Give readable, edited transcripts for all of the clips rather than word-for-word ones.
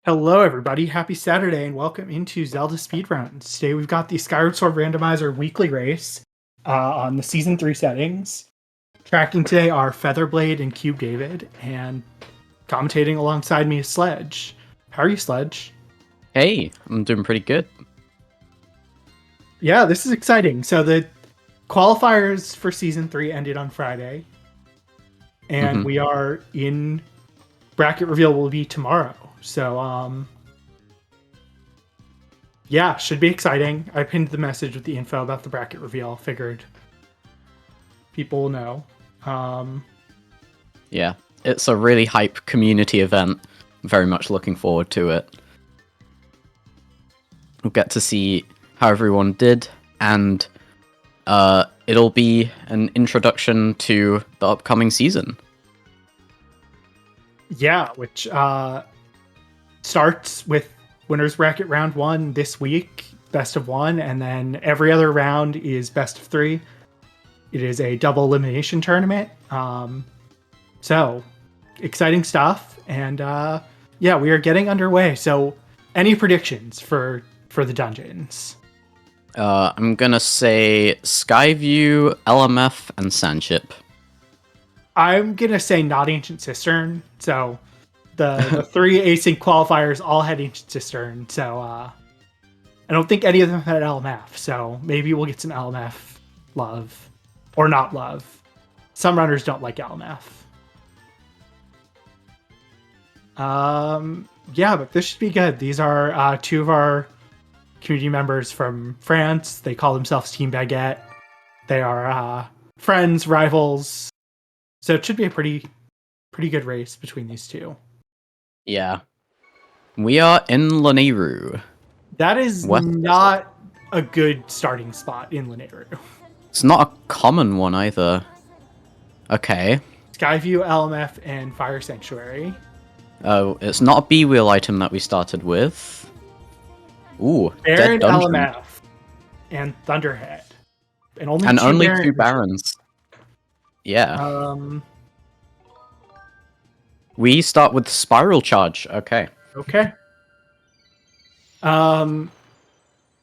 Hello, everybody. Happy Saturday, and welcome into Zelda Speedruns. Today we've got the Skyward Sword Randomizer weekly race on the Season 3 settings. Tracking today are Featherblade and Cube David, and commentating alongside me is Sledge. How are you, Sledge? Hey, I'm doing pretty good. Yeah, this is exciting. So the qualifiers for Season 3 ended on Friday, and we are in... Bracket reveal will be tomorrow. So, yeah, should be exciting. I pinned the message with the info about the bracket reveal. Figured people will know. Yeah, it's a really hype community event. Very much looking forward to it. We'll get to see how everyone did, and it'll be an introduction to the upcoming season. Yeah, which starts with Winners Bracket Round 1 this week, best of 1, and then every other round is best of 3. It is a double elimination tournament. So, exciting stuff, and yeah, we are getting underway. So, any predictions for the dungeons? I'm gonna say Skyview, LMF, and Sandship. I'm gonna say not Ancient Cistern. So the three async qualifiers all had Ancient Cistern. So I don't think any of them had LMF. So maybe we'll get some LMF love, or not love. Some runners don't like LMF. Yeah, but this should be good. These are two of our community members from France. They call themselves Team Baguette. They are friends, rivals. So it should be a pretty good race between these two. Yeah. We are in Lanayru. That is not a good starting spot in Lanayru. It's not a common one either. Okay. Skyview, LMF, and Fire Sanctuary. Oh, it's not a B-wheel item that we started with. Ooh, Baron, Dead Dungeon. LMF, and Thunderhead. And only two Barons. Yeah. We start with Spiral Charge. Okay. Okay.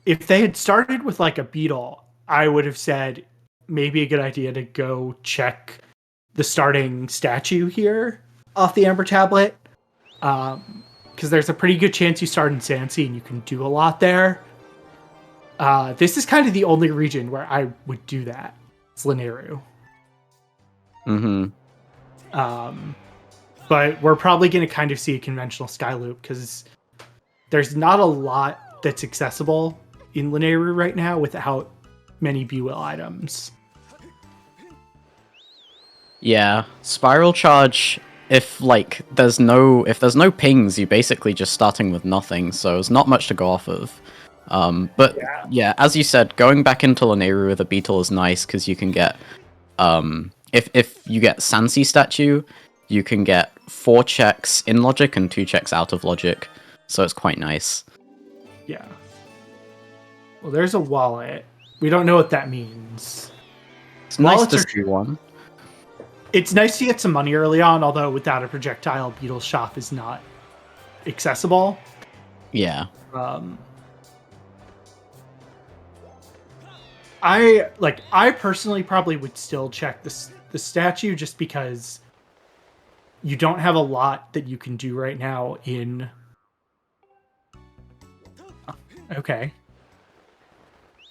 If they had started with like a Beetle, I would have said maybe a good idea to go check the starting statue here off the Amber Tablet. Because there's a pretty good chance you start in Sansi and you can do a lot there. This is kind of the only region where I would do that. It's Lanayru. But we're probably going to kind of see a conventional Sky Loop because there's not a lot that's accessible in Lanayru right now without many B-Will items. Yeah, Spiral Charge. If there's no pings, you're basically just starting with nothing. So it's not much to go off of. But yeah, as you said, going back into Lanayru with a Beetle is nice because you can get if you get Sansi statue, you can get 4 checks in logic and 2 checks out of logic. So it's quite nice. Yeah. Well, there's a wallet. We don't know what that means. It's nice to see one. It's nice to get some money early on, although without a projectile, Beetle's shop is not accessible. Yeah. I personally probably would still check the statue just because you don't have a lot that you can do right now in... Okay.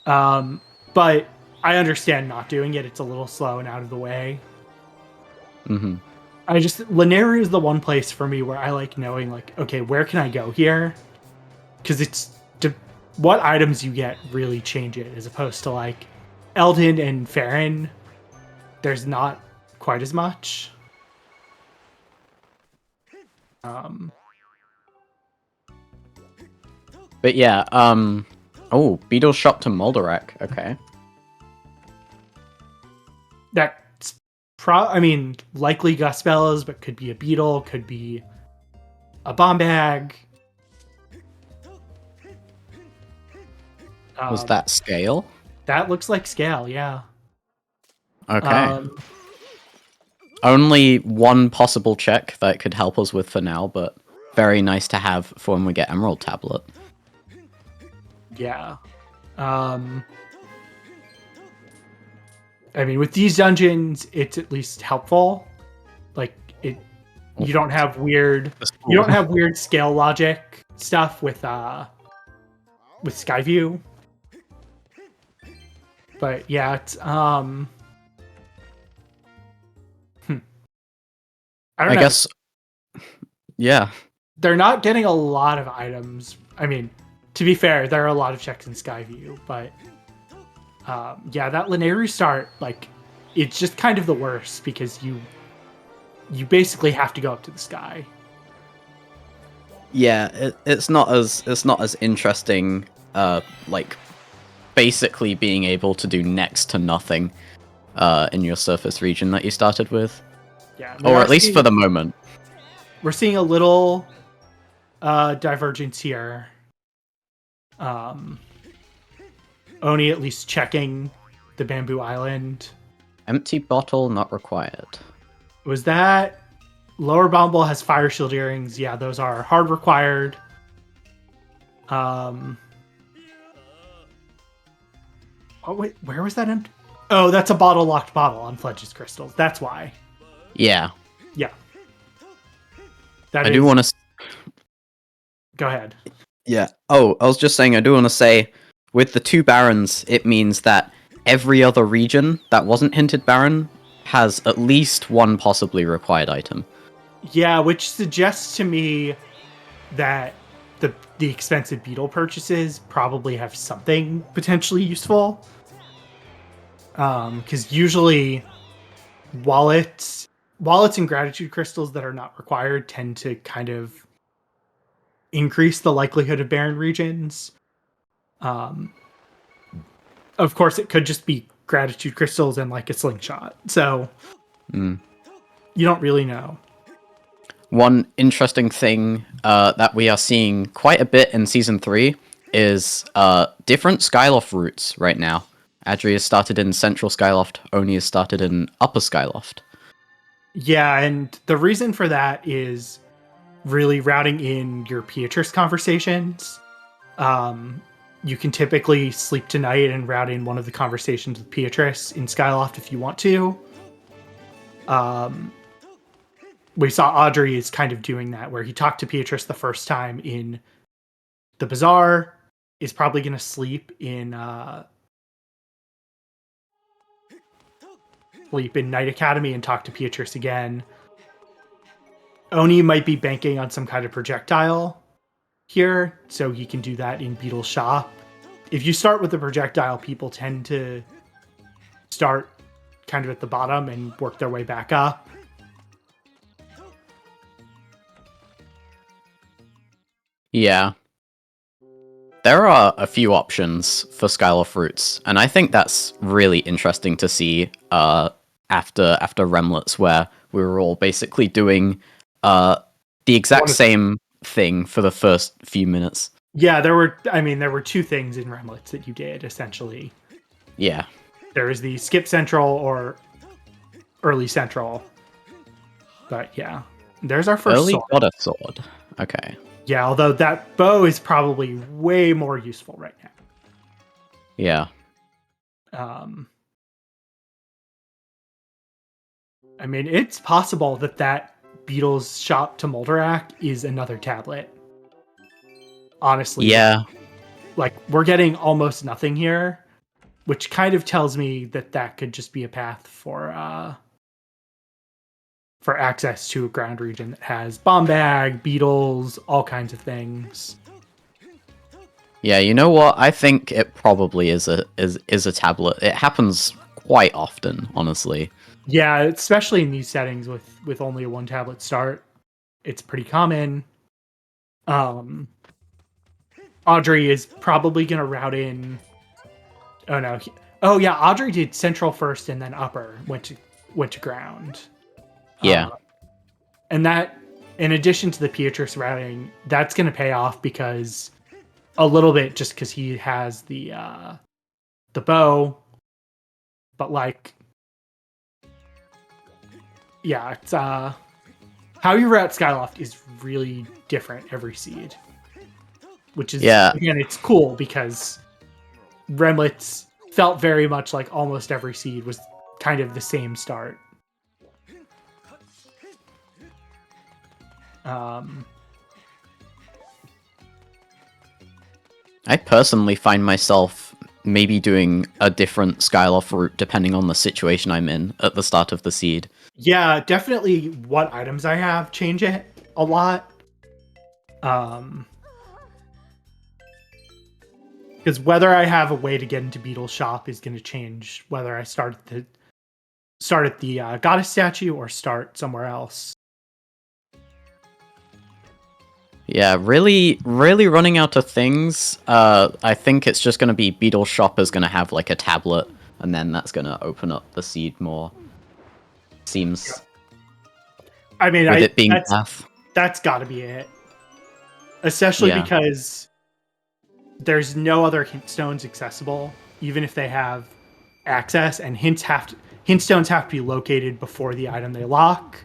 But I understand not doing it. It's a little slow and out of the way. Lanayru is the one place for me where I like knowing, like, okay, where can I go here? Because what items you get really change it, as opposed to like Eldin and Farron. There's not quite as much. But yeah, oh, Beetle shop to Moldarak. Okay. That's likely Guspella's, but could be a Beetle, could be a bomb bag. Was that scale? That looks like scale, yeah. Okay. Only one possible check that could help us with for now, but very nice to have for when we get Emerald Tablet. Yeah. I mean, with these dungeons, it's at least helpful. Like you don't have weird scale logic stuff with Skyview. But yeah, it's I don't know. Guess. Yeah. They're not getting a lot of items. I mean, to be fair, there are a lot of checks in Skyview, but yeah, that linear restart, like, it's just kind of the worst because you basically have to go up to the sky. Yeah, it's not as interesting. Like basically being able to do next to nothing in your surface region that you started with. Yeah, or at least for the moment. We're seeing a little divergence here. Oni at least checking the Bamboo Island. Empty bottle not required. Was that lower Bumble has fire shield earrings? Yeah, those are hard required. Oh wait, where was that empty? Oh, that's a locked bottle on Fledge's crystals. That's why. Yeah. Yeah. I do want to. Go ahead. Yeah. Oh, I was just saying, I do want to say, with the 2 Barons, it means that every other region that wasn't hinted Baron has at least 1 possibly required item. Yeah, which suggests to me that the expensive beetle purchases probably have something potentially useful. Because usually wallets and gratitude crystals that are not required tend to kind of increase the likelihood of barren regions. Of course, it could just be gratitude crystals and like a slingshot. So you don't really know. One interesting thing that we are seeing quite a bit in Season 3 is different Skyloft routes right now. Adri has started in Central Skyloft, Oni has started in Upper Skyloft. Yeah, and the reason for that is really routing in your Beatrice conversations. You can typically sleep tonight and route in one of the conversations with Beatrice in Skyloft if you want to. We saw Audrey is kind of doing that, where he talked to Beatrice the first time in the Bazaar, is probably going to sleep in Night Academy and talk to Beatrice again. Oni might be banking on some kind of projectile here, so he can do that in Beetle's shop. If you start with the projectile, people tend to start kind of at the bottom and work their way back up. Yeah. There are a few options for Skyloft routes, and I think that's really interesting to see after Remlets, where we were all basically doing the exact same thing for the first few minutes. Yeah, there were 2 things in Remlets that you did, essentially. Yeah. There is the skip central or early central. But yeah, there's our first early sword. Got a sword. Okay. Yeah, although that bow is probably way more useful right now. Yeah. I mean, it's possible that Beetle's shop to Molderak is another tablet. Honestly. Yeah. Like, we're getting almost nothing here, which kind of tells me that could just be a path for access to a ground region that has bomb bag, beetles, all kinds of things. Yeah, you know what? I think it probably is a tablet. It happens quite often, honestly. Yeah, especially in these settings with only a 1 tablet start, it's pretty common. Audrey is probably gonna route in. Oh no! Yeah, Audrey did central first and then upper. Went to ground. Yeah. And that, in addition to the Beatrice routing, that's gonna pay off because a little bit just because he has the bow, but like, yeah, it's how you route Skyloft is really different every seed, which is again, it's cool because Remlets felt very much like almost every seed was kind of the same start. I personally find myself maybe doing a different Skyloft route depending on the situation I'm in at the start of the seed. Yeah, definitely what items I have change it a lot. Because whether I have a way to get into Beetle's shop is going to change whether I start at the goddess statue or start somewhere else. Yeah, really running out of things. I think it's just going to be Beetle Shop is going to have like a tablet, and then that's going to open up the seed more. Seems. I mean, with it being path. That's got to be it. Especially because there's no other hint stones accessible, even if they have access, and hint stones have to be located before the item they lock.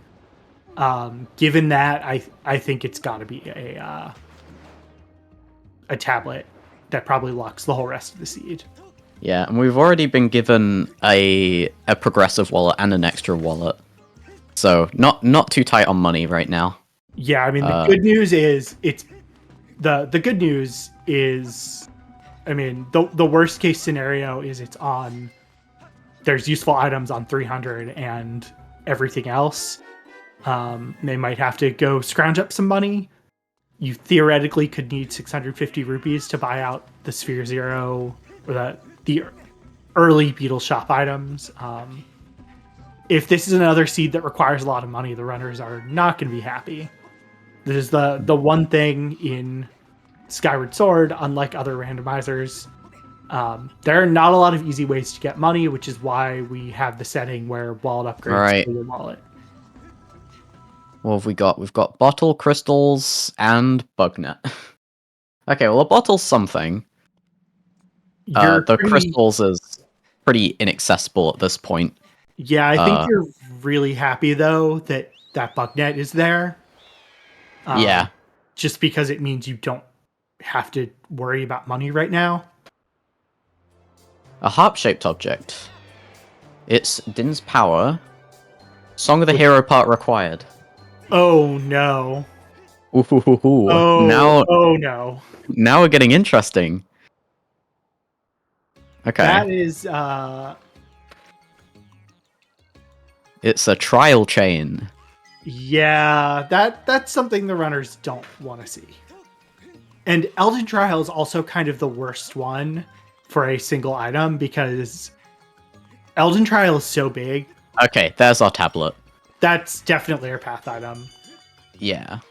Given that, I think it's got to be a tablet that probably locks the whole rest of the seed. Yeah, and we've already been given a progressive wallet and an extra wallet, so not too tight on money right now. Yeah, I mean the good news is the good news is, I mean the worst case scenario is there's useful items on 300 and everything else. They might have to go scrounge up some money. You theoretically could need 650 rupees to buy out the Sphere Zero or the early Beetle Shop items. If this is another seed that requires a lot of money, the runners are not going to be happy. This is the one thing in Skyward Sword, unlike other randomizers, there are not a lot of easy ways to get money, which is why we have the setting where wallet upgrades for your wallet. What have we got? We've got bottle, crystals, and bugnet. Okay, well, a bottle's something. The crystals is pretty inaccessible at this point. Yeah, I think you're really happy, though, that bugnet is there. Yeah. Just because it means you don't have to worry about money right now. A harp-shaped object. It's Din's power. Song of the Hero part required. Oh no. Ooh. Oh no. Now we're getting interesting. Okay. That is it's a trial chain. Yeah, that's something the runners don't want to see. And Elden Trial is also kind of the worst one for a single item because Elden Trial is so big. Okay, there's our tablet. That's definitely our path item. Yeah.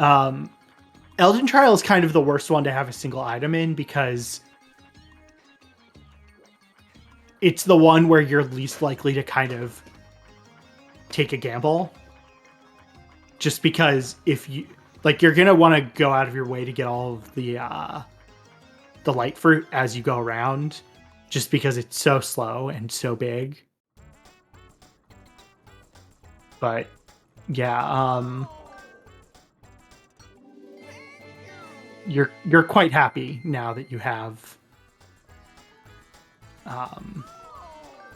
Elden Trial is kind of the worst one to have a single item in because it's the one where you're least likely to kind of take a gamble. Just because if you you're gonna want to go out of your way to get all of the light fruit as you go around, just because it's so slow and so big. But yeah, you're quite happy now that you have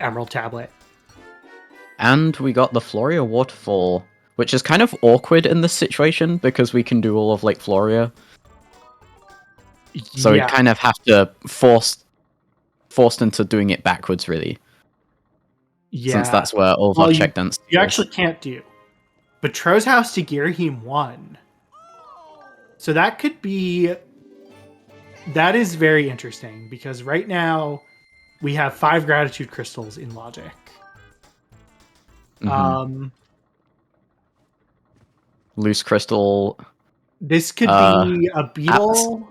Emerald Tablet. And we got the Floria Waterfall, which is kind of awkward in this situation because we can do all of Lake Floria. So we kind of have to forced into doing it backwards, really. Yeah. Since that's where all of our check density you actually can't do Betrot's House to Girahim 1. So that is very interesting because right now we have 5 gratitude crystals in Logic. Mm-hmm. Loose crystal. This could be a beetle,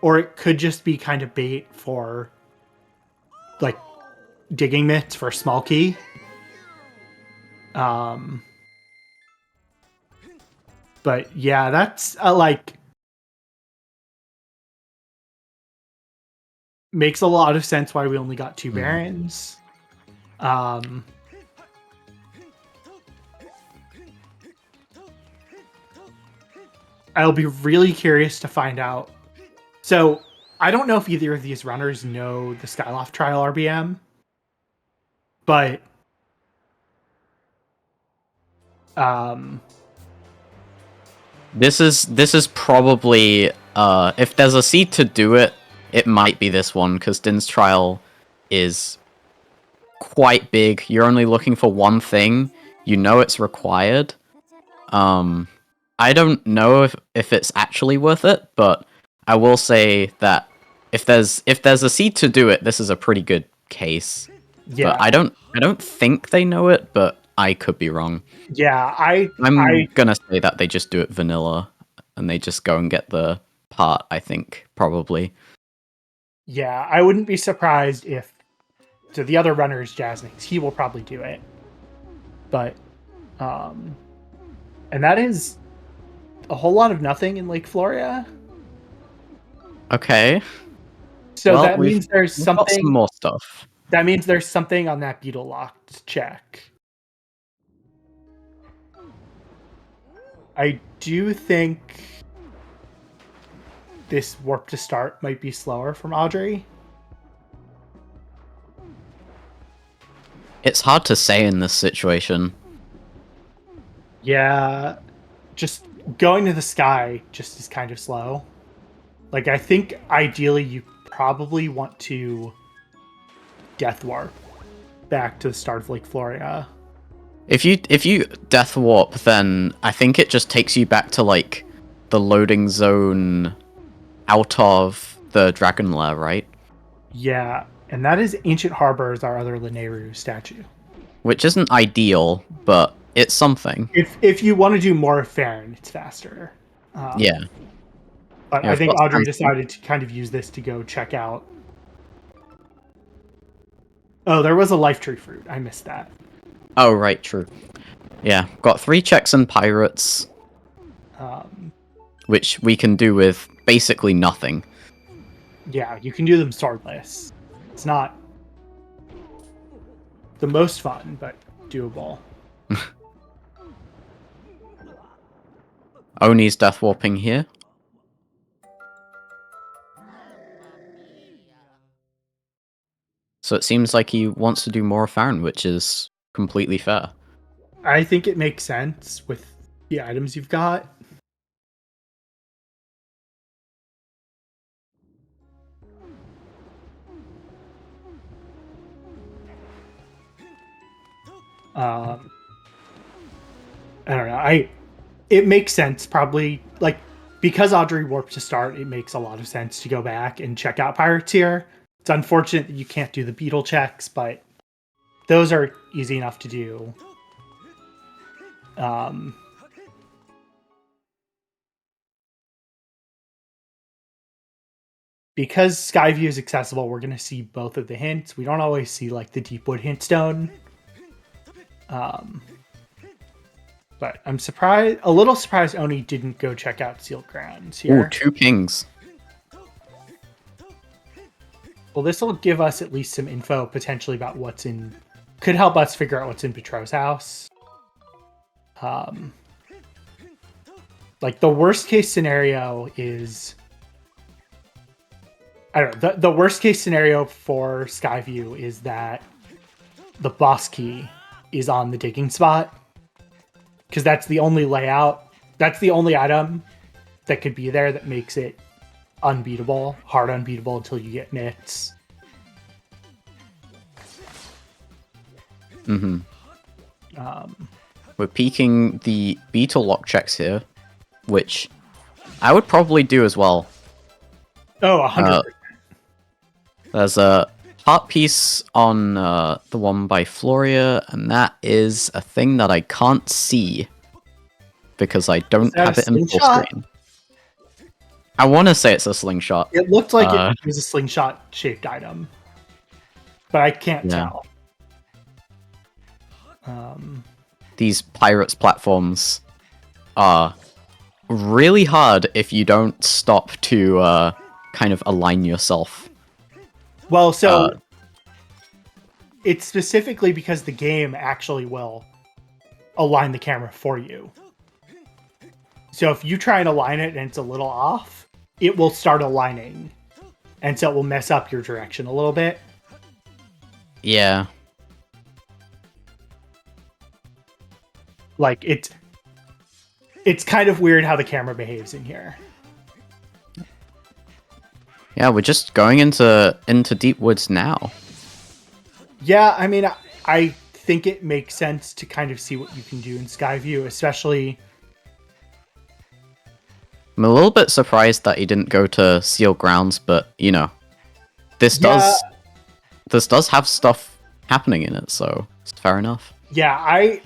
or it could just be kind of bait for digging mitts for small key. But yeah, that's makes a lot of sense why we only got 2 barons. I'll be really curious to find out. So I don't know if either of these runners know the Skyloft trial RBM, but This is probably if there's a seed to do it, it might be this one because Din's trial is quite big. You're only looking for one thing. You know it's required. I don't know if it's actually worth it, but I will say that if there's a seed to do it, this is a pretty good case. yeah, But I don't think they know it, but I could be wrong. yeah, I'm gonna say that they just do it vanilla, and they just go and get the part. I think probably. yeah, I wouldn't be surprised if. So the other runner is Jasnix. He will probably do it, but and that is a whole lot of nothing in Lake Floria. Okay. So Well, that means there's we've got something. some more stuff. That means there's something on that beetle locked check. I do think this warp to start might be slower from Audrey. It's hard to say in this situation. Yeah, just going to the sky just is kind of slow. Like, I think ideally you probably want to death warp back to the start of Lake Floria. If you death warp, then I think it just takes you back to like the loading zone out of the Dragon Lair, right? Yeah, and that is Ancient Harbor is our other Lineru statue. Which isn't ideal, but it's something. If you want to do more Farron, it's faster. Yeah. But Yeah, I think I've got Audrey something. decided to kind of use this to go check out. Oh, there was a life tree fruit. I missed that. Oh, right, true. Yeah, got 3 checks and pirates, which we can do with basically nothing. Yeah, you can do them swordless. It's not the most fun, but doable. Oni's death warping here. So it seems like he wants to do more of Farron, which is completely fair. I think it makes sense with the items you've got. I don't know. It makes sense probably like because Audrey warped to start. It makes a lot of sense to go back and check out pirates here. It's unfortunate that you can't do the beetle checks, but those are easy enough to do. Because Skyview is accessible, we're going to see both of the hints. We don't always see like the Deepwood hint stone. But I'm a little surprised Oni didn't go check out Sealed Grounds here. Ooh, 2 pings. Well, this will give us at least some info potentially about could help us figure out what's in Petro's house. Like the worst case scenario is, I don't know, the worst case scenario for Skyview is that the boss key is on the digging spot. Because that's the only layout, that's the only item that could be there that makes it unbeatable, hard unbeatable until you get nits. Mm-hmm. We're peeking the beetle lock checks here, which I would probably do as well. Oh, 100%. There's a heart piece on the one by Floria, and that is a thing that I can't see because I don't have it in full screen. I want to say it's a slingshot. It looked like it was a slingshot-shaped item, but I can't tell. These pirates platforms are really hard if you don't stop to kind of align yourself. Well, so it's specifically because the game actually will align the camera for you. So if you try and align it and it's a little off, it will start aligning. And so it will mess up your direction a little bit. Yeah. Like, it's kind of weird how the camera behaves in here. Yeah, we're just going into deep woods now. Yeah, I mean, I think it makes sense to kind of see what you can do in Skyview, especially... I'm a little bit surprised that he didn't go to Sealed Grounds, but, you know, this does have stuff happening in it, so it's fair enough. Yeah,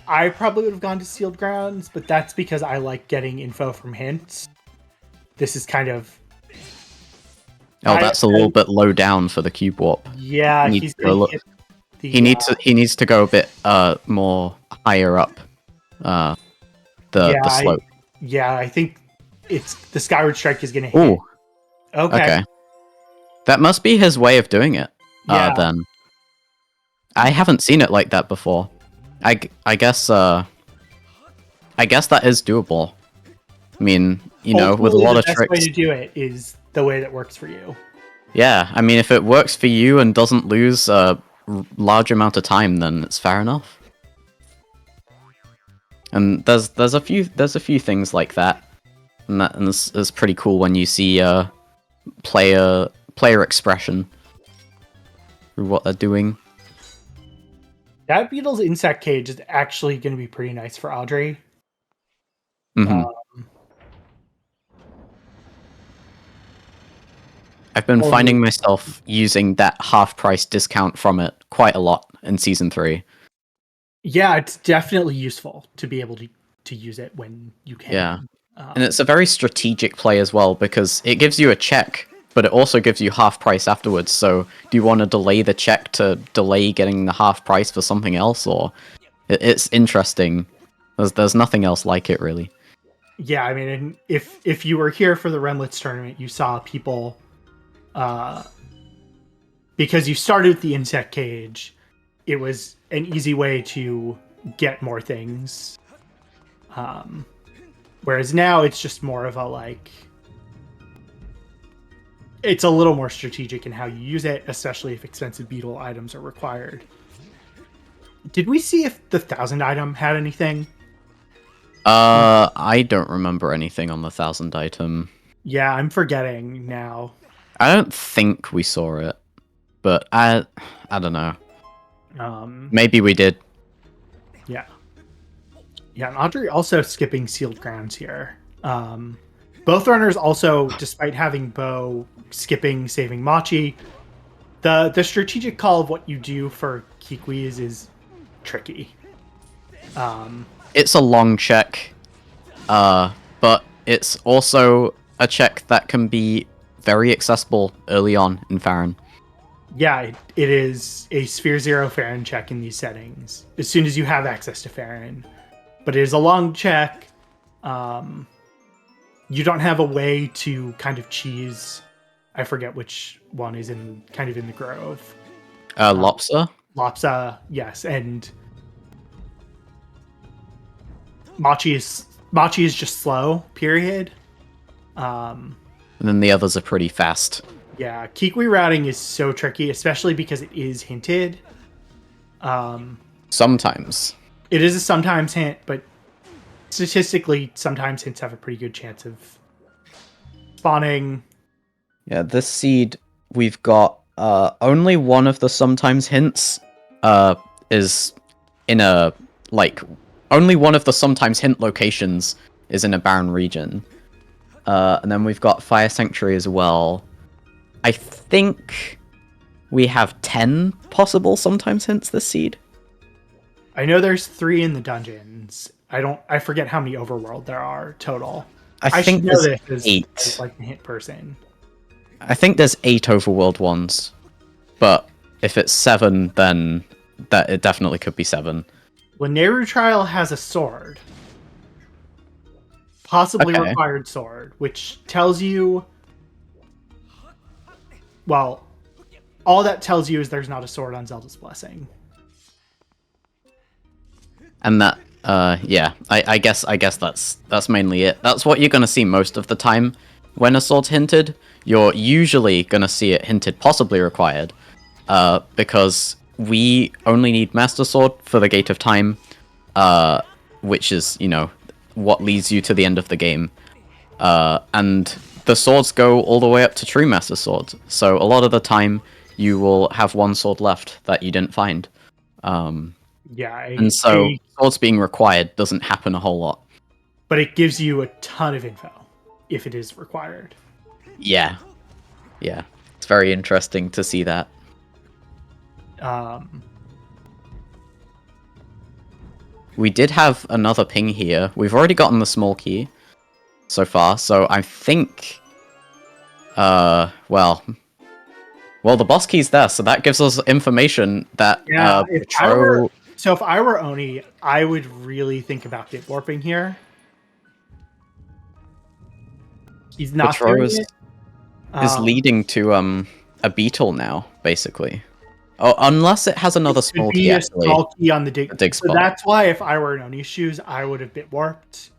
I probably would have gone to Sealed Grounds, but that's because I like getting info from hints. This is kind of... Oh, that's a little bit low down for the cube warp. Yeah, he needs to go a bit more higher up the slope. Yeah, I think it's the Skyward Strike is going to hit. Ooh. Okay. That must be his way of doing it. Yeah. Then I haven't seen it like that before. I guess that is doable. I mean, you know, with a lot of tricks. The best way to do it is the way that works for you. Yeah, I mean, if it works for you and doesn't lose a large amount of time, then it's fair enough. And there's a few things like that, and it's pretty cool when you see player expression through what they're doing. That Beetle's insect cage is actually going to be pretty nice for Audrey. Mm-hmm. I've been finding myself using that half-price discount from it quite a lot in Season 3. Yeah, it's definitely useful to be able to use it when you can. Yeah, and it's a very strategic play as well, because it gives you a check, but it also gives you half price afterwards, so do you want to delay the check to delay getting the half price for something else, or... It's interesting. There's nothing else like it, really. Yeah, I mean, if you were here for the Remlets tournament, you saw people... because you started with the insect cage, it was an easy way to get more things. Whereas now it's just more of a, like... It's a little more strategic in how you use it, especially if expensive beetle items are required. Did we see if the 1000 item had anything? I don't remember anything on the 1000 item. Yeah, I'm forgetting now. I don't think we saw it, but I don't know. Maybe we did. Yeah. Yeah, and Audrey also skipping Sealed Grounds here. Both runners also, despite having Bo skipping saving Machi, the strategic call of what you do for Kikwis is tricky. It's a long check, but it's also a check that can be very accessible early on in Farron. Yeah, it is a Sphere 0 Farron check in these settings, as soon as you have access to Farron. But it is a long check. You don't have a way to kind of cheese... I forget which one is kind of in the grove. Lopsa? Lopsa, yes, and... Machi is just slow, period. And then the others are pretty fast. Yeah, Kikwi routing is so tricky, especially because it is hinted. Sometimes. It is a sometimes hint, but statistically, sometimes hints have a pretty good chance of spawning. Yeah, this seed, we've got only one of the sometimes hints is in a, like... Only one of the sometimes hint locations is in a barren region. And then we've got Fire Sanctuary as well. I think we have 10 possible sometimes hints this seed. I know there's 3 in the dungeons. I forget how many overworld there are total. I think should know there's this 8. as like the hint person. I think there's 8 overworld ones. But if it's 7, then it definitely could be 7. Lanayru Trial has a sword. Possibly required sword, which tells you... Well, all that tells you is there's not a sword on Zelda's Blessing. And that Yeah, I guess that's mainly it. That's what you're gonna see most of the time when a sword's hinted. You're usually gonna see it hinted, possibly required, because we only need Master Sword for the Gate of Time, which is, you know, what leads you to the end of the game. And the swords go all the way up to True Master Sword, so a lot of the time you will have one sword left that you didn't find. Yeah, and so swords being required doesn't happen a whole lot. But it gives you a ton of info if it is required. Yeah. Yeah. It's very interesting to see that. We did have another ping here. We've already gotten the small key so far, so I think... well, the boss key's there, so that gives us information that... Yeah, if I were Oni, I would really think about bit warping here. He's not doing it. Is leading to a beetle now, basically. Oh, unless it has another small key, actually. Small key on the dig spot. So that's why if I were in Oni's shoes, I would have bit warped,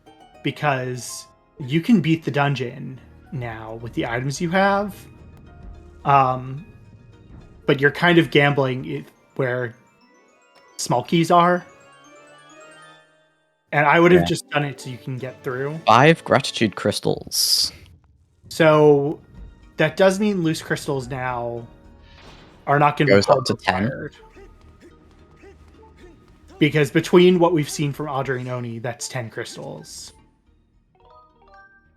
because you can beat the dungeon now with the items you have. But you're kind of gambling where small keys are. And I would have just done it so you can get through. 5 gratitude crystals. So that does mean loose crystals now are not going to go up to 10. Because between what we've seen from Audrey and Oni, that's 10 crystals.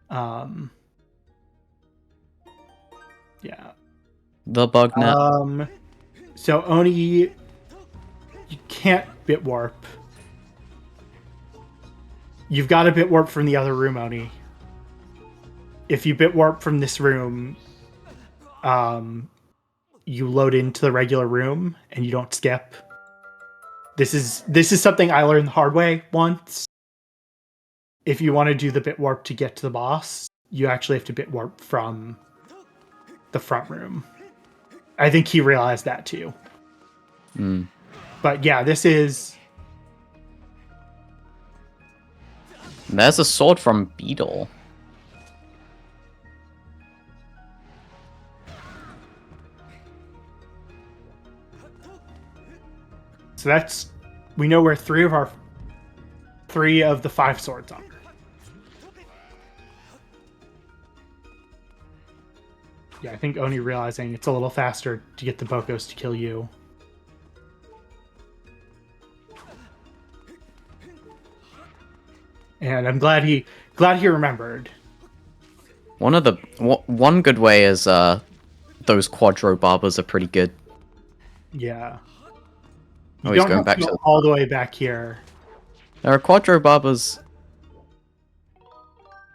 Yeah. The bug net. So Oni, you can't bit warp. You've got a bit warp from the other room, Oni. If you bit warp from this room, you load into the regular room and you don't skip. This is something I learned the hard way once. If you want to do the bit warp to get to the boss, you actually have to bit warp from the front room. I think he realized that too. But yeah, this is... There's a sword from Beetle. So that's... We know where 3 of the 5 swords are. Yeah, I think Oni realizing it's a little faster to get the Bokos to kill you. And I'm glad he remembered. One good way is those Quadro Barbers are pretty good. Yeah. You don't going back to all the way back here. There are Quadro Barbers.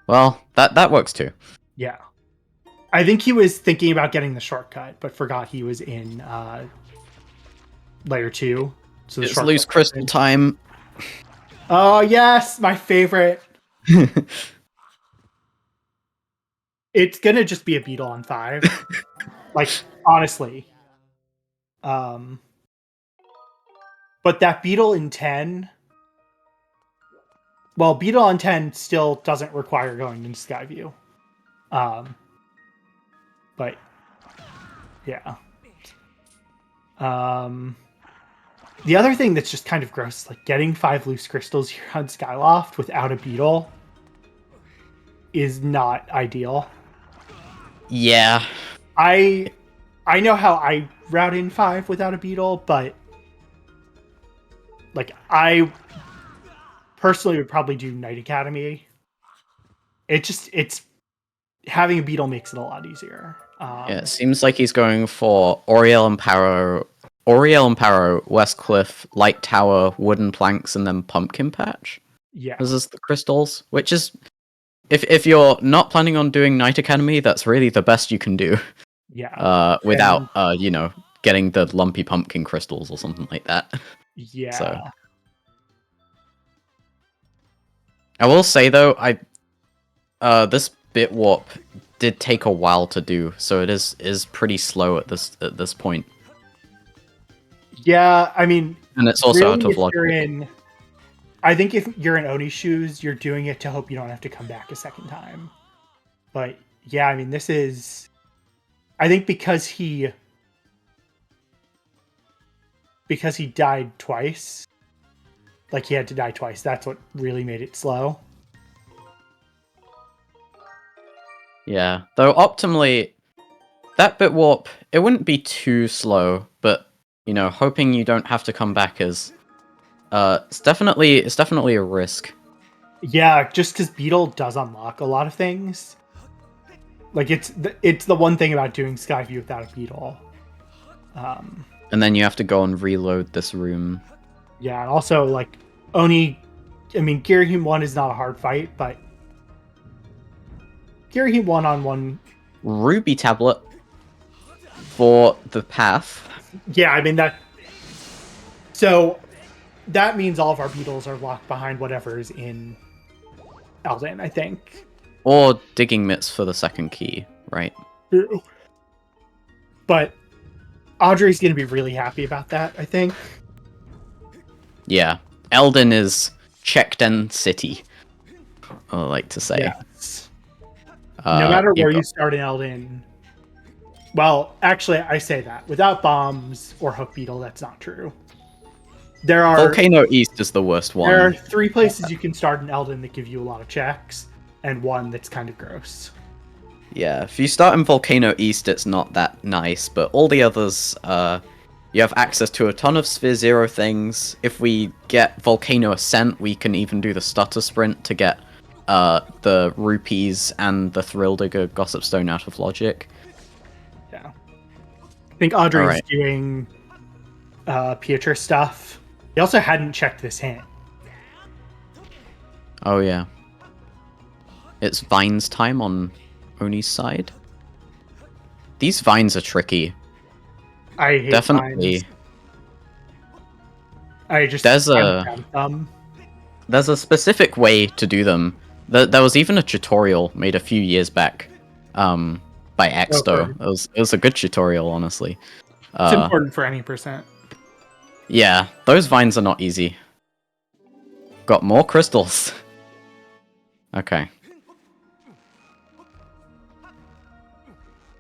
Well, that works too. Yeah. I think he was thinking about getting the shortcut, but forgot he was in layer 2. So it's loose crystal time. Oh yes, my favorite. It's gonna just be a beetle on 5. Like, honestly. But that beetle in 10... Well, beetle on 10 still doesn't require going into Skyview. But, yeah. The other thing that's just kind of gross, like getting 5 loose crystals here on Skyloft without a beetle is not ideal. Yeah. I know how I route in 5 without a beetle, but like I personally would probably do Knight Academy. It's having a beetle makes it a lot easier. Yeah, it seems like he's going for Oriel and Paro, West Cliff, Light Tower, Wooden Planks, and then Pumpkin Patch. Yeah. This is the crystals, which is, if you're not planning on doing Knight Academy, that's really the best you can do. Yeah. Without, getting the lumpy pumpkin crystals or something like that. Yeah. So. I will say though, this bit warp did take a while to do, so it is pretty slow at this point. Yeah, I mean, and it's also really out of logic. I think if you're in Oni's shoes, you're doing it to hope you don't have to come back a second time. But yeah, I mean, this is... I think because he died twice, like he had to die twice, that's what really made it slow. Yeah, though optimally, that bit warp, it wouldn't be too slow, but, you know, hoping you don't have to come back is... it's definitely a risk. Yeah, just because Beetle does unlock a lot of things. Like, it's the one thing about doing Skyview without a Beetle. And then you have to go and reload this room. Yeah, and also, like, Oni... I mean, Girahim 1 is not a hard fight, but... Girahim 1-on-1... Ruby tablet for the path. Yeah, I mean, that... So, that means all of our Beetles are locked behind whatever is in Elden, I think. Or digging mitts for the second key, right? True. But Audrey's going to be really happy about that, I think. Yeah. Elden is checked in city, I like to say. Yes. No matter where you got... start in Elden... Well, actually, I say that. Without bombs or Hook Beetle, that's not true. There are... Volcano East is the worst one. There are 3 places you can start in Elden that give you a lot of checks, and 1 that's kind of gross. Yeah, if you start in Volcano East, it's not that nice, but all the others, you have access to a ton of Sphere Zero things. If we get Volcano Ascent, we can even do the Stutter Sprint to get the Rupees and the Thrill Digger Gossip Stone out of Logic. Yeah. I think Audrey's right. doing Pietra stuff. He also hadn't checked this hint. Oh yeah. It's Vines time on Oni's side. These vines are tricky. I hate Definitely. vines. I just... There's a specific way to do them. There was even a tutorial made a few years back by Exto. It was a good tutorial, honestly. It's important for any percent. Yeah, those vines are not easy. Got more crystals. Okay.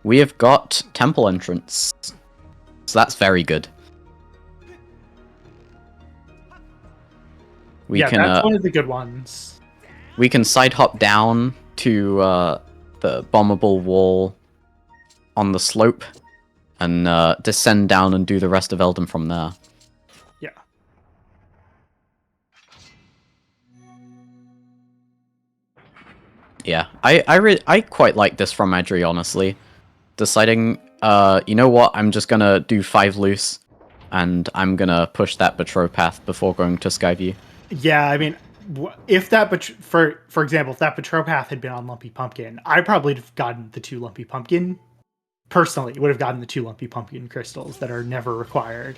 We have got temple entrance. So that's very good. That's one of the good ones. We can side hop down to the bombable wall on the slope and descend down and do the rest of Elden from there. Yeah. Yeah, I quite like this from Edry, honestly. Deciding, you know what, I'm just gonna do 5 loose, and I'm gonna push that Betrow path before going to Skyview. Yeah, I mean, if that, for example, if that Betrow path had been on Lumpy Pumpkin, I probably would have gotten the 2 Lumpy Pumpkin. Personally, would have gotten the 2 Lumpy Pumpkin crystals that are never required.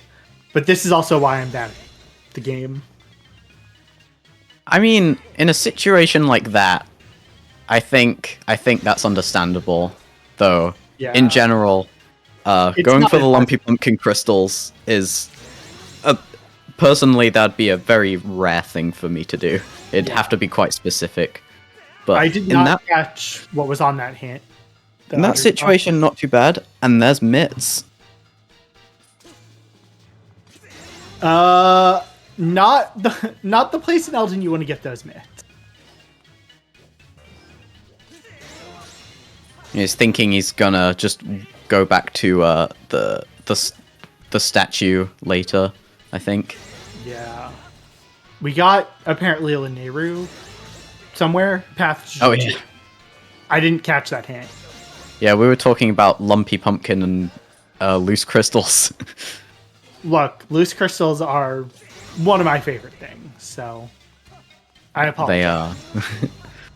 But this is also why I'm bad at the game. I mean, in a situation like that, I think that's understandable, though. Yeah. In general, going for the Lumpy Pumpkin crystals is... personally, that'd be a very rare thing for me to do. It'd have to be quite specific. But I did not catch what was on that hint. In that situation, not too bad. And there's mitts. Not the place in Elden you want to get those mitts. He's thinking he's gonna just go back to the statue later, I think. Yeah. We got apparently a Lineru somewhere. Path. Oh yeah. I didn't catch that hint. Yeah, we were talking about Lumpy Pumpkin and loose crystals. Look, loose crystals are one of my favorite things, so I apologize. They are.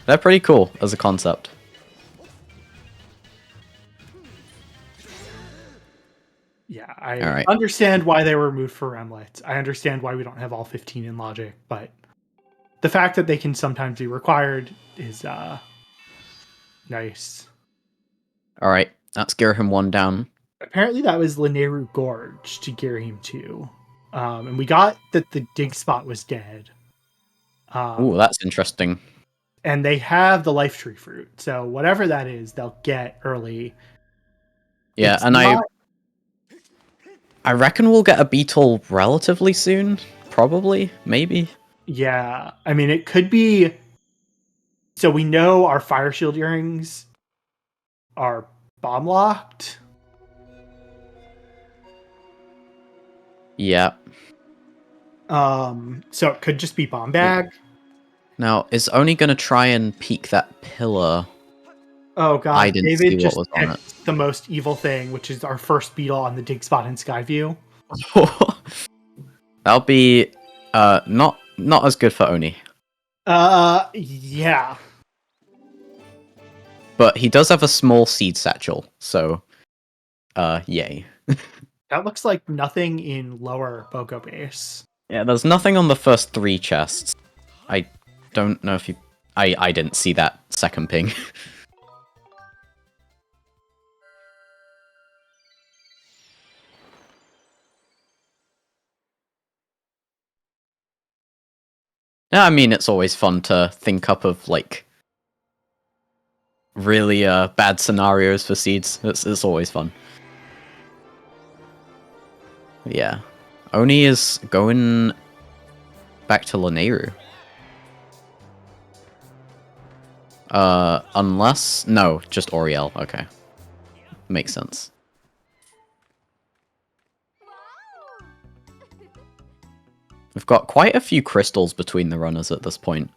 They're pretty cool as a concept. Yeah, I understand why they were removed for Remlets. I understand why we don't have all 15 in Logic, but the fact that they can sometimes be required is nice. Alright, that's Girahim 1 down. Apparently that was Lineru Gorge to Girahim 2. And we got that the dig spot was dead. Ooh, that's interesting. And they have the life tree fruit, so whatever that is, they'll get early. Yeah, It's and not, I reckon we'll get a beetle relatively soon. Probably, maybe. yeah. I mean, it could be. So we know our fire shield earrings are bomb locked. Yeah. So it could just be bomb bag. Now, is Oni gonna try and peek that pillar? Oh I god, didn't see David what just was on it. picked the most evil thing, which is our first beetle on the dig spot in Skyview. That'll be not as good for Oni. Yeah. But he does have a small seed satchel, so yay. That looks like nothing in lower Bogo base. Yeah, there's nothing on the first 3 chests. I don't know if you I didn't see that second ping. Yeah, I mean it's always fun to think up of like really bad scenarios for seeds. It's always fun. Yeah. Oni is going back to Lanayru. Unless no, just Oriel. Okay. Makes sense. We've got quite a few crystals between the runners at this point.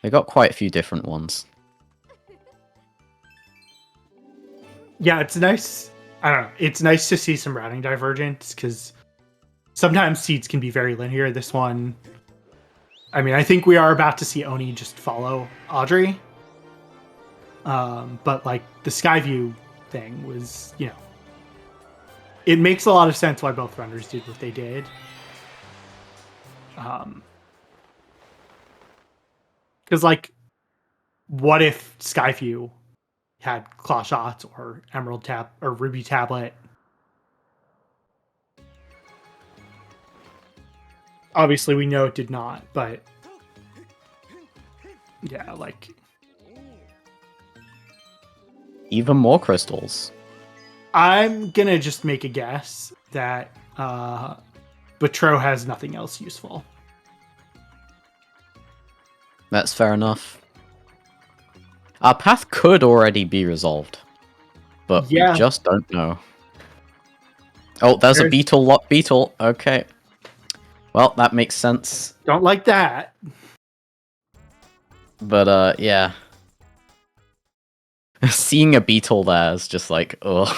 They got quite a few different ones. Yeah, it's nice. I don't know. It's nice to see some routing divergence because sometimes seeds can be very linear. This one, I mean, I think we are about to see Oni just follow Audrey. But like the Skyview thing was, it makes a lot of sense why both runners did what they did. Because like, what if Skyview had claw shots or emerald tap or ruby tablet? Obviously, we know it did not, but yeah, like Even more crystals. I'm gonna just make a guess that Batro has nothing else useful. That's fair enough. Our path could already be resolved, but we just don't know. Oh, there's a beetle. Beetle. Okay. Well, that makes sense. Don't like that. But yeah. Seeing a beetle there is just like, ugh.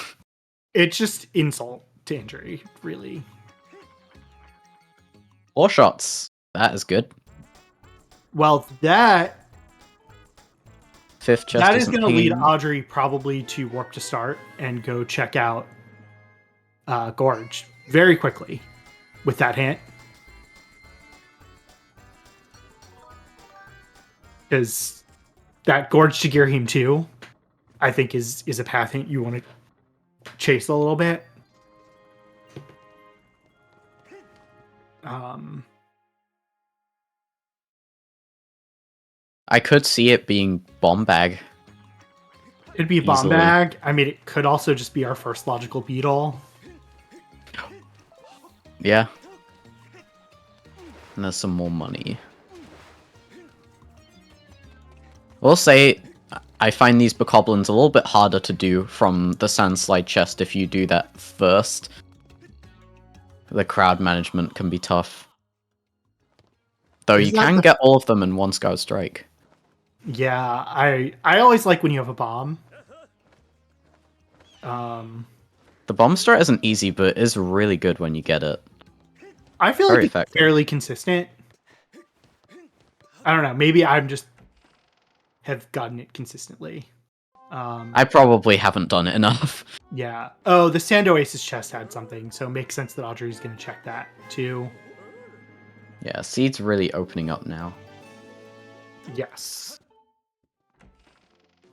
It's just insult to injury, really. 4 shots. That is good. Well, that 5th chest that is going to lead pinging. Audrey probably to warp to start and go check out Gorge very quickly with that hint. Because that Gorge to Girhim 2, I think, is a path hint you want to chase a little bit. I could see it being bomb bag. It'd be a bomb bag. I mean, it could also just be our first logical beetle. Yeah. And there's some more money. We'll say I find these bokoblins a little bit harder to do from the sandslide chest if you do that first. The crowd management can be tough. Though you can get all of them in one Scout Strike. Yeah, I always like when you have a bomb. The bomb strat isn't easy, but is really good when you get it. I feel like it's fairly consistent. I don't know. Maybe I'm just have gotten it consistently. I probably haven't done it enough. Yeah. Oh, the Sand Oasis chest had something, so it makes sense that Audrey's going to check that too. Yeah, Seed's really opening up now. Yes.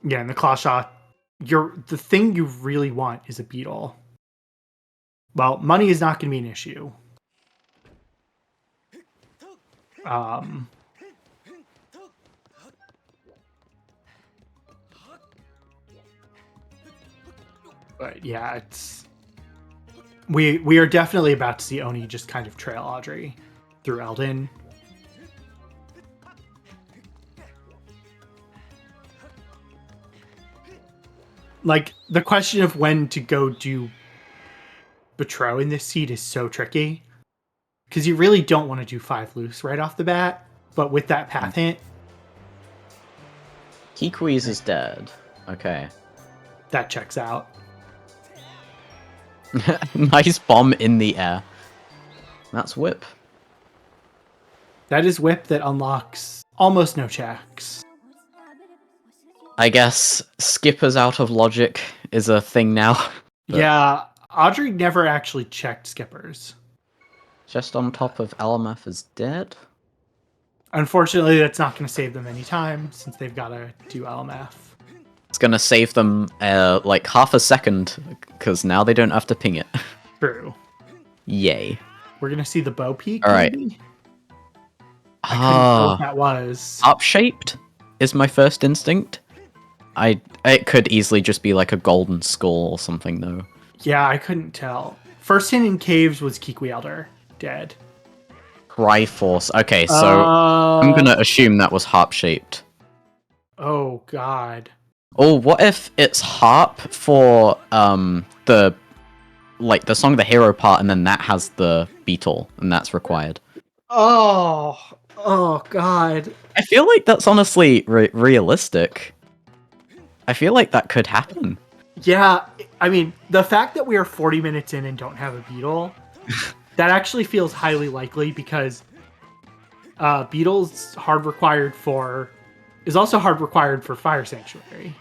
Yeah, and the claw shot. The thing you really want is a beetle. Well, money is not going to be an issue. Um, but yeah, it's we are definitely about to see Oni just kind of trail Audrey through Eldin. Like, the question of when to go do Betrow in this seed is so tricky. Because you really don't want to do 5 loose right off the bat, but with that path hint... Kikui's is dead. Okay. That checks out. Nice bomb in the air. That's whip. That is whip that unlocks almost no checks. I guess skippers out of logic is a thing now. But yeah, Audrey never actually checked skippers. just on top of Alameth is dead. Unfortunately, that's not going to save them any time since they've got to do LMF. It's gonna save them like half a second because now they don't have to ping it. True. Yay. We're going to see the bow peak. All right. Maybe? I couldn't tell what that was. Up-shaped is my first instinct. It could easily just be like a golden skull or something though. Yeah, I couldn't tell. First hint in caves was Kikwi Elder dead. Triforce. Okay, so I'm gonna assume that was harp-shaped. Oh god. Oh, what if it's harp for the song of the hero part, and then that has the beetle, and that's required. Oh god. I feel like that's honestly realistic. I feel like that could happen. Yeah, I mean, the fact that we are 40 minutes in and don't have a beetle, that actually feels highly likely because beetle's hard required for is also hard required for Fire Sanctuary.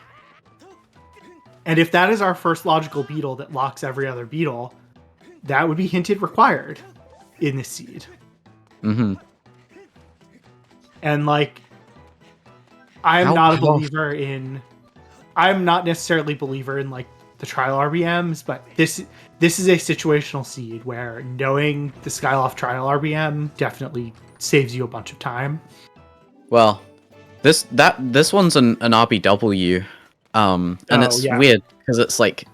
And if that is our first logical beetle that locks every other beetle, that would be hinted required in this seed. Mm-hmm. And like, I'm not necessarily a believer in like the trial RBMs, but this is a situational seed where knowing the Skyloft trial RBM definitely saves you a bunch of time. Well, this one's an RBW, and it's weird because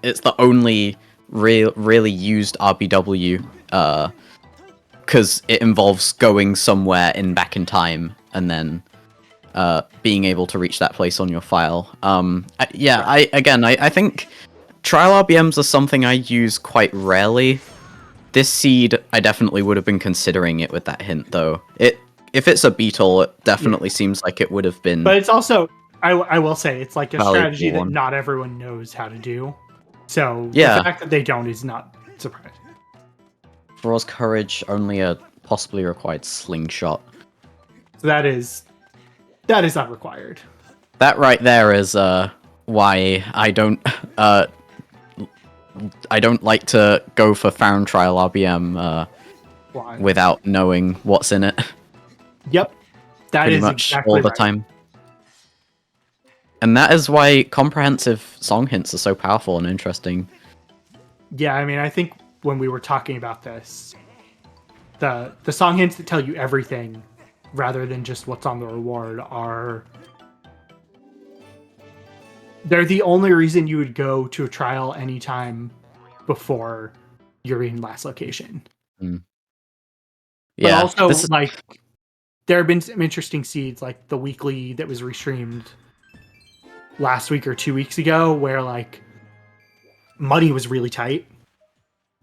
it's the only really used RBW, because it involves going somewhere back in time and then being able to reach that place on your file. I think trial RBMs are something I use quite rarely. This seed, I definitely would have been considering it with that hint, though. If it's a beetle, it definitely seems like it would have been. But it's also, I will say, it's like a strategy that one. not everyone knows how to do. So yeah, the fact that they don't is not surprising. Thrall's Courage, only a possibly required slingshot. So that is not required. That right there is why I don't like to go for Farron Trial RBM without knowing what's in it. Yep, that pretty is much exactly all the right. time. And that is why comprehensive song hints are so powerful and interesting. Yeah, I mean, I think when we were talking about this, the song hints that tell you everything rather than just what's on the reward they're the only reason you would go to a trial anytime before you're in last location. Mm. Yeah, but also there have been some interesting seeds, like the weekly that was restreamed last week or 2 weeks ago, where like money was really tight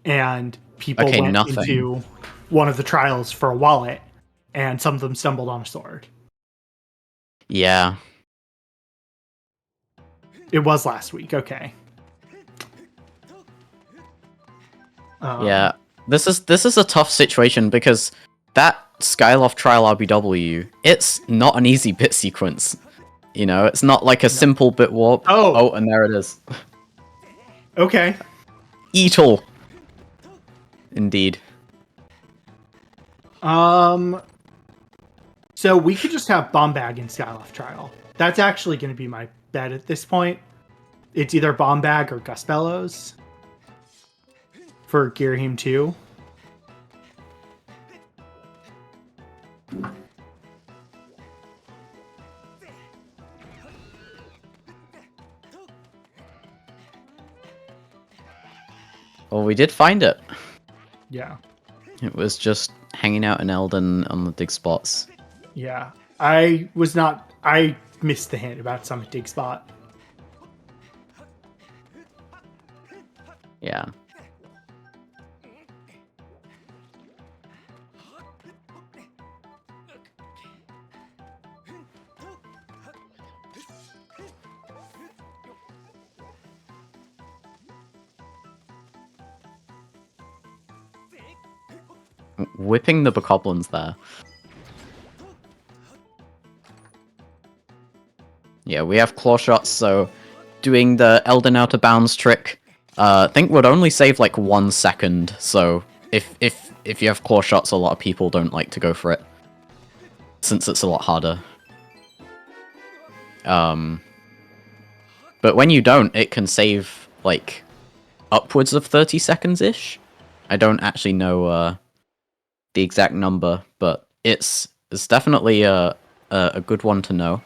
and people went into one of the trials for a wallet and some of them stumbled on a sword. Yeah. It was last week, okay. Yeah. This is a tough situation because that Skyloft trial RBW, it's not an easy bit sequence. You know, it's not like a simple bit warp. Oh, and there it is. Okay. Eat-all. Indeed. So we could just have Bombag in Skyloft Trial. That's actually going to be my bet at this point. It's either Bombag or Gus Bellows for Girahim 2. Well, we did find it. Yeah. It was just hanging out in Elden on the dig spots. Yeah. I missed the hint about Summit Dig Spot. Yeah. Whipping the bokoblins there. Yeah, we have claw shots, so doing the Elden out of bounds trick, I think would only save like 1 second. So if you have claw shots, a lot of people don't like to go for it, since it's a lot harder. But when you don't, it can save like upwards of 30 seconds ish. I don't actually know the exact number, but it's definitely a good one to know.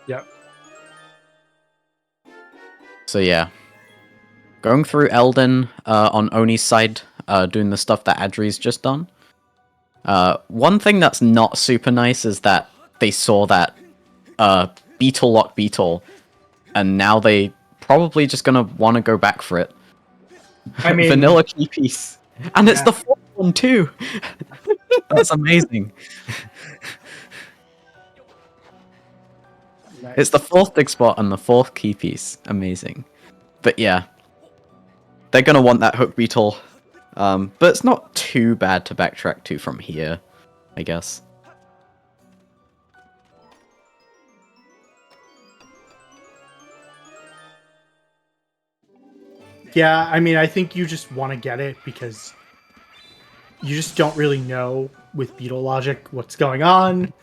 Yep. So yeah, going through Elden on Oni's side, doing the stuff that Adri's just done. One thing that's not super nice is that they saw that Beetle lock Beetle, and now they probably just gonna want to go back for it. I mean, Vanilla key piece, and it's yeah. the 4th one too. That's amazing. Nice. It's the 4th dig spot and the 4th key piece. Amazing. But yeah, they're gonna want that hook beetle. But it's not too bad to backtrack to from here, I guess. Yeah, I mean, I think you just want to get it because you just don't really know with beetle logic what's going on.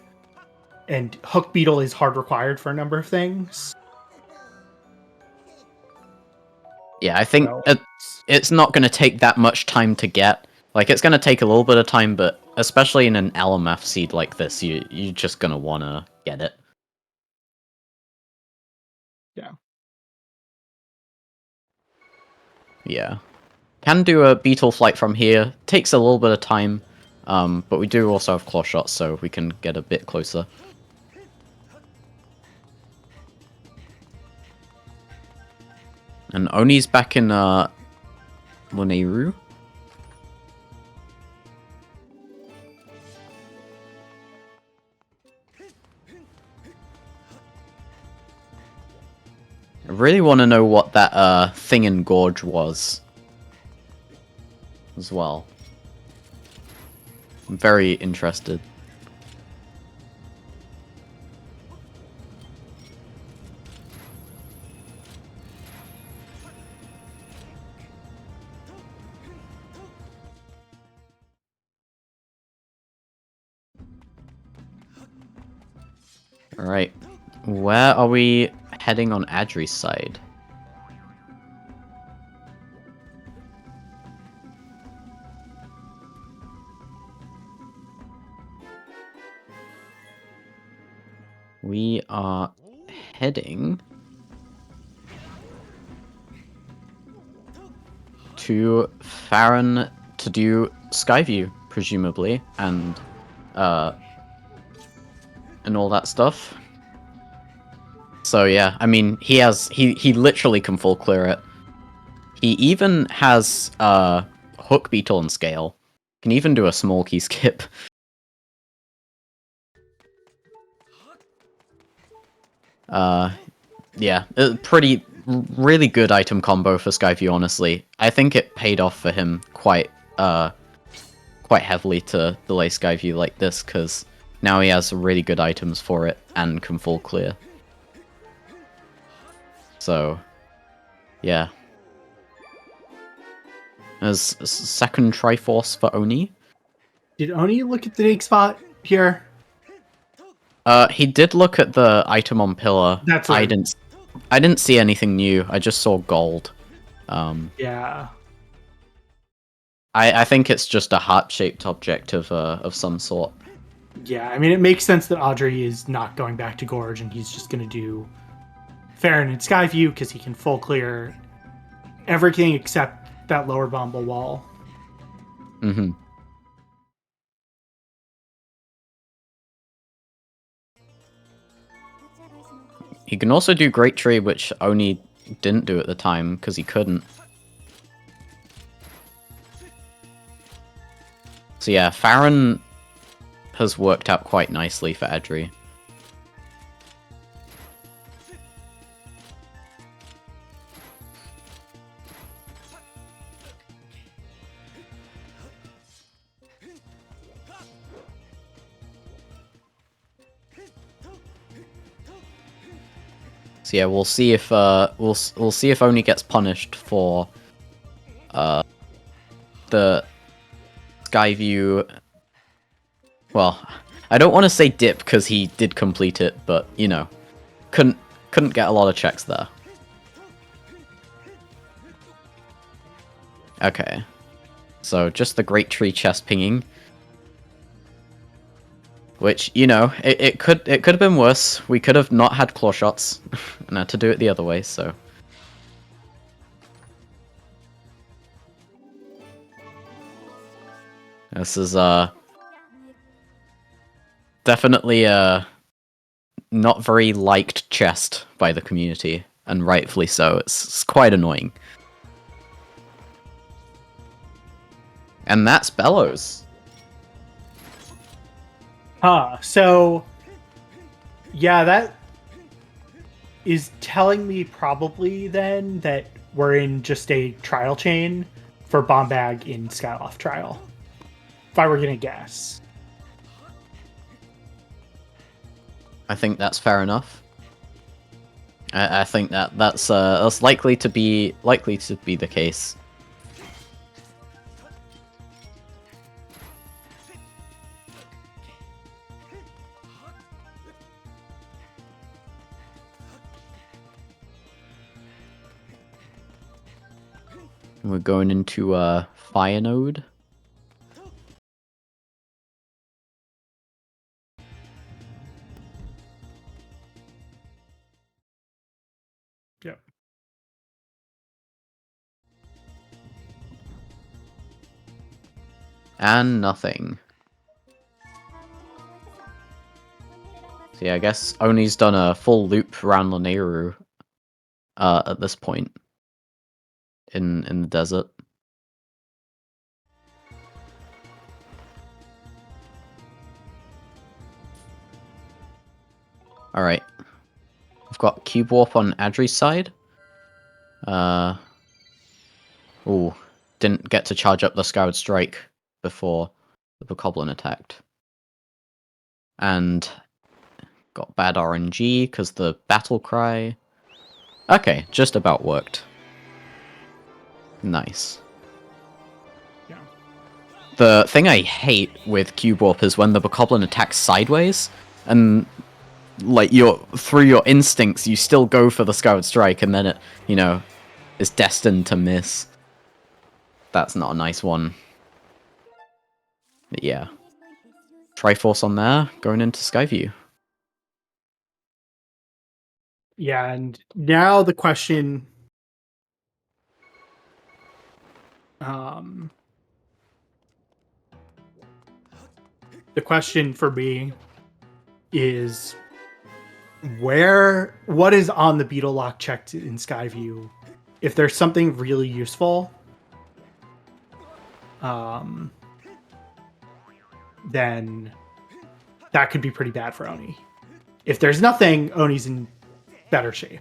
And hook beetle is hard required for a number of things. Yeah, I think So, it's not going to take that much time to get. Like, it's going to take a little bit of time, but especially in an LMF seed like this, you're just going to want to get it. yeah. Yeah. Can do a beetle flight from here. Takes a little bit of time, but we do also have claw shots, so we can get a bit closer. And Oni's back in Moneru. I really want to know what that thing in Gorge was as well. I'm very interested. Alright, where are we heading on Adri's side? We are heading to Farron to do Skyview, presumably, and all that stuff. So yeah, I mean, he literally can full clear it. He even has hook beetle and scale. Can even do a small key skip. Yeah, really good item combo for Skyview, honestly. I think it paid off for him quite heavily to delay Skyview like this, because now he has really good items for it and can full clear. So, yeah. There's a second Triforce for Oni. Did Oni look at the dig spot here? He did look at the item on pillar. That's what I didn't see anything new. I just saw gold. Yeah. I think it's just a heart-shaped object of some sort. Yeah, I mean, it makes sense that Audrey is not going back to Gorge and he's just going to do Farron in Skyview because he can full clear everything except that lower Bomba wall. Mm-hmm. He can also do Great Tree, which Oni didn't do at the time because he couldn't. So yeah, Farron has worked out quite nicely for Edry. So yeah, we'll see if we'll see if Oni gets punished for the Skyview. Well, I don't want to say dip because he did complete it, but you know, couldn't get a lot of checks there. Okay, so just the Great Tree chest pinging. Which, you know, it could have been worse. We could have not had claw shots and had to do it the other way, so. This is definitely a not very liked chest by the community, and rightfully so. It's quite annoying. And that's Bellows. So yeah, that is telling me probably then that we're in just a trial chain for Bombag in Skyloft trial. If I were gonna guess. I think that's fair enough. I think that's likely to be the case. We're going into Fire Node. Yep. And nothing. So yeah, I guess Oni's done a full loop around Lanayru at this point in the desert. Alright. We've got Cube Warp on Adri's side. Ooh, didn't get to charge up the Skyward Strike before the Bokoblin attacked. And got bad RNG because the Battle Cry. Okay, just about worked. Nice. Yeah. The thing I hate with Cube Warp is when the Bokoblin attacks sideways, and like through your instincts, you still go for the Skyward Strike, and then it, you know, is destined to miss. That's not a nice one. But yeah. Triforce on there, going into Skyview. Yeah, and now the question for me is what is on the Beetle Lock checked in Skyview? If there's something really useful, then that could be pretty bad for Oni. If there's nothing, Oni's in better shape.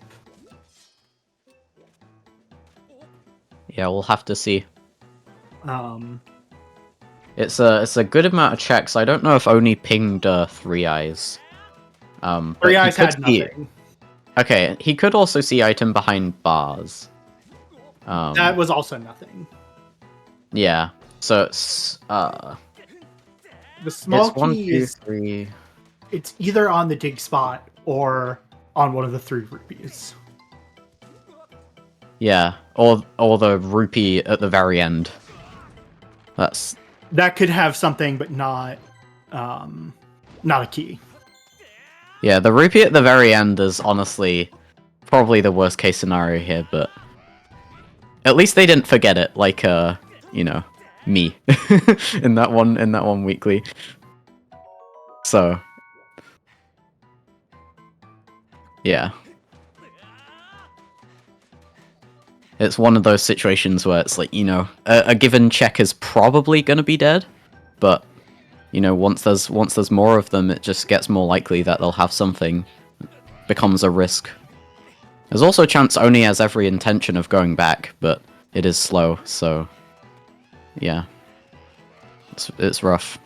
Yeah, we'll have to see. It's a good amount of checks. I don't know if Oni pinged Three Eyes. Three Eyes had nothing. Okay, he could also see item behind bars. That was also nothing. Yeah, so it's the small it's 1, key 2, is 3. It's either on the dig spot or on one of the 3 rupees. Yeah, or the rupee at the very end. That could have something, but not a key. Yeah, the rupee at the very end is honestly probably the worst case scenario here, but at least they didn't forget it, like you know, me in that one weekly. So yeah. It's one of those situations where it's like, you know, a given check is probably gonna be dead, but you know, once there's more of them, it just gets more likely that they'll have something. Becomes a risk. There's also a chance Oni has every intention of going back, but it is slow, so yeah. It's rough.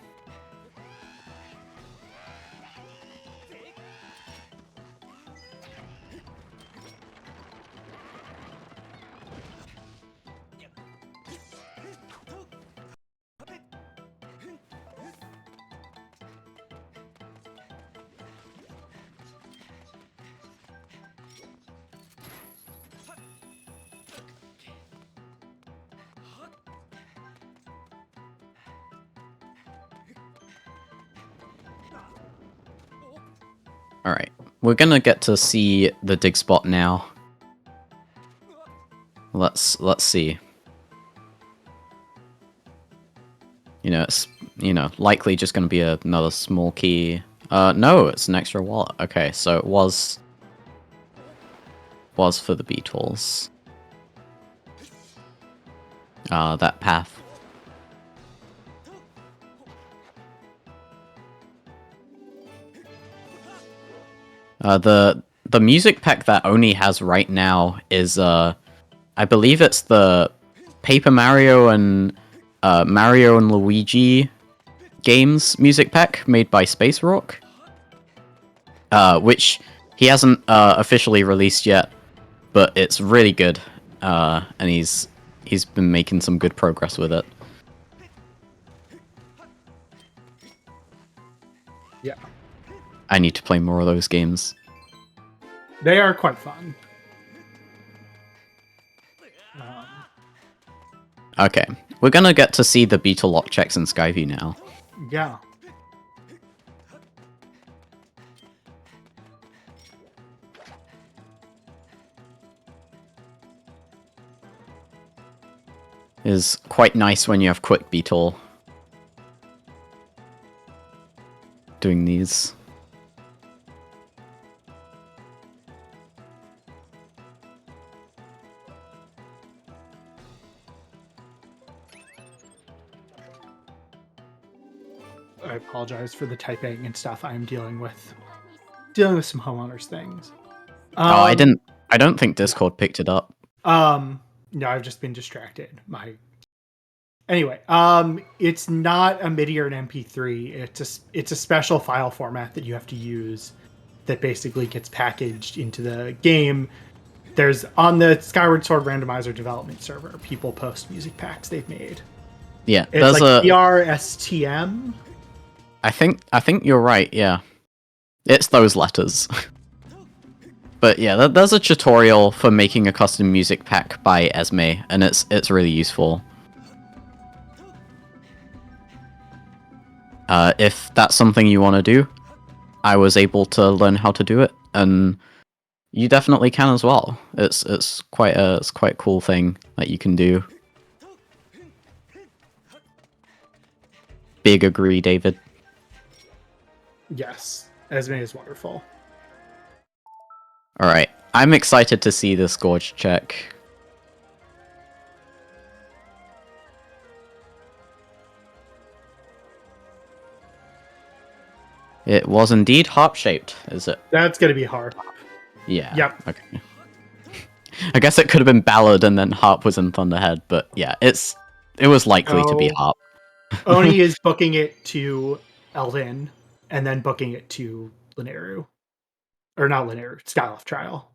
Alright, we're gonna get to see the dig spot now. Let's see. You know, it's, you know, likely just gonna be another small key. No, it's an extra wallet. Okay, so it was for the beetles. That path. The music pack that Oni has right now is I believe it's the Paper Mario and Luigi games music pack made by Space Rock, which he hasn't officially released yet, but it's really good, and he's been making some good progress with it. Yeah. I need to play more of those games. They are quite fun. Okay, we're gonna get to see the beetle lock checks in Skyview now. Yeah. Is quite nice when you have quick beetle doing these. I apologize for the typing and stuff. I'm dealing with some homeowners things. I don't think Discord picked it up. No, I've just been distracted. Anyway, it's not a MIDI or an MP3. It's a special file format that you have to use that basically gets packaged into the game. There's on the Skyward Sword Randomizer development server, people post music packs they've made. Yeah, it's there's like PRSTM. I think you're right. Yeah, it's those letters. But yeah, there's a tutorial for making a custom music pack by Esme, and it's really useful. If that's something you want to do, I was able to learn how to do it, and you definitely can as well. It's quite a cool thing that you can do. Big agree, David. Yes, Esme is wonderful. Alright, I'm excited to see this gorge check. It was indeed harp-shaped, is it? That's gonna be harp. Yeah. Yep. Okay. I guess it could have been ballad and then harp was in Thunderhead, but yeah, it was likely to be harp. Oni is booking it to Eldin, and then booking it to Linearu. Or not Linearu, Skyloft Trial.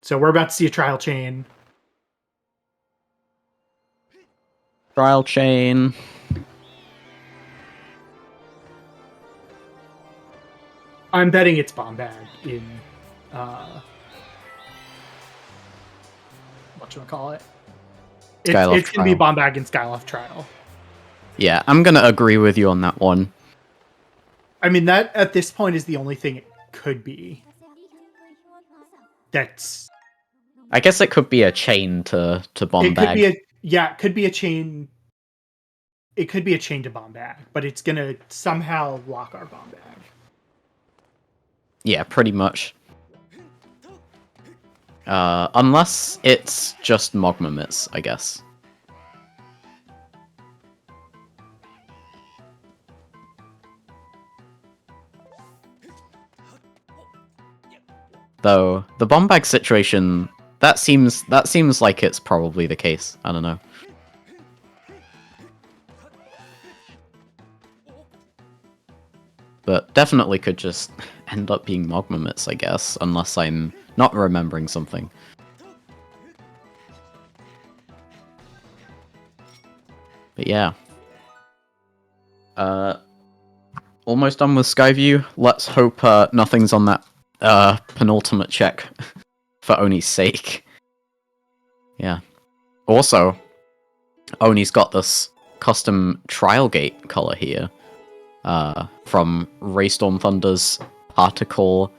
So we're about to see a trial chain. Trial chain. I'm betting it's Bombad in whatchamacallit. It's gonna be Bombad in Skyloft Trial. Yeah, I'm gonna agree with you on that one. I mean, that at this point is the only thing it could be. that's... I guess it could be a chain to bomb bag. It could be a chain. It could be a chain to bomb bag, but it's gonna somehow lock our bomb bag. Yeah, pretty much. Unless it's just Mogmamits, I guess. Though the bomb bag situation, that seems like it's probably the case. I don't know. But definitely could just end up being Mogmamits, I guess, unless I'm not remembering something. But yeah. Almost done with Skyview. Let's hope nothing's on that penultimate check for Oni's sake. Yeah. Also, Oni's got this custom trial gate color here. From Raystorm Thunder's particle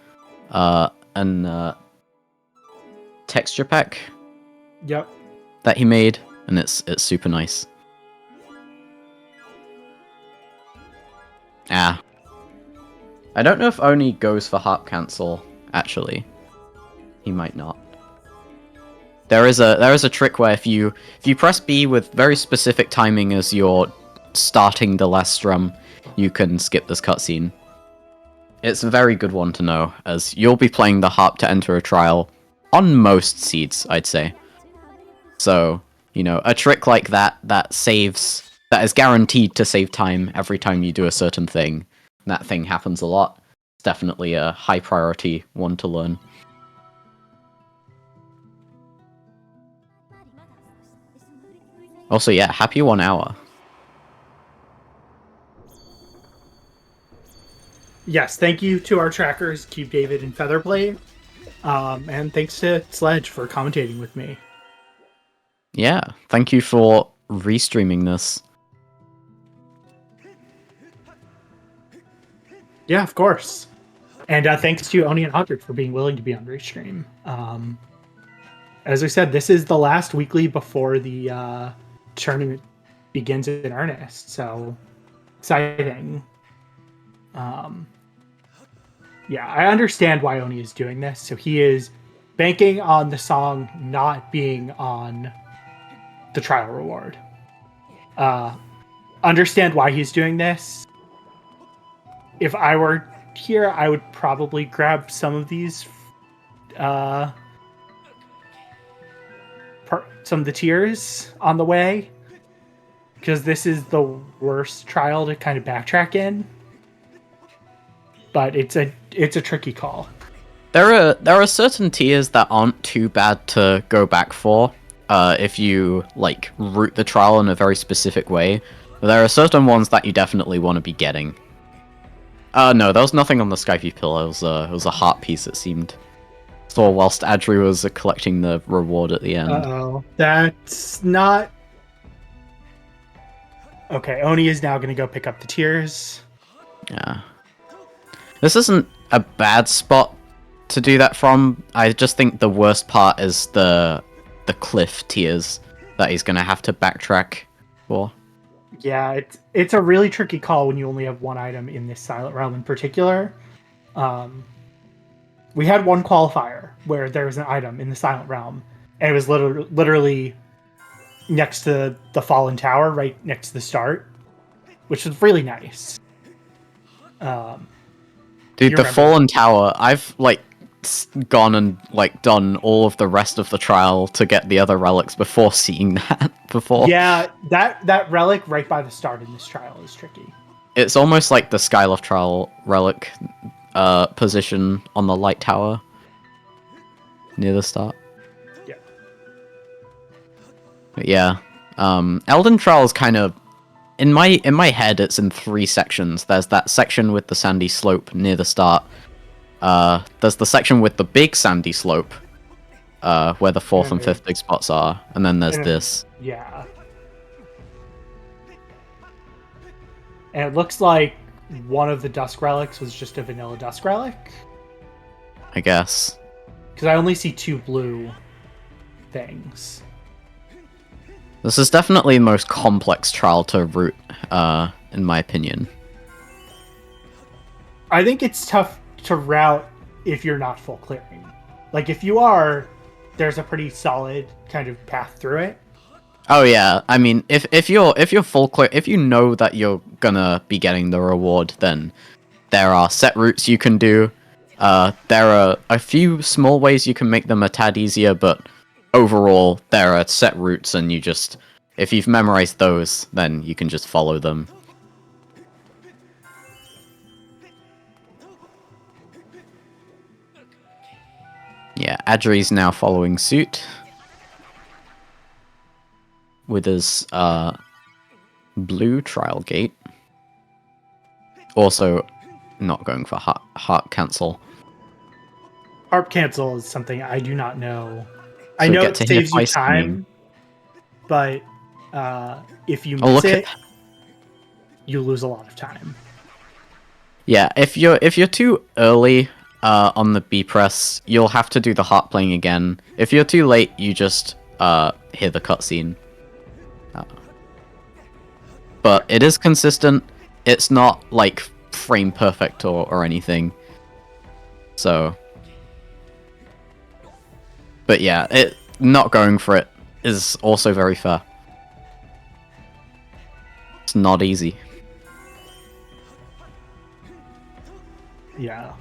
and texture pack. Yep. That he made, and it's super nice. I don't know if Oni goes for harp cancel. Actually, he might not. There is a trick where if you press B with very specific timing as you're starting the last strum, you can skip this cutscene. It's a very good one to know, as you'll be playing the harp to enter a trial on most seeds, I'd say. So, you know, a trick like that that is guaranteed to save time every time you do a certain thing, and that thing happens a lot. It's definitely a high priority one to learn. Also, yeah, happy 1 hour. Yes, thank you to our trackers, Cube David and Featherblade. And thanks to Sledge for commentating with me. Yeah, thank you for restreaming this. Yeah, of course. And thanks to Oni and Hodrick for being willing to be on Restream. As I said, this is the last weekly before the tournament begins in earnest, so exciting. Yeah, I understand why Oni is doing this. So he is banking on the song not being on the trial reward. Understand why he's doing this. If I were here, I would probably grab some of these, some of the tiers on the way, because this is the worst trial to kind of backtrack in. But it's a tricky call. There are certain tiers that aren't too bad to go back for, if you like route the trial in a very specific way. But there are certain ones that you definitely want to be getting. No, there was nothing on the Skyview pillar. It was a heart piece, it seemed. So whilst Adri was collecting the reward at the end. Uh-oh. That's not... Okay, Oni is now going to go pick up the tiers. Yeah. This isn't a bad spot to do that from. I just think the worst part is the cliff tiers that he's going to have to backtrack for. Yeah, it's a really tricky call when you only have one item in this Silent Realm in particular. We had one qualifier where there was an item in the Silent Realm, and it was literally next to the Fallen Tower, right next to the start, which was really nice. Dude, the Fallen Tower, I've like gone and like done all of the rest of the trial to get the other relics before seeing that before. Yeah, that relic right by the start in this trial is tricky. It's almost like the Skyloft trial relic position on the light tower near the start. Yeah. But yeah. Elden Trial is kind of in my head it's in 3 sections. There's that section with the sandy slope near the start. There's the section with the big sandy slope, where the 4th and 5th big spots are, and then there's this. Yeah. And it looks like one of the Dusk Relics was just a vanilla Dusk Relic. I guess. Because I only see 2 blue things. This is definitely the most complex trial to route, in my opinion. I think it's tough to route if you're not full clearing. Like, if you are, there's a pretty solid kind of path through it. Oh yeah, I mean, if you're full clear, if you know that you're gonna be getting the reward, then there are set routes you can do. There are a few small ways you can make them a tad easier, but overall, there are set routes, and if you've memorized those, then you can just follow them. Yeah, Adri's now following suit with his blue trial gate. Also, not going for heart cancel. Harp cancel is something I do not know. So I know get it to hit saves you by time, singing. but if you Oh, miss look it, at you lose a lot of time. Yeah, if you're too early on the B press, you'll have to do the harp playing again. If you're too late, you just hear the cutscene. But it is consistent. It's not like frame perfect or anything. So, but yeah, not going for it is also very fair. It's not easy. Yeah.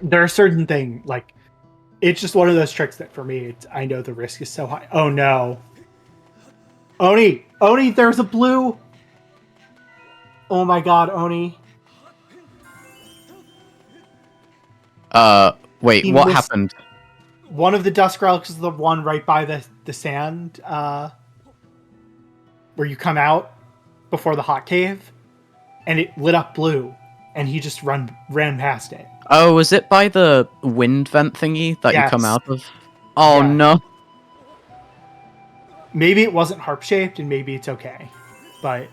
There are certain things, like, it's just one of those tricks that for me, I know the risk is so high. Oh no. Oni, there's a blue. Oh my god, Oni. Wait, He what missed happened? one of the dusk relics is the one right by the sand, where you come out before the hot cave, and it lit up blue, and he just ran past it. Oh, was it by the wind vent thingy that you come Yes. out of? Oh Yeah. no. Maybe it wasn't harp shaped, and maybe it's okay, but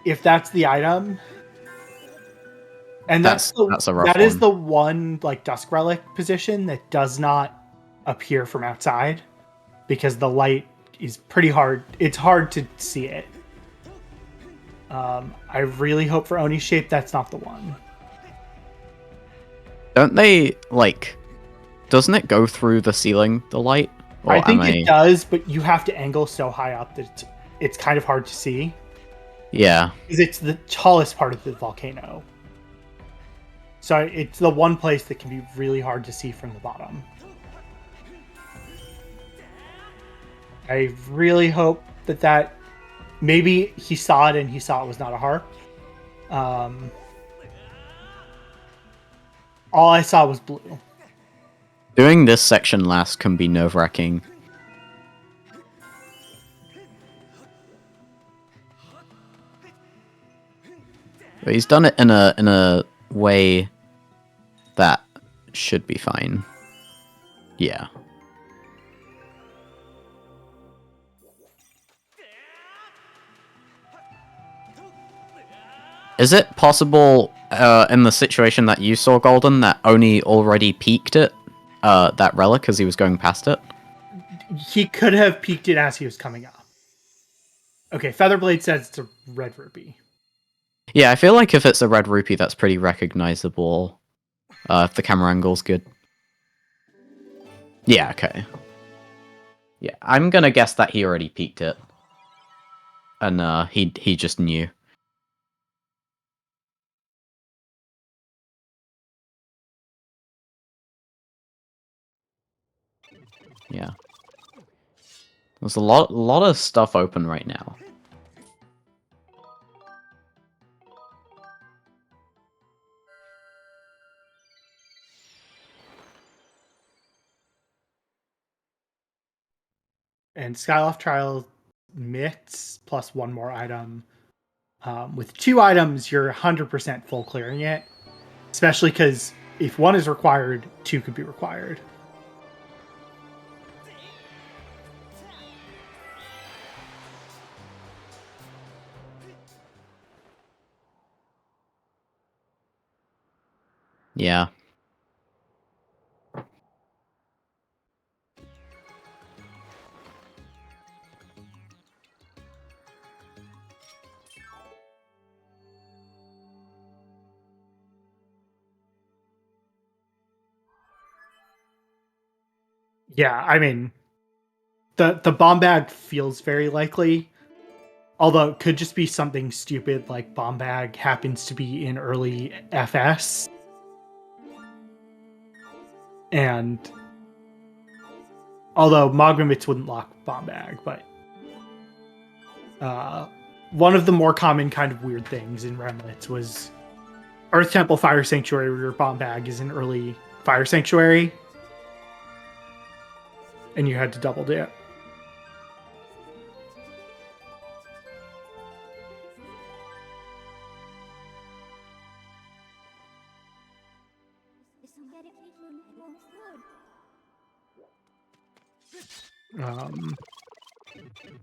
if that's the item, and That's a rough that is one. the one like dusk relic position that does not appear from outside because the light is pretty hard. It's hard to see it. I really hope for Oni's shape that's not the one. Don't they, like... Doesn't it go through the ceiling, the light? Or I think it does, but you have to angle so high up that it's kind of hard to see. Yeah. Because it's the tallest part of the volcano. So it's the one place that can be really hard to see from the bottom. I really hope that maybe he saw it and he saw it was not a harp. All I saw was blue. Doing this section last can be nerve-wracking. But he's done it in a way that should be fine. Yeah. Is it possible, in the situation that you saw, Golden, that Oni already peeked it? That relic as he was going past it? He could have peeked it as he was coming up. Okay, Featherblade says it's a red rupee. Yeah, I feel like if it's a red rupee, that's pretty recognizable. If the camera angle's good. Yeah, okay. Yeah, I'm gonna guess that he already peeked it. And he just knew. Yeah. There's a lot of stuff open right now. And Skyloft Trial mix plus one more item. With 2 items, you're 100% full clearing it. Especially because if 1 is required, 2 could be required. Yeah. Yeah, I mean, the bomb bag feels very likely, although it could just be something stupid like bomb bag happens to be in early FS, and although Mogmamits wouldn't lock bomb bag, but one of the more common kind of weird things in Remnants was Earth Temple Fire Sanctuary, where your bomb bag is in early Fire Sanctuary, and you had to double dip.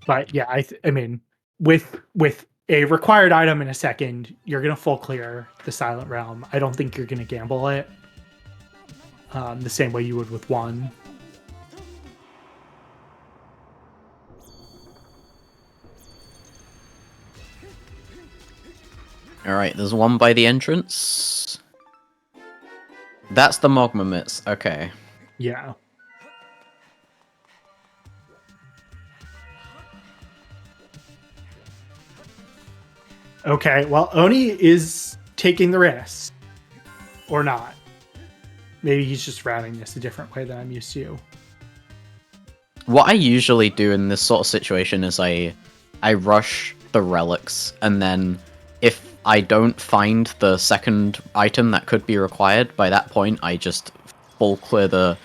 But yeah, I mean, with a required item in a second, you're gonna full clear the Silent Realm. I don't think you're gonna gamble it the same way you would with one. Alright, there's one by the entrance. That's the Mogmamits, okay. Yeah. Okay, well, Oni is taking the risk. Or not. Maybe he's just routing this a different way than I'm used to. What I usually do in this sort of situation is I rush the relics, and then if I don't find the second item that could be required, by that point I just full clear the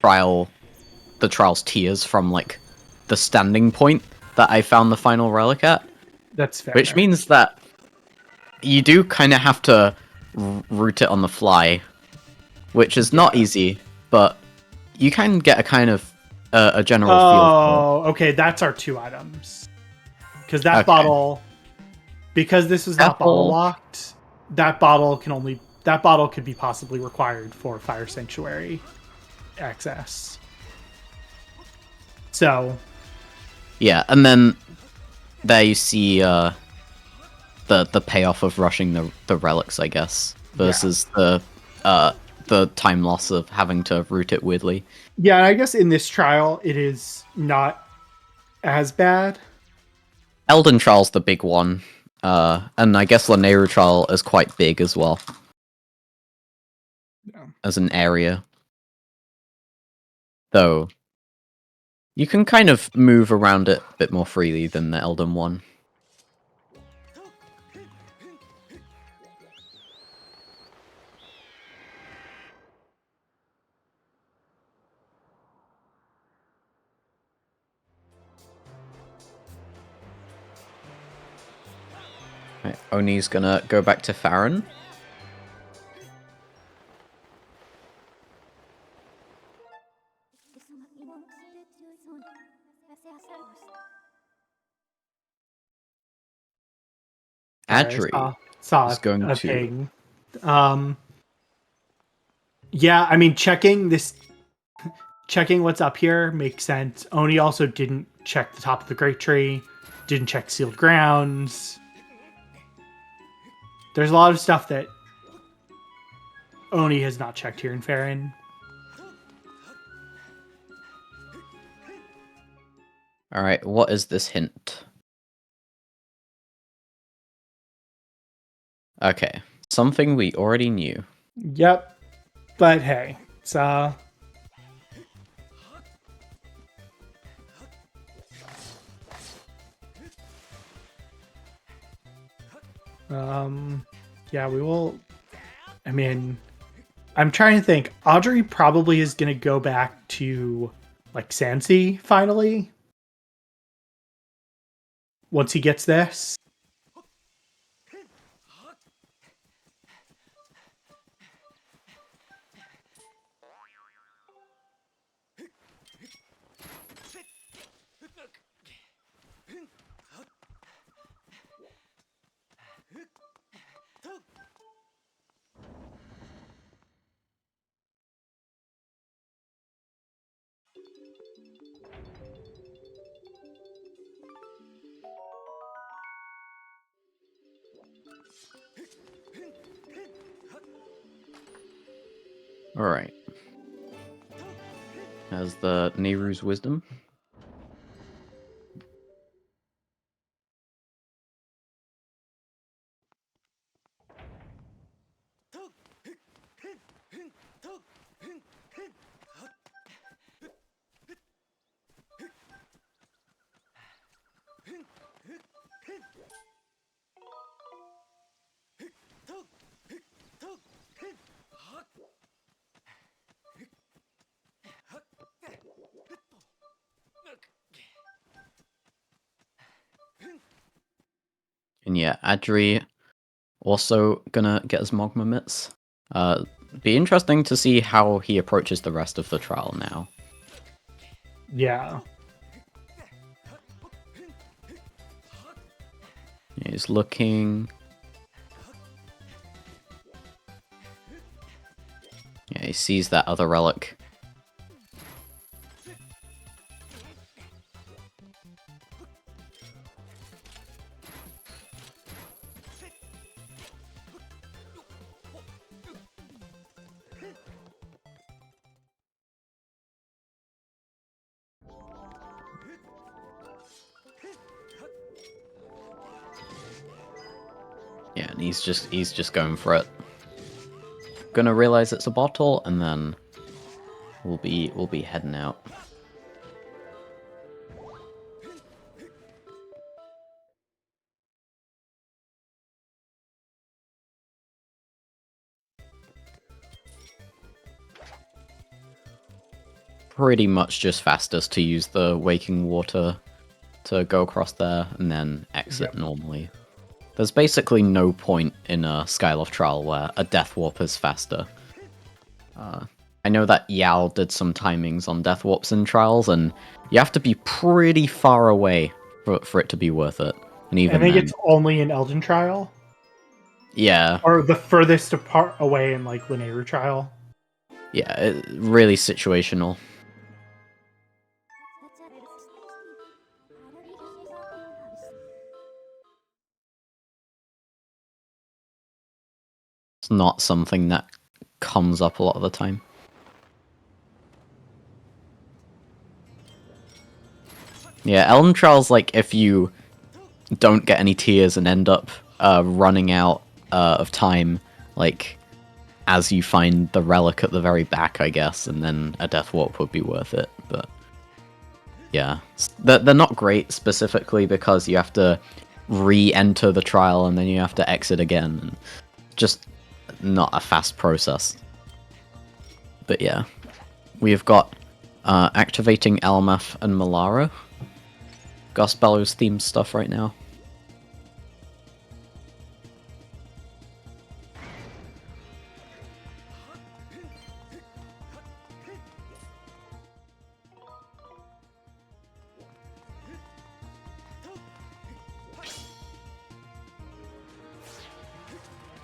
trial's tiers from like the standing point that I found the final relic at. That's fair. Which means that you do kind of have to route it on the fly, which is not easy, but you can get a kind of a general feel. Oh, okay, that's our two items. Because that bottle, because this is not bottle locked, that bottle could be possibly required for Fire Sanctuary access. So, yeah, and then there you see the payoff of rushing the relics, I guess, versus the time loss of having to route it weirdly. Yeah, and I guess in this trial it is not as bad. Elden Trial's the big one, and I guess Lanayru Trial is quite big as well. Yeah. As an area. Though, you can kind of move around it a bit more freely than the Elden one. Right, Oni's gonna go back to Farron. Adri saw is going a to... ping. Yeah, I mean, checking what's up here makes sense. Oni also didn't check the top of the Great Tree, didn't check Sealed Grounds. There's a lot of stuff that Oni has not checked here in Farron. Alright, what is this hint? Okay, something we already knew. Yep, but hey, it's yeah, we will. I mean, I'm trying to think. Audrey probably is going to go back to like Sansi finally once he gets this. Alright. As the Nehru's Wisdom. And yeah, Adri also gonna get his Mogma Mitts. Be interesting to see how he approaches the rest of the trial now. Yeah. He's looking. Yeah, he sees that other relic. Yeah, and he's just going for it. Gonna realize it's a bottle, and then we'll be heading out. Pretty much just fastest to use the Waking Water to go across there and then exit normally. There's basically no point in a Skyloft trial where a Death Warp is faster. I know that Yao did some timings on Death Warps in trials, and you have to be pretty far away for it to be worth it. And even I think then, it's only an Elden trial. yeah. Or the furthest apart away in like Linear trial. Yeah, really situational. It's not something that comes up a lot of the time. Yeah, Elden Trial's like if you don't get any tears and end up running out of time, like as you find the relic at the very back, I guess, and then a Death Warp would be worth it. But yeah, they're not great specifically because you have to re-enter the trial and then you have to exit again. And just not a fast process. But yeah, we have got activating Elmath and Malara. Gus Bellows themed stuff right now.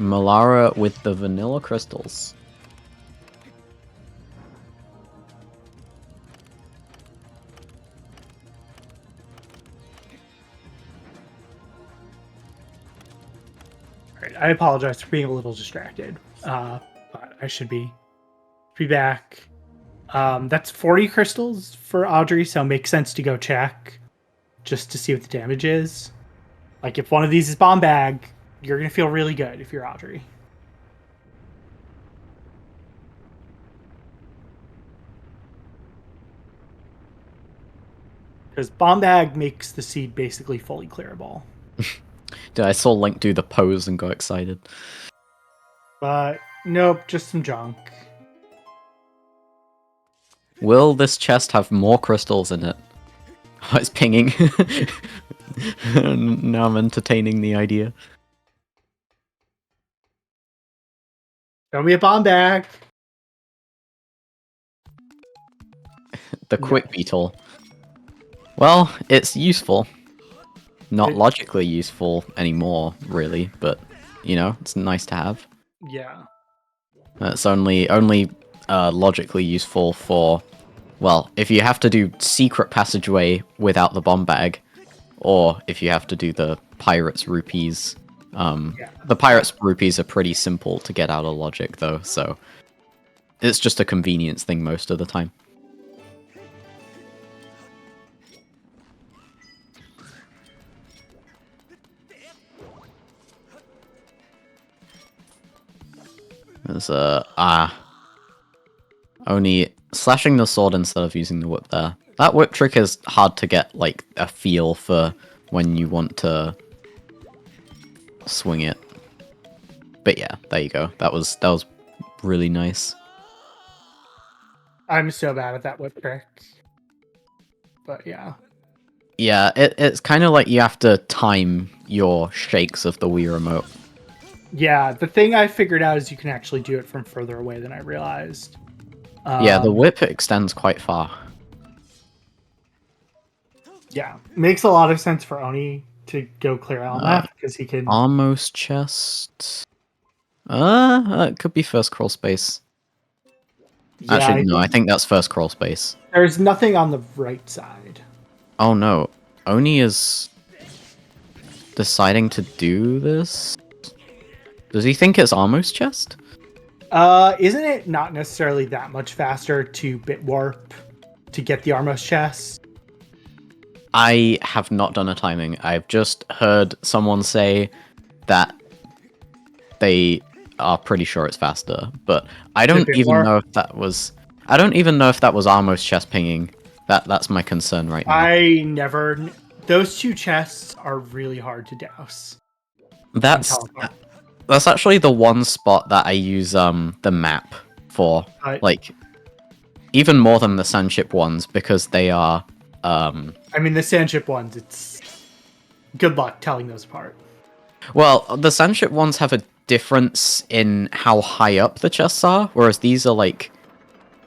Malara with the vanilla crystals. Right, I apologize for being a little distracted, but I should be back. That's 40 crystals for Audrey, so it makes sense to go check just to see what the damage is. Like if one of these is bomb bag, you're gonna feel really good if you're Audrey. Because bomb bag makes the seed basically fully clearable. Dude, I saw Link do the pose and got excited. But nope, just some junk. Will this chest have more crystals in it? Oh, it's pinging. Now I'm entertaining the idea. Show me a bomb bag. The quick beetle. Well, it's useful. Not logically useful anymore, really, but, you know, it's nice to have. Yeah. It's only logically useful for, well, if you have to do secret passageway without the bomb bag, or if you have to do the pirates rupees The pirates' rupees are pretty simple to get out of logic, though, so it's just a convenience thing most of the time. There's only slashing the sword instead of using the whip there. That whip trick is hard to get like a feel for when you want to swing it. But yeah, there you go. That was really nice. I'm so bad at that whip trick. But yeah. Yeah, it's kind of like you have to time your shakes of the Wii remote. Yeah, the thing I figured out is you can actually do it from further away than I realized. Yeah, the whip extends quite far. Yeah, makes a lot of sense for Oni to go clear LMF because he can... Almost chest. It could be first crawl space. Yeah, Actually, no, I think that's first crawl space. There's nothing on the right side. Oh no, Oni is deciding to do this? Does he think it's almost chest? Isn't it not necessarily that much faster to bit warp to get the Armos chest? I have not done a timing. I've just heard someone say that they are pretty sure it's faster, but I don't even know if that was. I don't even know if that was Armos chest pinging. That's my concern right now. Those two chests are really hard to douse. That's actually the one spot that I use the map for, like even more than the sandship ones because they are. I mean, the sandship ones. It's good luck telling those apart. Well, the sandship ones have a difference in how high up the chests are, whereas these are like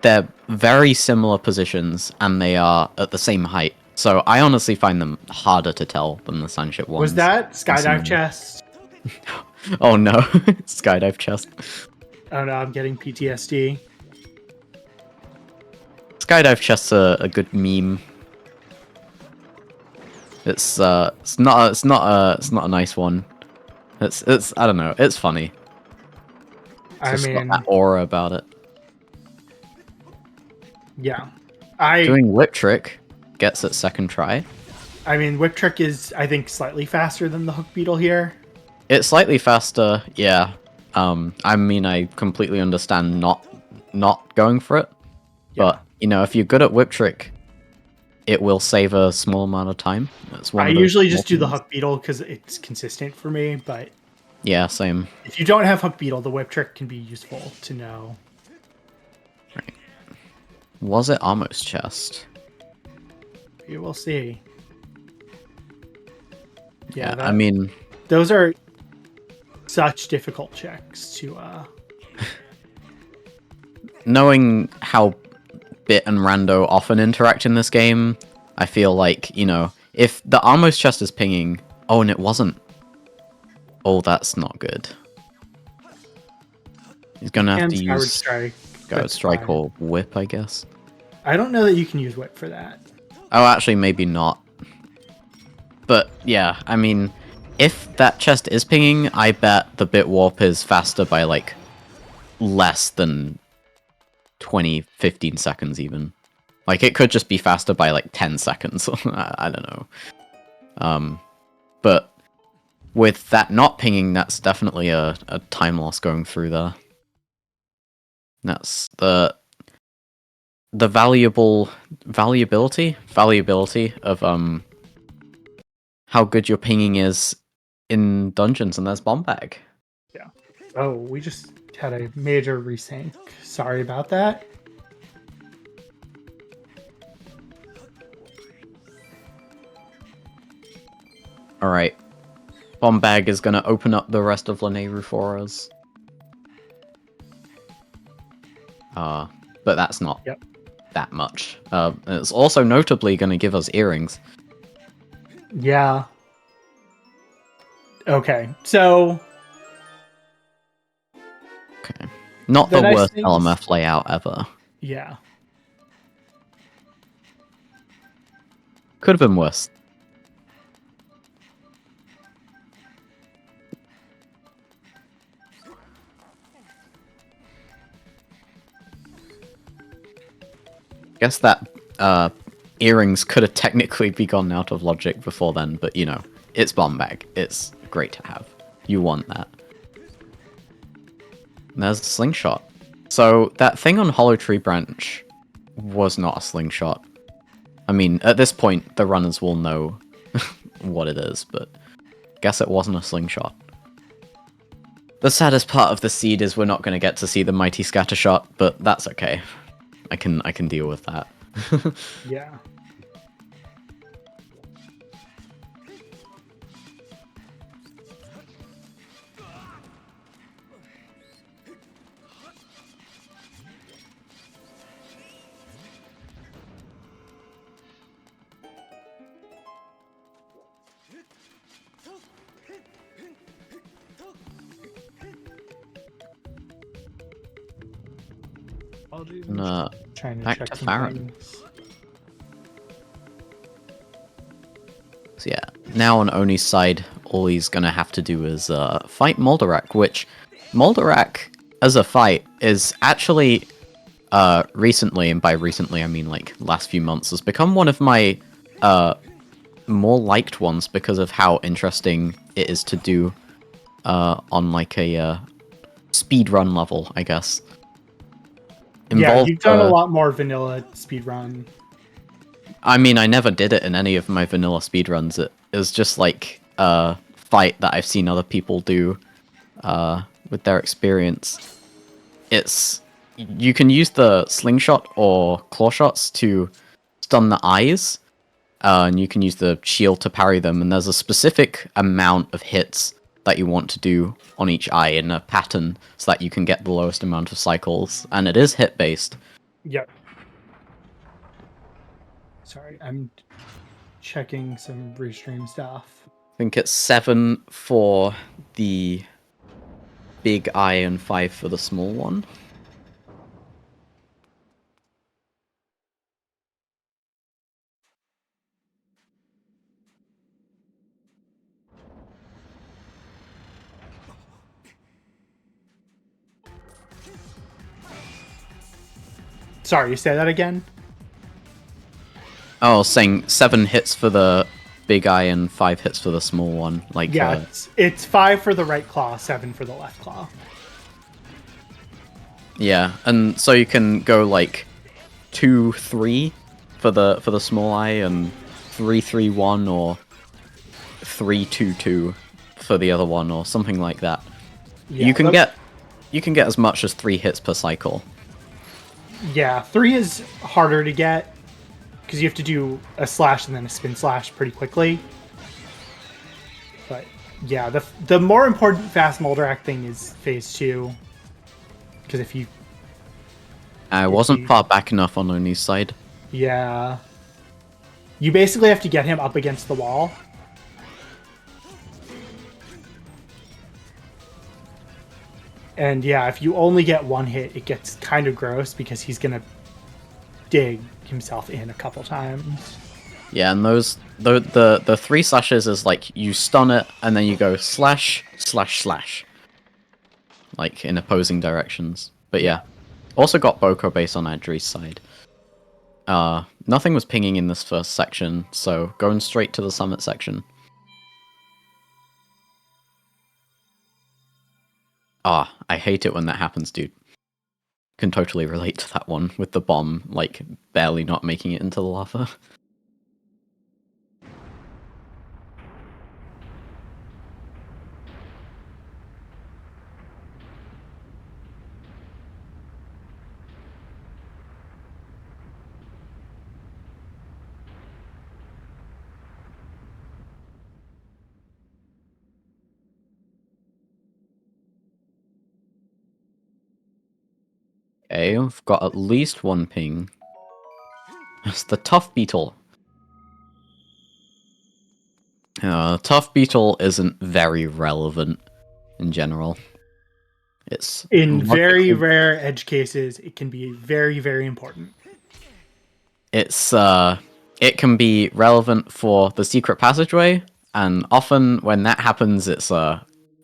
they're very similar positions and they are at the same height. So I honestly find them harder to tell than the sandship ones. Was that skydive chest? Oh no, skydive chest. Oh no, I'm getting PTSD. Skydive chests are a good meme. It's not a nice one. It's I don't know. It's funny. It's got that aura about it. Yeah, doing whip trick gets it second try. I mean, whip trick is I think slightly faster than the hook beetle here. It's slightly faster, yeah. I mean, I completely understand not going for it, but you know, if you're good at whip trick, it will save a small amount of time. I usually just do the hook beetle because it's consistent for me, but yeah, same. If you don't have hook beetle, the whip trick can be useful to know. Right. Was it almost chest? You will see. Yeah, I mean, those are such difficult checks to knowing how Bit and Rando often interact in this game, I feel like, you know, if the almost chest is pinging, oh, and it wasn't. Oh, that's not good. He's gonna have to use Skyward Strike or Whip, I guess. I don't know that you can use Whip for that. Oh, actually, maybe not. But yeah, I mean, if that chest is pinging, I bet the bit warp is faster by like less than 20, 15 seconds even. Like, it could just be faster by like 10 seconds. I don't know. But with that not pinging, that's definitely a time loss going through there. That's the valuability of how good your pinging is in dungeons, and there's Bomb Bag. Yeah. Oh, we just had a major resync. Sorry about that. Alright. Bomb Bag is going to open up the rest of Lanayru for us. But that's not that much. It's also notably going to give us earrings. Yeah. Okay, so... Okay. Not the worst LMF layout ever. Yeah. Could have been worse. Guess that earrings could have technically be gone out of logic before then, but you know, it's bomb bag. It's great to have. You want that. And there's a slingshot. So that thing on Hollow Tree Branch was not a slingshot. I mean, at this point, the runners will know what it is, but guess it wasn't a slingshot. The saddest part of the seed is we're not going to get to see the mighty scattershot, but that's okay. I can deal with that. Yeah. Trying to back check to some Farron. things. So yeah, now on Oni's side, all he's gonna have to do is fight Moldarak, which Moldarak, as a fight, is actually recently, and by recently I mean like last few months, has become one of my more liked ones because of how interesting it is to do on like a speedrun level, I guess. Yeah, you've done a lot more vanilla speedrun. I mean, I never did it in any of my vanilla speedruns. It was just like a fight that I've seen other people do with their experience. You can use the slingshot or claw shots to stun the eyes, and you can use the shield to parry them, and there's a specific amount of hits that you want to do on each eye in a pattern so that you can get the lowest amount of cycles, and it is hit-based. Yep. Sorry, I'm checking some restream stuff. I think it's 7 for the big eye and 5 for the small one. Sorry, you say that again? Oh, saying 7 hits for the big eye and 5 hits for the small one. Like yeah, it's 5 for the right claw, 7 for the left claw. Yeah, and so you can go like 2-3 for the small eye, and 3-3-1 or 3-2-2 for the other one, or something like that. Yeah, you can get as much as 3 hits per cycle. Yeah, 3 is harder to get because you have to do a slash and then a spin slash pretty quickly. But yeah, the more important fast Moldarak thing is phase 2. Because if you... I wasn't far back enough on Oni's side. Yeah. You basically have to get him up against the wall. And yeah, if you only get 1 hit, it gets kind of gross because he's going to dig himself in a couple times. Yeah, and the 3 slashes is like you stun it and then you go slash, slash, slash. Like in opposing directions. But yeah. Also got Boko base on Adri's side. Nothing was pinging in this first section, so going straight to the summit section. I hate it when that happens, dude. Can totally relate to that one with the bomb, like, barely not making it into the lava. Okay, I've got at least 1 ping. It's the Tough Beetle. Tough Beetle isn't very relevant in general. It's in very rare edge cases, it can be very, very important. It's it can be relevant for the secret passageway, and often when that happens, it's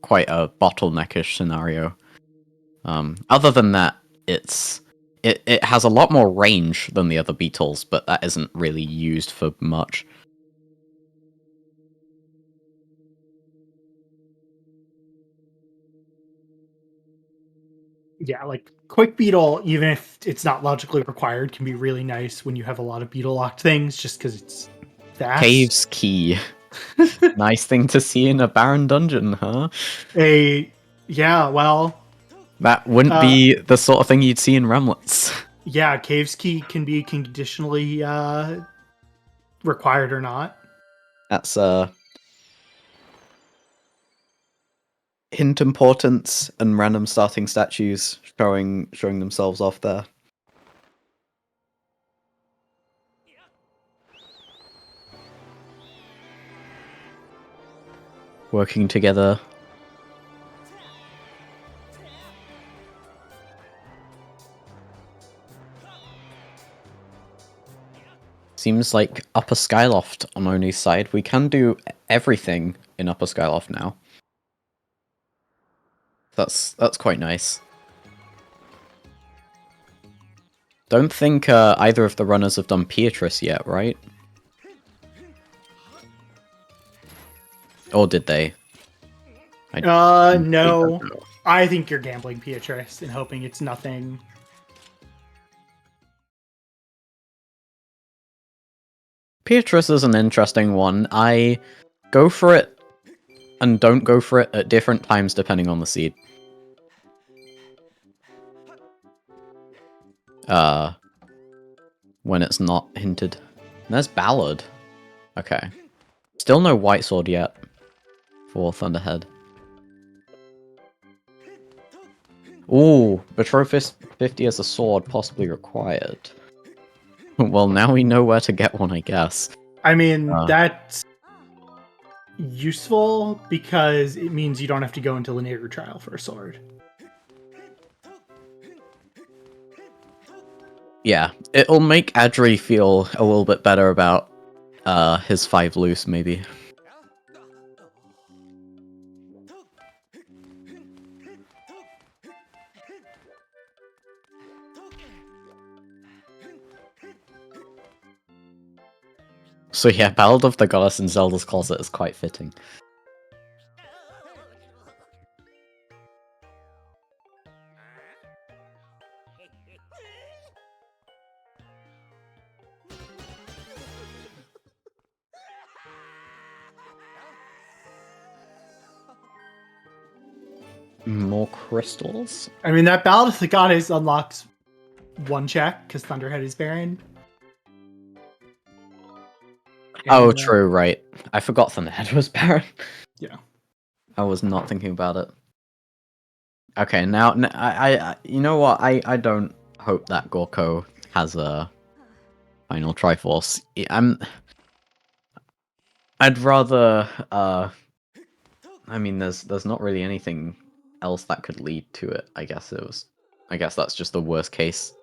quite a bottleneckish scenario. Other than that, it's it has a lot more range than the other beetles, but that isn't really used for much. Yeah, like quick beetle, even if it's not logically required, can be really nice when you have a lot of beetle locked things, just because it's fast. Cave's key. Nice thing to see in a barren dungeon, huh? Yeah, well, That wouldn't be the sort of thing you'd see in Remlets. yeah, Cave's key can be conditionally required or not. That's hint importance and random starting statues showing themselves off there. Working together. Seems like Upper Skyloft on Oni's side. We can do everything in Upper Skyloft now. That's quite nice. Don't think either of the runners have done Beatrice yet, right? Or did they? No. I think you're gambling Beatrice and hoping it's nothing. Beatrice is an interesting one. I go for it and don't go for it at different times depending on the seed. When it's not hinted. There's Ballad. Okay. Still no White Sword yet for Thunderhead. Ooh, Betrothus 50 as a sword possibly required. Well, now we know where to get one, I guess. I mean, that's useful because it means you don't have to go into linear trial for a sword. Yeah, it'll make Adri feel a little bit better about his 5 loose, maybe. So yeah, Ballad of the Goddess in Zelda's Closet is quite fitting. More crystals? I mean, that Ballad of the Goddess unlocks one check because Thunderhead is barren. Oh, true, right. I forgot Thunderhead was barren. Yeah. I was not thinking about it. Okay, now I you know what? I don't hope that Gorko has a final Triforce. I'd rather I mean there's not really anything else that could lead to it. I guess that's just the worst case.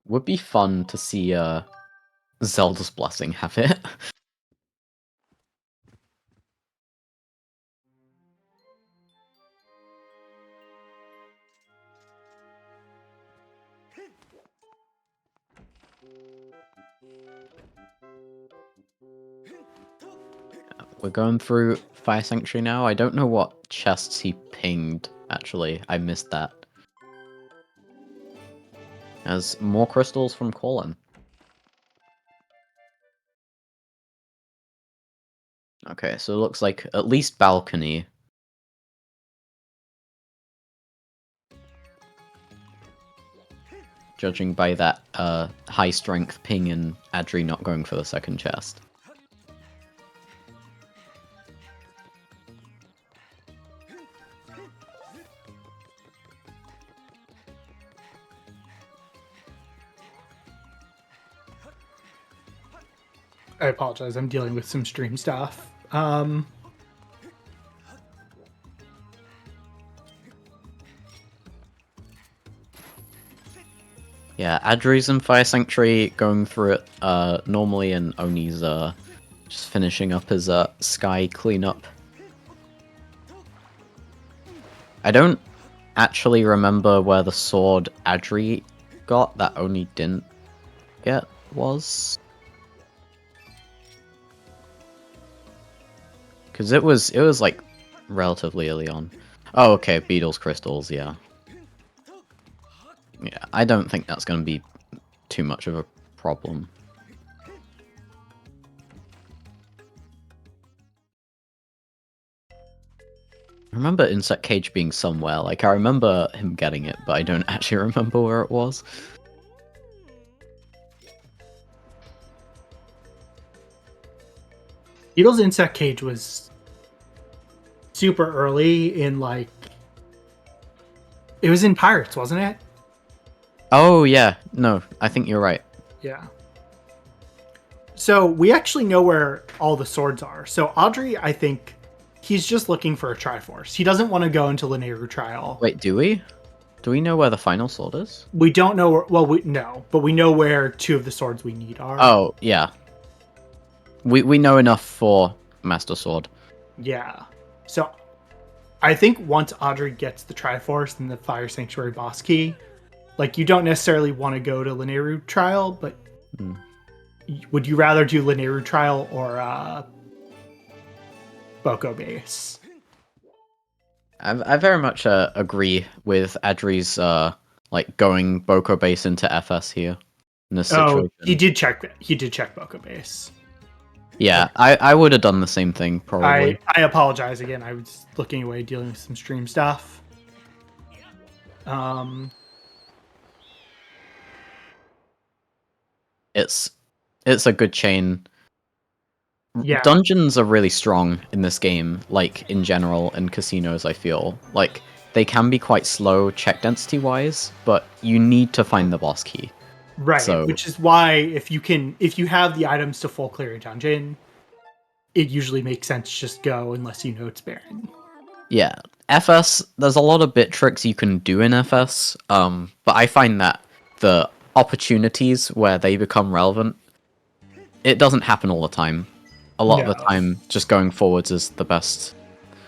Would be fun to see Zelda's Blessing have it. We're going through Fire Sanctuary now. I don't know what chests he pinged, actually. I missed that. There's more crystals from Colin. Okay, so it looks like at least Balcony. Judging by that high strength ping and Adri not going for the second chest. I apologize. I'm dealing with some stream stuff. Yeah, Adri's in Fire Sanctuary going through it normally, and Oni's Just finishing up his sky cleanup. I don't actually remember where the sword Adri got that Oni didn't get was. Because it was like relatively early on. Oh, okay, Beetle's crystals, yeah. Yeah, I don't think that's going to be too much of a problem. I remember Insect Cage being somewhere. Like, I remember him getting it, but I don't actually remember where it was. Beetle's Insect Cage was super early in, like... It was in Pirates, wasn't it? Oh, yeah. No, I think you're right. Yeah. So, we actually know where all the swords are. So, Audrey, I think... He's just looking for a Triforce. He doesn't want to go into Linear Trial. Wait, do we? Do we know where the final sword is? We don't know where... Well, no. But we know where 2 of the swords we need are. Oh, yeah. We know enough for Master Sword. Yeah. So, I think once Audrey gets the Triforce and the Fire Sanctuary boss key, like, you don't necessarily want to go to Linear Trial, but would you rather do Linear Trial or Boko Base? I very much agree with Adri's like going Boko Base into FS here in this situation. Oh, he did check Boko Base. Yeah, I would have done the same thing probably. I apologize again. I was looking away dealing with some stream stuff. It's a good chain. Yeah. Dungeons are really strong in this game, like in general, and casinos, I feel. Like, they can be quite slow check density wise, but you need to find the boss key. Right, So, which is why if you have the items to full clear a dungeon, it usually makes sense to just go unless you know it's barren. Yeah. FS, there's a lot of bit tricks you can do in FS, but I find that the opportunities where they become relevant, it doesn't happen all the time. A lot of the time, just going forwards is the best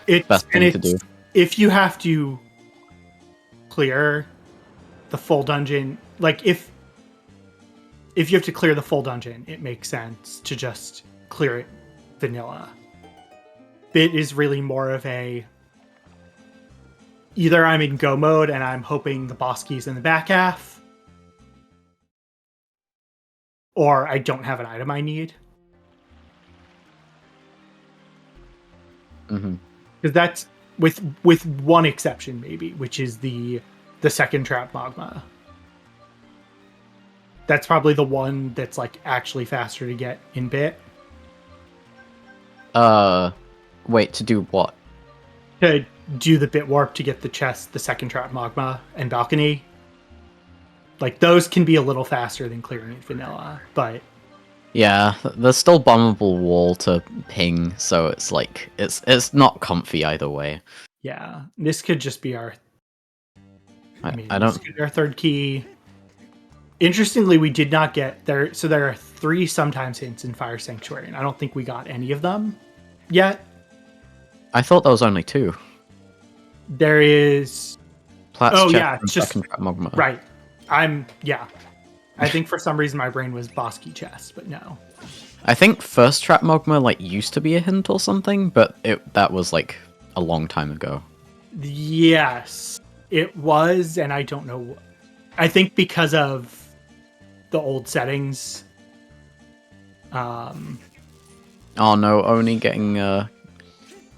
thing to do. If you have to clear the full dungeon, like if you have to clear the full dungeon, it makes sense to just clear it vanilla. Bit is really more of a either I'm in go mode and I'm hoping the boss key's in the back half, or I don't have an item I need. Because that's with one exception maybe, which is the second trap magma. That's probably the one that's like actually faster to get in bit. Wait, to do what? To do the bit warp to get the chest, the second trap magma, and balcony. Like, those can be a little faster than clearing it vanilla, but... Yeah, there's still bummable wall to ping, so it's like, it's not comfy either way. Yeah, this could just be our... I don't... This could be our third key. Interestingly, we did not get... there are 3 sometimes hints in Fire Sanctuary, and I don't think we got any of them yet. I thought there was only 2. There is... Plat's yeah, it's just... second trap magma. Right. Yeah. I think for some reason my brain was boss key chest, but no. I think first trap magma like used to be a hint or something, but that was like a long time ago. Yes, it was, and I don't know. I think because of the old settings. Oh no, Oni getting I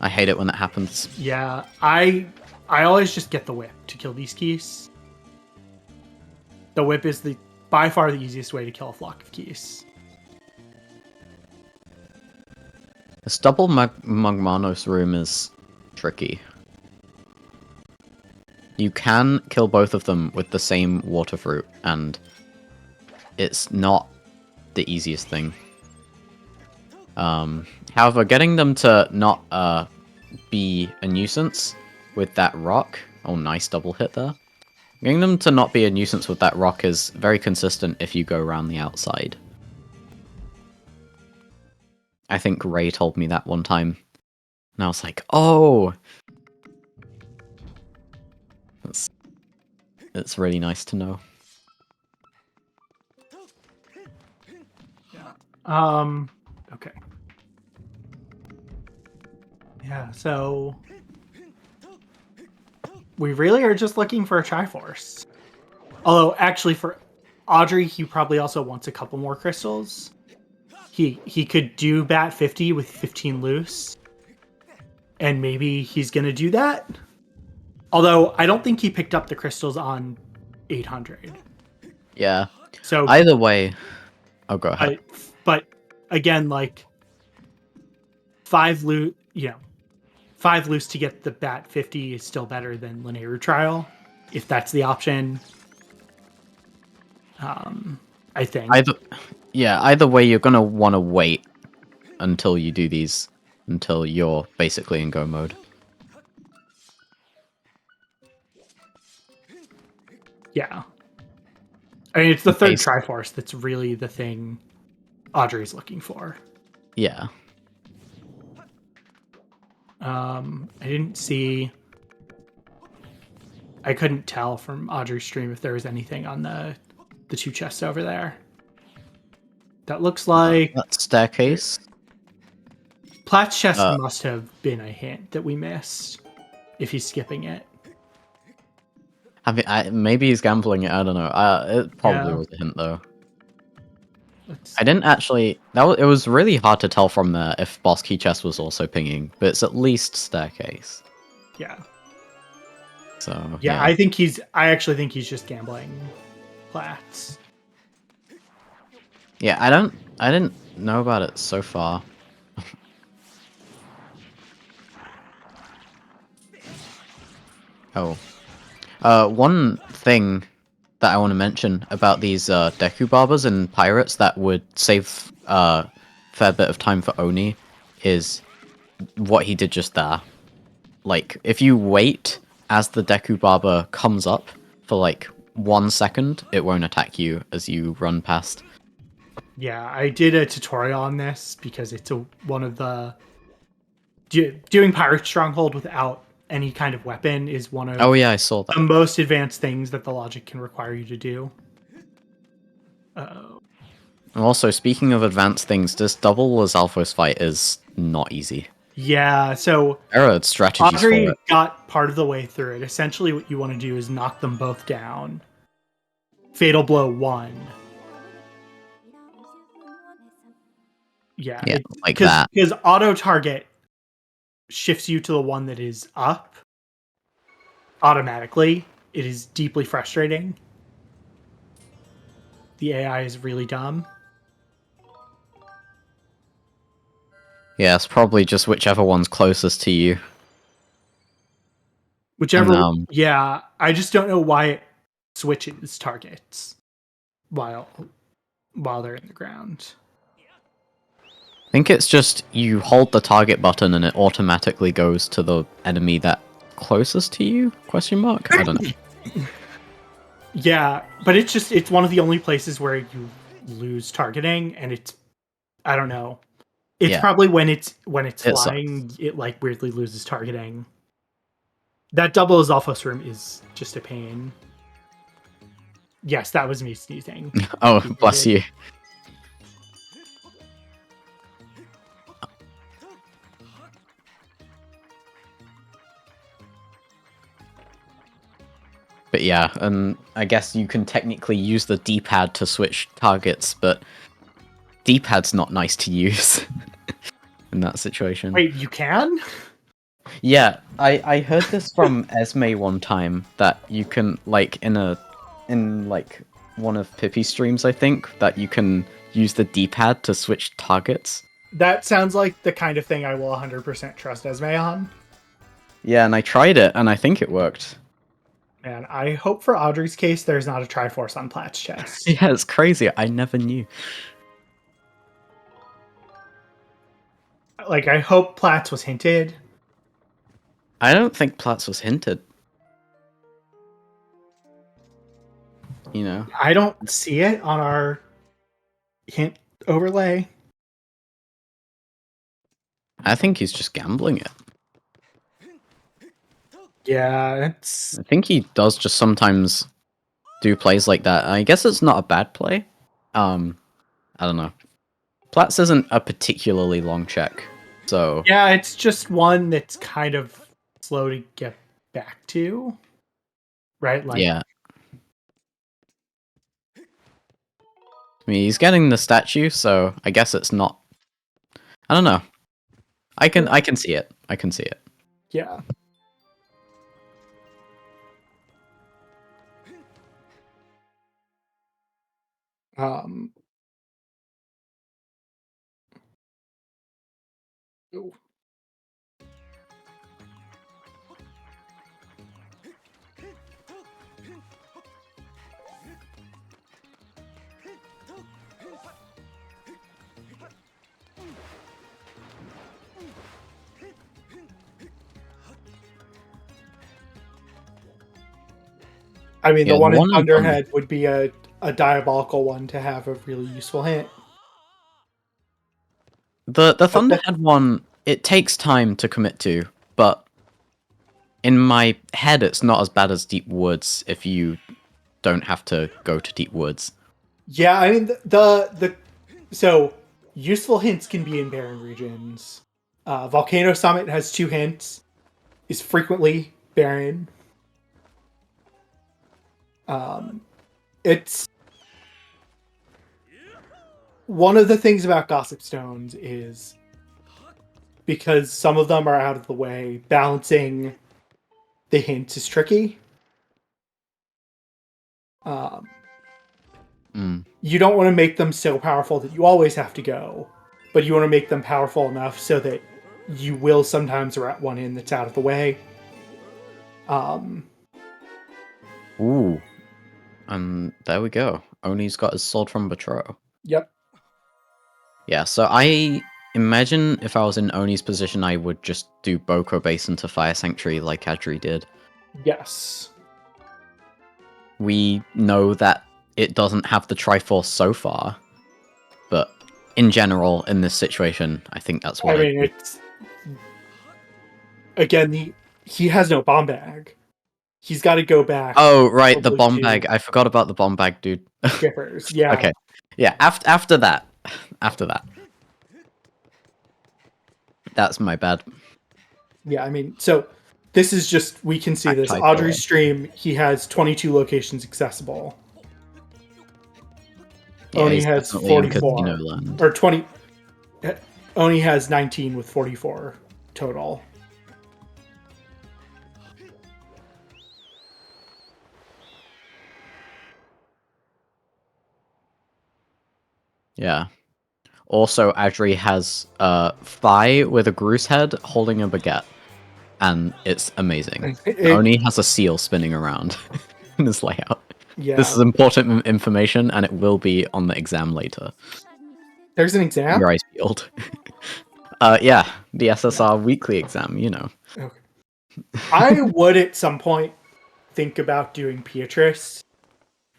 hate it when that happens. Yeah, I always just get the whip to kill these keys. The whip is by far the easiest way to kill a flock of keys. This double Magmanos room is tricky. You can kill both of them with the same water fruit, and it's not the easiest thing. However, getting them to not be a nuisance with that rock... Oh, nice double hit there. Getting them to not be a nuisance with that rock is very consistent if you go around the outside. I think Ray told me that one time, and I was like, oh, it's really nice to know. Yeah. Okay. Yeah, so we really are just looking for a Triforce. Although, actually, for Audrey, he probably also wants a couple more crystals. He could do bat 50 with 15 loose, and maybe he's gonna do that. Although I don't think he picked up the crystals on 800. Yeah. So Either way, I'll go ahead. But again, like 5 loot, 5 loose to get the bat 50 is still better than linear trial, if that's the option. I think. Either way, you're gonna want to wait until you do these, until you're basically in go mode. Yeah. I mean, it's the third Okay. Triforce that's really the thing Audrey's looking for. Yeah. I didn't see. I couldn't tell from Audrey's stream if there was anything on the 2 chests over there. That looks like That staircase. Platt's chest must have been a hint that we missed if he's skipping it. I mean, maybe he's gambling it. I don't know. It probably was a hint though. I didn't actually. It was really hard to tell from there if boss key chest was also pinging, but it's at least staircase. Yeah. So yeah. I actually think he's just gambling Platts. Yeah, I didn't know about it so far. Oh. One thing that I want to mention about these Deku Barbers and Pirates that would save a fair bit of time for Oni is what he did just there. Like, if you wait as the Deku Barber comes up for like 1 second, it won't attack you as you run past. Yeah, I did a tutorial on this because it's one of the... Doing Pirate Stronghold without any kind of weapon is one of I saw that. the most advanced things that the logic can require you to do. Uh-oh. And also, speaking of advanced things, this double Lizalfos fight is not easy. Yeah, so There are strategies Audrey for it. got part of the way through it. Essentially, what you want to do is knock them both down. Fatal Blow 1. Yeah, like that. Because auto target shifts you to the one that is up automatically. It is deeply frustrating. The AI is really dumb. Yeah, it's probably just whichever one's closest to you. Whichever. Yeah, I just don't know why it switches targets while they're in the ground. I think it's just you hold the target button and it automatically goes to the enemy that closest to you? Question mark? I don't know. Yeah, but it's one of the only places where you lose targeting, and I don't know. It's probably when it's flying, it like weirdly loses targeting. That double Zalfos room is just a pain. Yes, that was me sneezing. Oh, bless you. But yeah, and I guess you can technically use the D-pad to switch targets, but D-pad's not nice to use in that situation. Wait, you can? Yeah, I heard this from Esme one time that you can like in one of Pippi's streams, I think, that you can use the D-pad to switch targets. That sounds like the kind of thing I will 100% trust Esme on. Yeah, and I tried it, and I think it worked. Man, I hope for Audrey's case there's not a Triforce on Platt's chest. Yeah, it's crazy. I never knew. Like, I hope Platt's was hinted. I don't think Platts was hinted. You know? I don't see it on our hint overlay. I think he's just gambling it. Yeah, it's... I think he does just sometimes do plays like that. I guess it's not a bad play. I don't know. Platts isn't a particularly long check, so... Yeah, it's just one that's kind of slow to get back to. Right? Like, yeah. I mean, he's getting the statue, so I guess it's not... I don't know. I can see it. I can see it. yeah. Ooh. I mean, Yeah, the one in one in Thunderhead would be a diabolical one to have a really useful hint. The Thunderhead one, it takes time to commit to, but in my head, it's not as bad as Deep Woods if you don't have to go to Deep Woods. Yeah, I mean, so useful hints can be in barren regions. Volcano Summit has 2 hints, is frequently barren. It's one of the things about Gossip Stones is because some of them are out of the way, balancing the hints is tricky. You don't want to make them so powerful that you always have to go, but you want to make them powerful enough so that you will sometimes rat one in that's out of the way. Ooh. And there we go. Oni's got his sword from Betro. Yep. Yeah, so I imagine if I was in Oni's position, I would just do Boko Basin to Fire Sanctuary like Adri did. Yes. We know that it doesn't have the Triforce so far, but in general, in this situation, I think that's what I mean, it's... Again, he has no bomb bag. He's got to go back. Oh, right, the bomb bag. I forgot about the bomb bag, dude. Skippers, yeah. Okay. Yeah, after that. After that. That's my bad. Yeah, I mean, so this is just, we can see this. Audrey's stream, he has 22 locations accessible. Yeah, Oni has 44. Or 20. Oni has 19 with 44 total. Yeah. Also, Adri has Fi with a Groose head holding a baguette. And it's amazing. Oni has a seal spinning around in his layout. Yeah. This is important information, and it will be on the exam later. There's an exam? Your eyes peeled. Yeah, the SSR weekly exam, you know. Okay. I would at some point think about doing Beatrice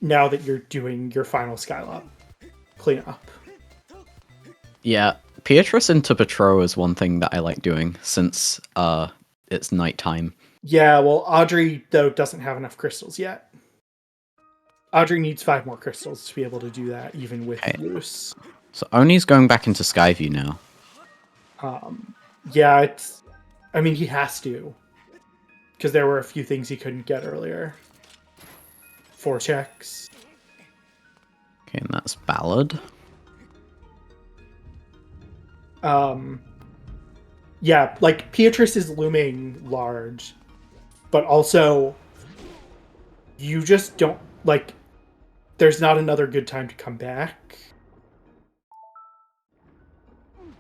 now that you're doing your final Skylab cleanup. Yeah, Beatrice into Petro is one thing that I like doing since it's nighttime. Yeah, well, Audrey, though, doesn't have enough crystals yet. Audrey needs 5 more crystals to be able to do that, even with use. So Oni's going back into Skyview now. Yeah, it's... I mean, he has to. Because there were a few things he couldn't get earlier. 4 checks. Okay, and that's Ballad. Yeah, like, Beatrice is looming large. But also, you just don't... Like, there's not another good time to come back.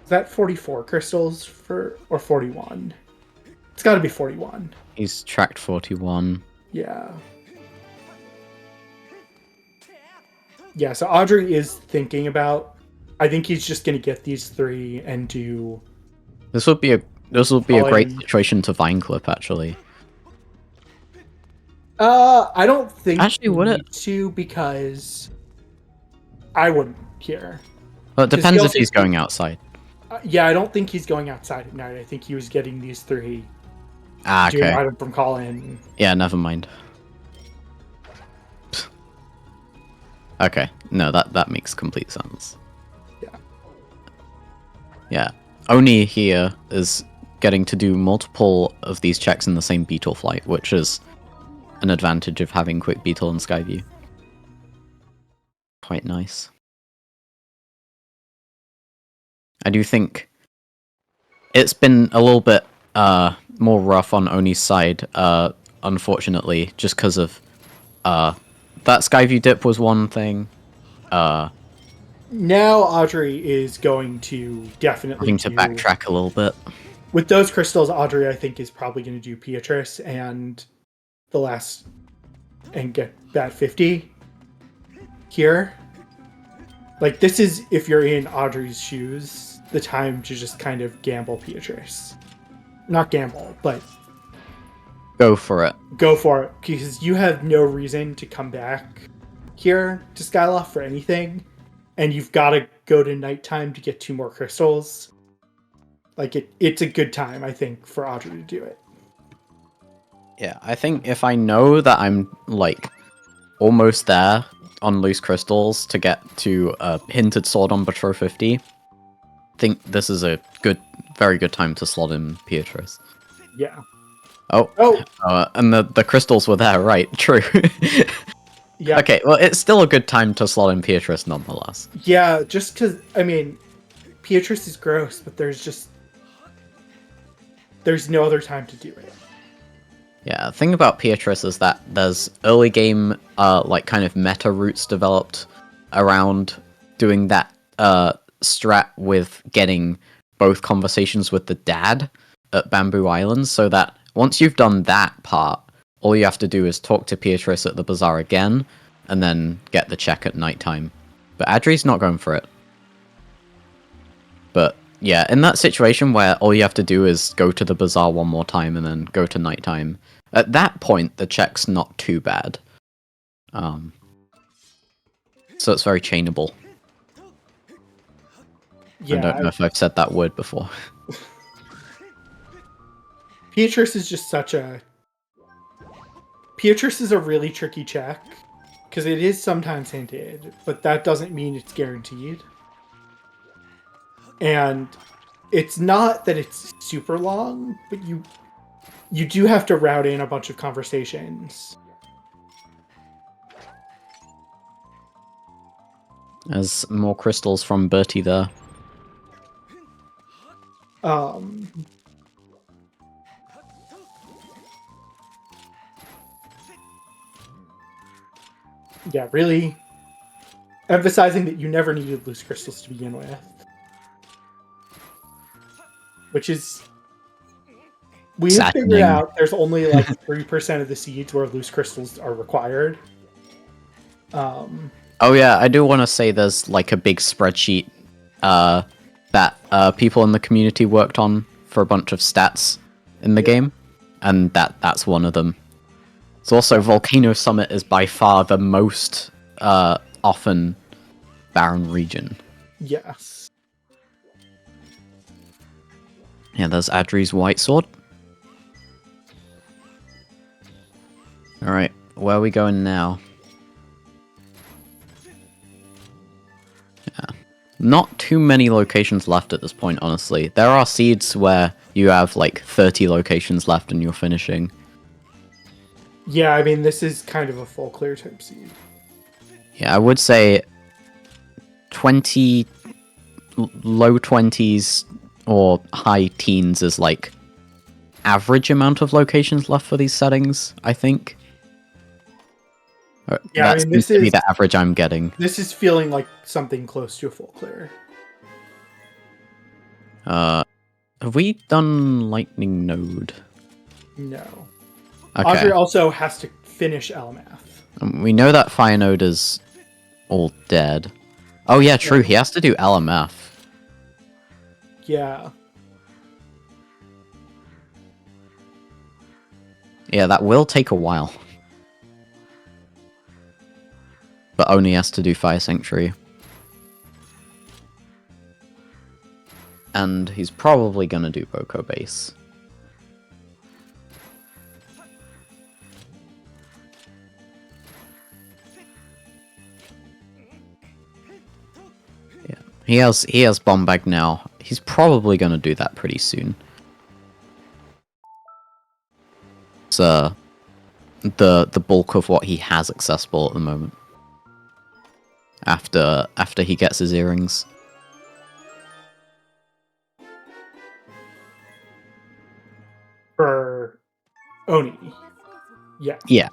Is that 44 crystals for... Or 41? It's gotta be 41. He's tracked 41. Yeah. Yeah, so Audrey is thinking about... I think he's just gonna get these 3 and do... This would be a great situation to Vine Clip, actually. I don't think actually would it to, because I wouldn't here. Well, it depends if he's going outside. Yeah, I don't think he's going outside at night. I think he was getting these 3 Ah, doing okay. item from call-in. Yeah, never mind. Okay, no, that makes complete sense. Yeah. Yeah, Oni here is getting to do multiple of these checks in the same beetle flight, which is an advantage of having quick beetle and Skyview. Quite nice. I do think it's been a little bit more rough on Oni's side, unfortunately, just because of that Skyview dip was one thing. Now Audrey is going to definitely Having to backtrack a little bit. with those crystals. Audrey, I think, is probably going to do Beatrice and the last and get that 50 here. Like, this is, if you're in Audrey's shoes, the time to just kind of gamble Beatrice. Not gamble, but Go for it. go for it, because you have no reason to come back here to Skyloft for anything, and you've got to go to nighttime to get 2 more crystals. Like, it's a good time, I think, for Audrey to do it. Yeah, I think if I know that I'm, like, almost there on loose crystals to get to a hinted sword on Batro 50, I think this is a very good time to slot in Beatrice. Yeah. Oh. And the crystals were there, right? True. Yeah. Okay, well, it's still a good time to slot in Beatrice nonetheless. Yeah, just because, I mean, Beatrice is gross, but there's no other time to do it. Yeah, the thing about Beatrice is that there's early game, like, kind of meta routes developed around doing that strat with getting both conversations with the dad at Bamboo Islands, so that once you've done that part, all you have to do is talk to Beatrice at the bazaar again, and then get the check at nighttime. But Adri's not going for it. But yeah, in that situation where all you have to do is go to the bazaar one more time and then go to nighttime, at that point the check's not too bad. So it's very chainable. Yeah, I don't know if I've said that word before. Beatrice is just Beatrice is a really tricky check, because it is sometimes hinted, but that doesn't mean it's guaranteed. And it's not that it's super long, but you do have to route in a bunch of conversations. There's more crystals from Bertie there. Yeah, really emphasizing that you never needed loose crystals to begin with. Which is... We've figured out there's only like 3% of the seeds where loose crystals are required. Oh yeah, I do want to say there's like a big spreadsheet that people in the community worked on for a bunch of stats in the game, and that's one of them. It's also Volcano Summit is by far the most often barren region. Yes. Yeah, there's Adri's white sword. Alright, where are we going now? Yeah. Not too many locations left at this point, honestly. There are seeds where you have like 30 locations left and you're finishing. Yeah, I mean, this is kind of a full clear type seed. Yeah, I would say 20, low 20s or high teens is like average amount of locations left for these settings, I think. Yeah, that seems to be the average I'm getting. This is feeling like something close to a full clear. Have we done Lightning Node? No. Okay. Audrey also has to finish LMF. We know that Fire Node is all dead. Oh yeah, true. He has to do LMF. Yeah. Yeah, that will take a while. But only has to do Fire Sanctuary. and he's probably gonna do Boko base. Yeah, he has bomb bag now. He's probably gonna do that pretty soon. It's the bulk of what he has accessible at the moment. After he gets his earrings. For Oni. Yeah. Yeah.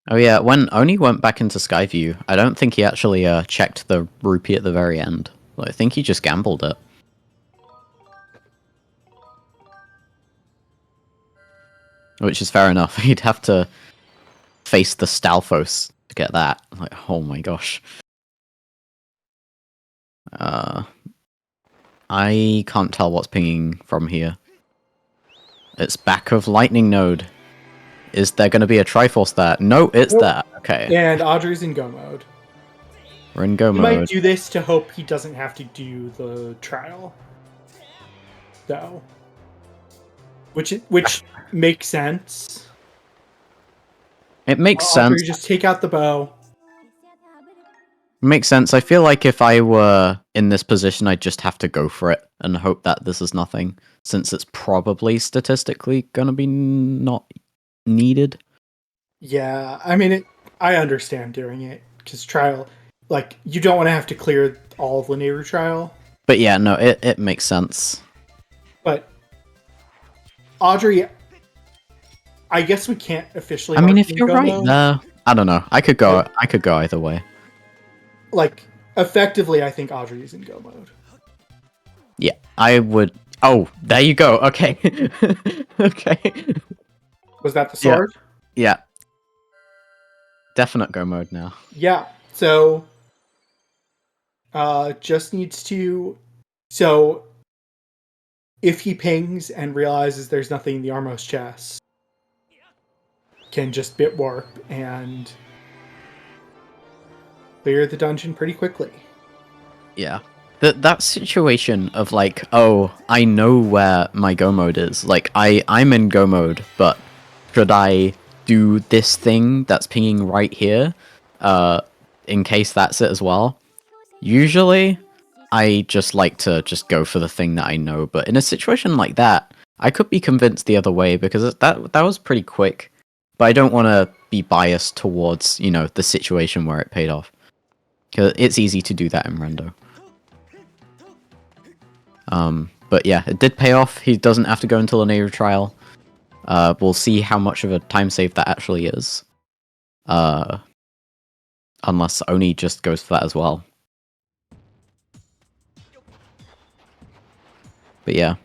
Oh yeah, when Oni went back into Skyview, I don't think he actually checked the rupee at the very end. I think he just gambled it. Which is fair enough. He'd have to face the Stalfos to get that. Like, oh my gosh. I can't tell what's pinging from here. It's back of Lightning Node. Is there going to be a Triforce there? No, it's there. Okay. And Audrey's in go mode. We're in go He mode. might do this to hope he doesn't have to do the trial, though. Which makes sense. It makes sense. Just take out the bow. Makes sense. I feel like if I were in this position, I'd just have to go for it and hope that this is nothing, since it's probably statistically gonna be not needed. Yeah, I mean, I understand doing it, because trial, like, you don't want to have to clear all of the Nehru trial. But yeah, no, it makes sense. But Audrey, I guess we can't officially. I mean, if you're right there, I don't know. I could go either way. Like, effectively, I think Audrey is in go mode. Yeah, I would. Oh, there you go. Okay. Okay. Was that the sword? Yeah. Definite go mode now. Yeah. So, just needs to. So, if he pings and realizes there's nothing in the Armos chest, can just bit warp and clear the dungeon pretty quickly. Yeah. That situation of like, oh, I know where my go mode is. Like, I'm in go mode, but should I do this thing that's pinging right here, in case that's it as well? Usually, I just like to just go for the thing that I know. But in a situation like that, I could be convinced the other way because that was pretty quick. But I don't want to be biased towards, you know, the situation where it paid off. Because it's easy to do that in Rando. But yeah, it did pay off. He doesn't have to go until a Nehru trial. We'll see how much of a time save that actually is. Unless Oni just goes for that as well. But yeah.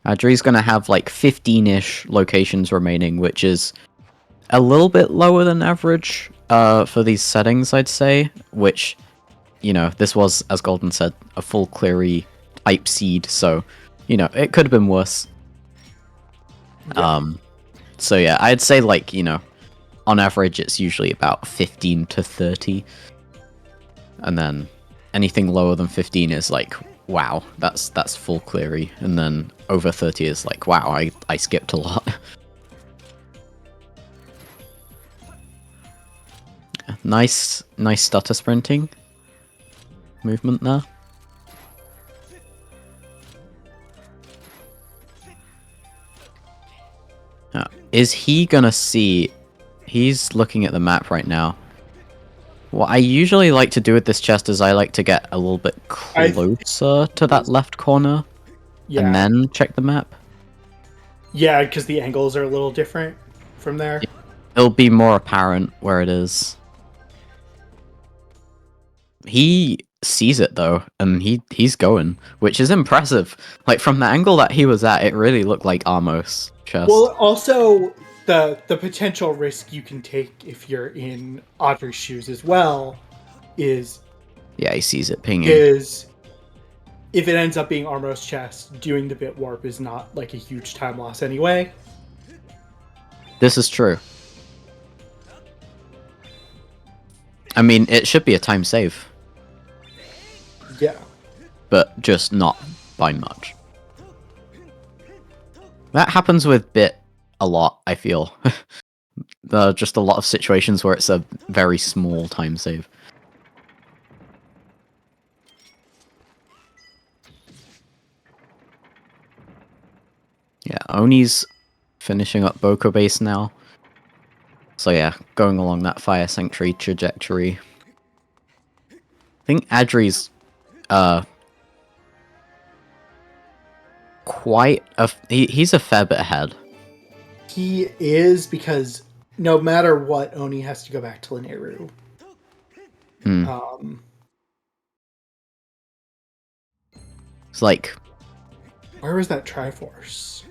Adri's gonna have like 15-ish locations remaining, which is a little bit lower than average for these settings, I'd say. Which, you know, this was, as Golden said, a full cleary type seed, so, you know, it could have been worse. Yeah. So yeah, I'd say, like, you know, on average it's usually about 15 to 30. And then anything lower than 15 is like, wow, that's full cleary. And then over 30 is like, wow, I skipped a lot. Nice stutter sprinting movement there. Is he gonna see? He's looking at the map right now. What I usually like to do with this chest is I like to get a little bit closer to that left corner, and then check the map. Yeah, because the angles are a little different from there. It'll be more apparent where it is. He sees it though, and he's going, which is impressive. Like, from the angle that he was at, it really looked like Amos' chest. Well, also the potential risk you can take if you're in Audrey's shoes as well is, yeah, he sees it pinging. Is if it ends up being Armos' chest, doing the bit warp is not like a huge time loss anyway. This is true. I mean, it should be a time save, Yeah. but just not by much. That happens with Bit a lot, I feel. There are just a lot of situations where it's a very small time save. Yeah, Oni's finishing up Boko Base now. So yeah, going along that Fire Sanctuary trajectory. I think Adri's he's a fair bit ahead. He is, because no matter what, Oni has to go back to Lineru. It's like, Where was that Triforce?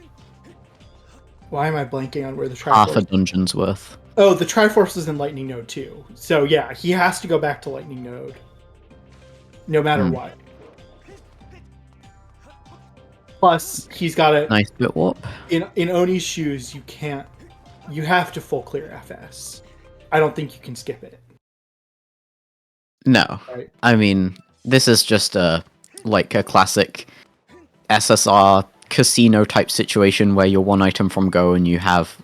Why am I blanking on where the Triforce? half a dungeon's worth. Oh, the Triforce is in Lightning Node too. So yeah, he has to go back to Lightning Node, no matter what. Plus, he's got a Nice bit warp. In Oni's shoes. You have to full clear FS. I don't think you can skip it. No, Right? I mean, this is just a classic SSR casino type situation where you're one item from go and you have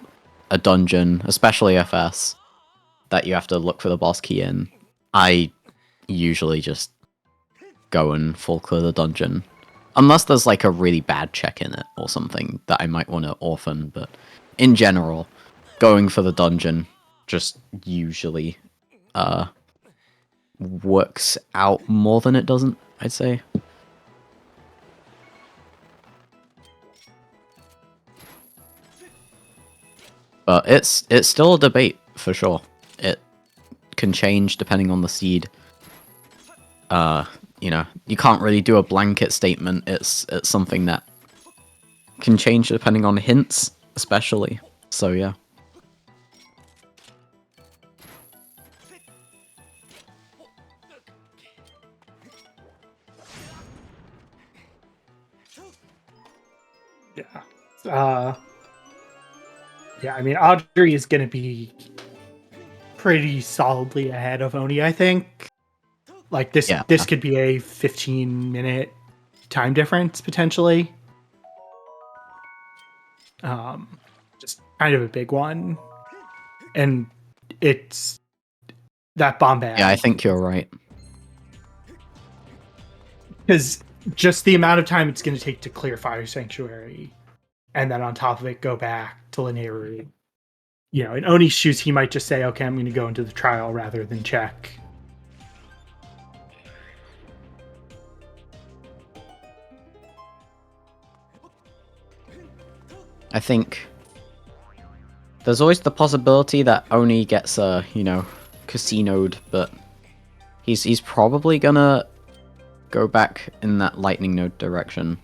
a dungeon, especially FS, that you have to look for the boss key in. I usually just go and full clear the dungeon. Unless there's like a really bad check in it or something that I might want to orphan, but in general, going for the dungeon just usually works out more than it doesn't, I'd say. But it's still a debate for sure. It can change depending on the seed. You know, you can't really do a blanket statement. It's something that can change depending on hints, especially. So yeah. Yeah. Yeah, I mean, Audrey is going to be pretty solidly ahead of Oni, I think. Like, this could be a 15-minute time difference, potentially. Just kind of a big one. And it's that bomb bag. Yeah, I think you're right. Because just the amount of time it's going to take to clear Fire Sanctuary, and then on top of it, go back to Lineru. You know, in Oni's shoes, he might just say, okay, I'm going to go into the trial rather than check. I think there's always the possibility that Oni gets casinoed, but he's probably gonna go back in that lightning node direction.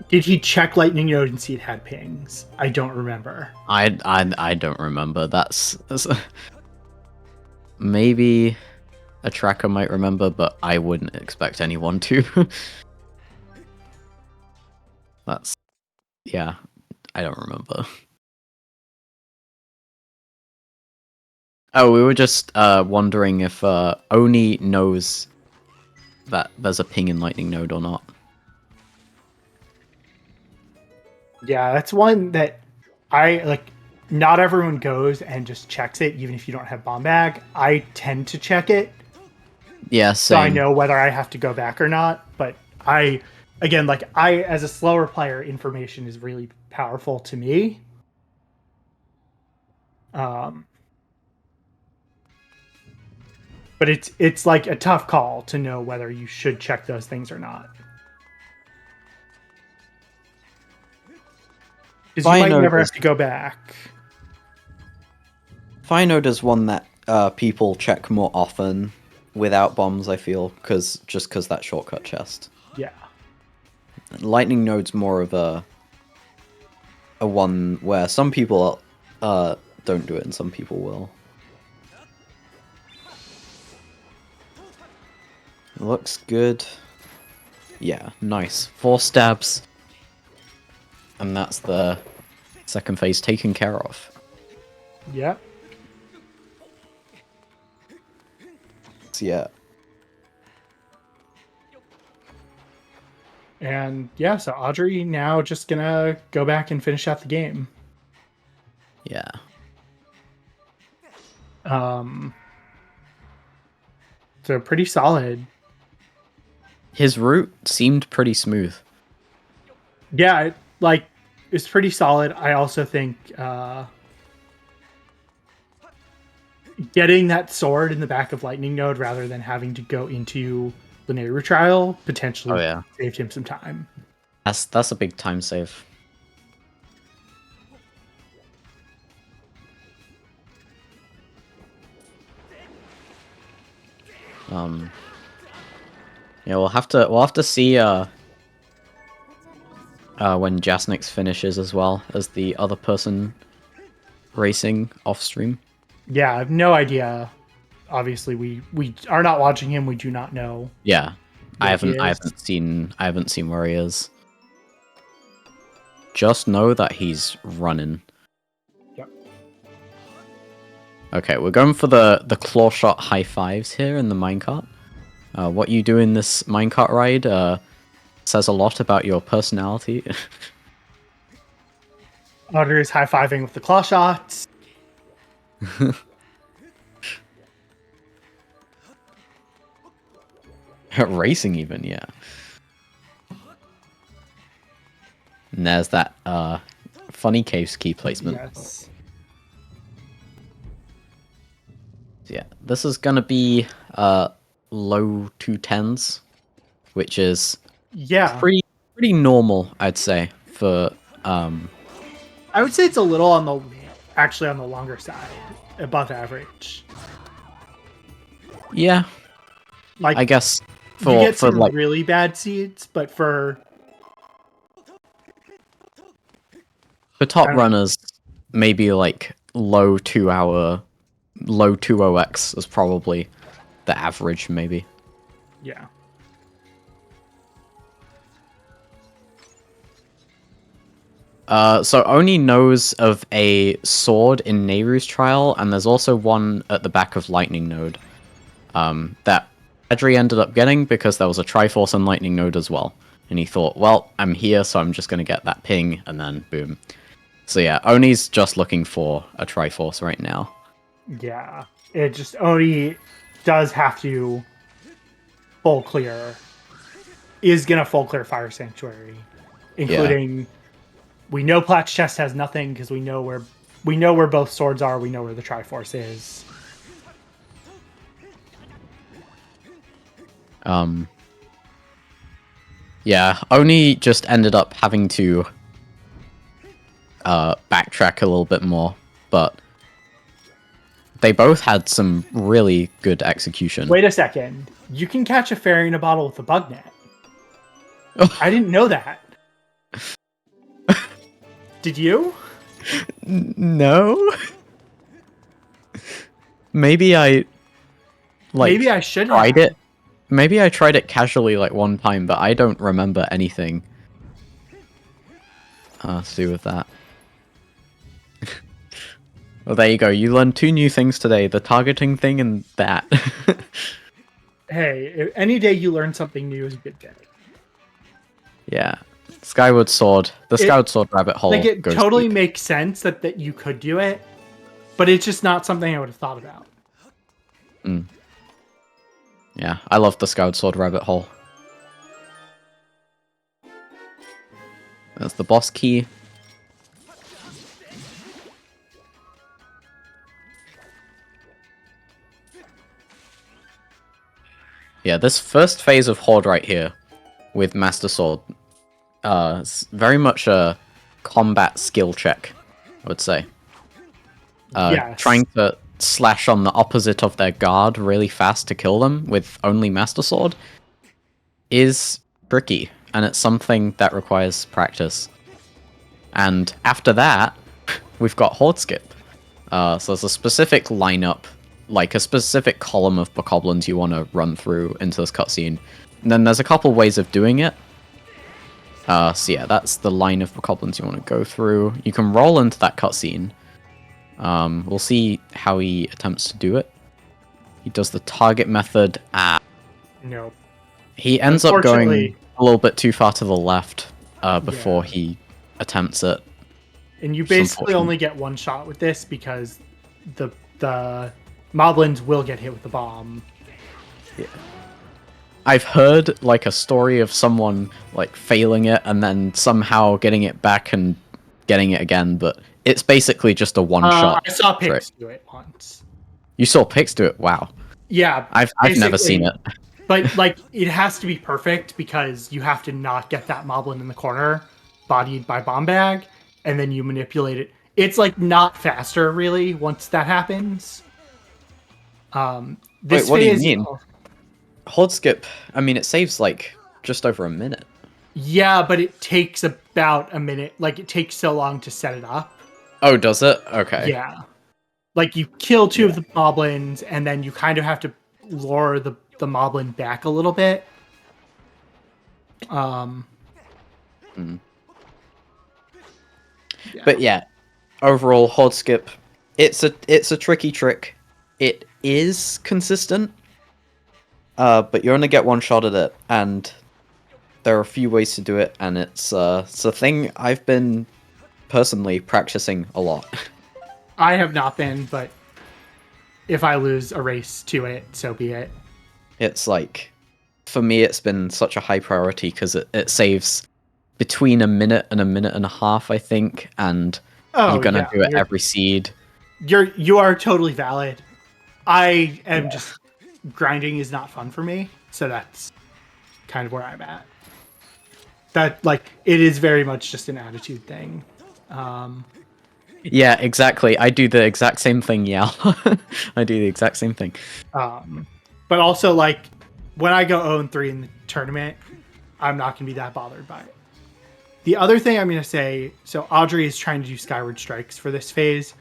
Did he check lightning node and see it had pings? I don't remember. I don't remember. That's maybe a tracker might remember, but I wouldn't expect anyone to. Yeah, I don't remember. Oh, we were just wondering if Oni knows that there's a ping in lightning node or not. Yeah, that's one that I like. Not everyone goes and just checks it, even if you don't have bomb bag. I tend to check it. Yeah, same. So I know whether I have to go back or not. But I as a slower player, information is really powerful to me. But it's like a tough call to know whether you should check those things or not. Because you might never have to go back. Finode is one that people check more often without bombs, I feel, because that shortcut chest. Yeah. Lightning Node's more of a one where some people don't do it and some people will. Looks good. Yeah, nice. 4 stabs. And that's the second phase taken care of. Yeah. Yeah. And yeah, so Audrey now just gonna go back and finish out the game. Yeah. So pretty solid. His route seemed pretty smooth. Yeah, it's pretty solid. I also think getting that sword in the back of Lightning Node rather than having to go into the Nehru trial potentially saved him some time. That's a big time save. Yeah, we'll have to see when Jasnix finishes as well as the other person racing off stream. Yeah, I have no idea. Obviously, we are not watching him. We do not know. Yeah, I haven't seen where he is. Just know that he's running. Yep. Okay, we're going for the claw shot high fives here in the minecart. What you do in this minecart ride says a lot about your personality. Audrey is high-fiving with the claw shots. Racing even, yeah. And there's that funny caves key placement. Yes. Yeah, this is gonna be low 210s, which is pretty normal, I'd say, for I would say it's a little on the longer side, above average. Yeah. Like, I guess you get some like really bad seeds, but for top runners, maybe like low 20x is probably the average, maybe. Yeah. So Oni knows of a sword in Nehru's trial, and there's also one at the back of Lightning Node that Edry ended up getting because there was a Triforce and Lightning Node as well. And he thought, well, I'm here, so I'm just going to get that ping, and then boom. So yeah, Oni's just looking for a Triforce right now. Yeah. It just, Oni does have to full clear, is going to full clear Fire Sanctuary, including... Yeah. We know Plat's chest has nothing because we know where both swords are. We know where the Triforce is. Yeah, Oni just ended up having to backtrack a little bit more, but they both had some really good execution. Wait a second. You can catch a fairy in a bottle with a bug net. I didn't know that. Did you? No. Maybe I should tried it. Maybe I tried it casually like one time, but I don't remember anything to do with that. Well, there you go. You learned 2 new things today: the targeting thing and that. Hey, any day you learn something new is a good day. Yeah. Skyward Sword. The Skyward Sword rabbit hole. Like, it goes totally deep. makes sense that you could do it, but it's just not something I would have thought about. Yeah, I love the Skyward Sword rabbit hole. That's the boss key. Yeah, this first phase of Horde right here with Master Sword, it's very much a combat skill check, I would say. Yes. Trying to slash on the opposite of their guard really fast to kill them with only Master Sword is tricky, and it's something that requires practice. And after that, we've got Horde Skip. So there's a specific lineup, like a specific column of bokoblins you want to run through into this cutscene. And then there's a couple ways of doing it. So yeah, that's the line of bokoblins you want to go through. You can roll into that cutscene. We'll see how he attempts to do it. He does the target method. No. He ends up going Unfortunately- a little bit too far to the left before he attempts it. And you It's basically unfortunate. only get one shot with this because the moblins will get hit with the bomb. I've heard like a story of someone like failing it and then somehow getting it back and getting it again, but it's basically just a one-shot. I saw trick. Pix do it once. You saw Pix do it? Wow. Yeah, I've never seen it. But like it has to be perfect because you have to not get that moblin in the corner, bodied by bomb bag, and then you manipulate it. It's like not faster really once that happens. This Wait, what do you phase- mean? Horde skip, I mean, it saves like just over a minute. Yeah, but it takes about a minute. Like it takes so long to set it up. Oh, does it? Okay. Yeah. Like you kill two of the moblins, and then you kind of have to lure the moblin back a little bit. But yeah, overall, Horde skip, it's a tricky trick. It is consistent, but you only get one shot at it, and there are a few ways to do it, and it's a thing I've been personally practicing a lot. I have not been, but if I lose a race to it, so be it. It's like, for me, it's been such a high priority because it saves between a minute and a half, I think, and you're gonna do it every seed. You are totally valid. I am just grinding is not fun for me, so that's kind of where I'm at. That like it is very much just an attitude thing. Yeah, exactly. I do the exact same thing, yeah. I do the exact same thing. But also like when I go 0-3 in the tournament, I'm not gonna be that bothered by it. The other thing I'm gonna say, so Audrey is trying to do Skyward Strikes for this phase.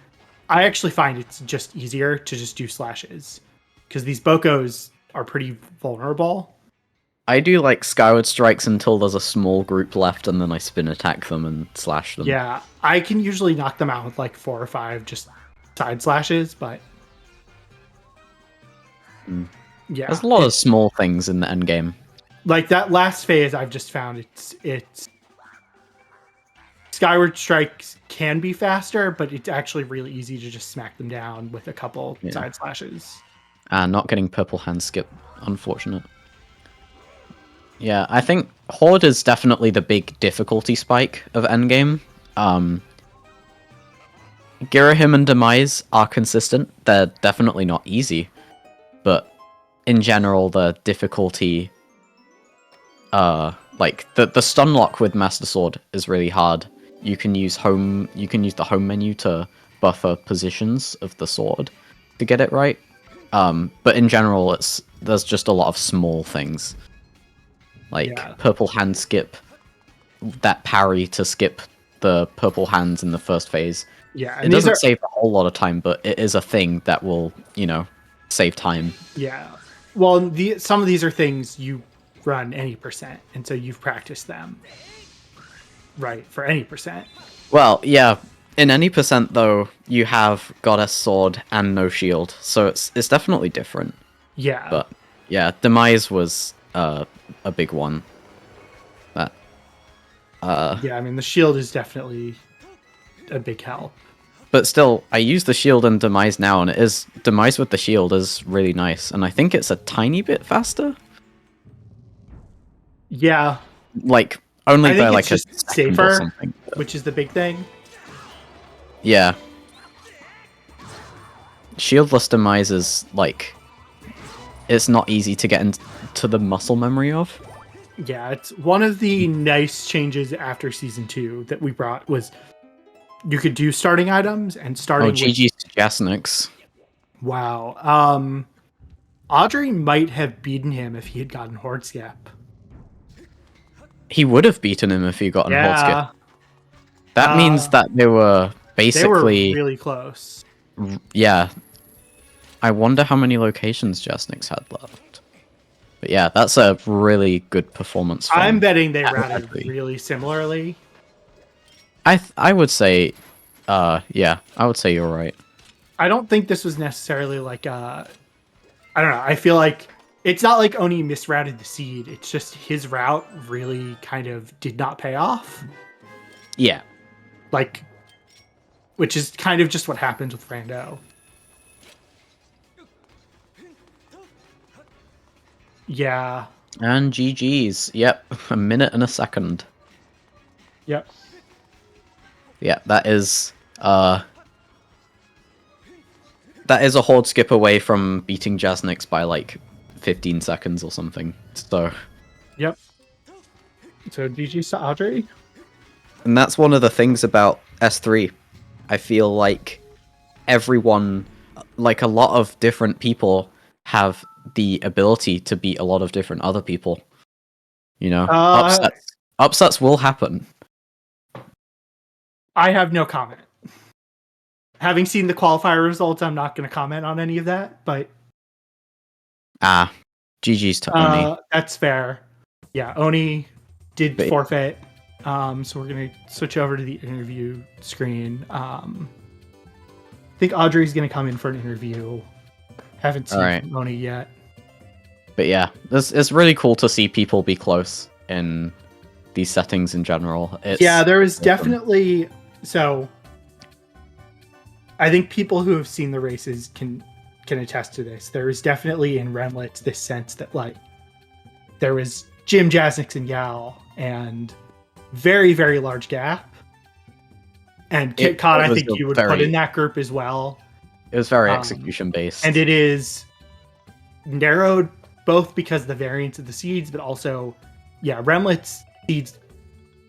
I actually find it's just easier to just do slashes because these Bokos are pretty vulnerable. I do like Skyward Strikes until there's a small group left, and then I spin attack them and slash them. Yeah, I can usually knock them out with like 4 or 5 just side slashes, but yeah, There's a lot of small things in the end game. like that last phase. I've just found it's Skyward Strikes can be faster, but it's actually really easy to just smack them down with a couple side slashes. Not getting purple hand skip, unfortunate. Yeah, I think Horde is definitely the big difficulty spike of endgame. Girahim and Demise are consistent. They're definitely not easy, but in general, the difficulty, like the stun lock with Master Sword is really hard. You can use the home menu to buffer positions of the sword to get it right. But in general, there's just a lot of small things. Like purple hand skip, that parry to skip the purple hands in the first phase. Yeah, it doesn't save a whole lot of time, but it is a thing that will, save time. Yeah. Well, some of these are things you run any percent, and so you've practiced them. Right, for any percent. Well, yeah. In any percent, though, you have Goddess Sword and no shield, so it's definitely different. Yeah. But, yeah, Demise was a big one. Yeah, I mean, the shield is definitely a big help. But still, I use the shield in Demise now, and Demise with the shield is really nice, and I think it's a tiny bit faster. Yeah. Like, only by like a just safer, or something. Which is the big thing. Yeah. Shieldless Demise is, like, it's not easy to get into the muscle memory of. Yeah, it's one of the nice changes after Season 2 that we brought was you could do starting items and starting with... GG's to Jasnix. Wow. Audrey might have beaten him if he had gotten Horde Skip. He would have beaten him if he got Horde Skip. That means that they were basically... They were really close. Yeah. I wonder how many locations Jasnix had left. But yeah, that's a really good performance. I'm betting they routed really similarly. I would say, yeah, I would say you're right. I don't think this was necessarily like a I don't know. I feel like it's not like Oni misrouted the seed. It's just his route really kind of did not pay off. Yeah. Like, which is kind of just what happens with Rando. Yeah. And GG's. Yep. A minute and a second. Yep. Yeah, that is a hard skip away from beating Jasnix by like 15 seconds or something. So Yep. So GG's to Audrey. and that's one of the things about S3. I feel like everyone, like a lot of different people, have the ability to beat a lot of different other people. You know, upsets will happen. I have no comment. Having seen the qualifier results, I'm not going to comment on any of that, but GG's to Oni. That's fair. Yeah, Oni did forfeit. So we're going to switch over to the interview screen. I think Audrey's going to come in for an interview. Haven't seen Oni yet. But yeah, it's really cool to see people be close in these settings in general. There was definitely... So, I think people who have seen the races can attest to this. There is definitely in Remlets this sense that, like, there was Jim, Jasnix, and Yao, and very, very large gap. And KitKat, I think you would put in that group as well. It was very execution-based. And it is narrowed both because of the variance of the seeds, but also, Remlets seeds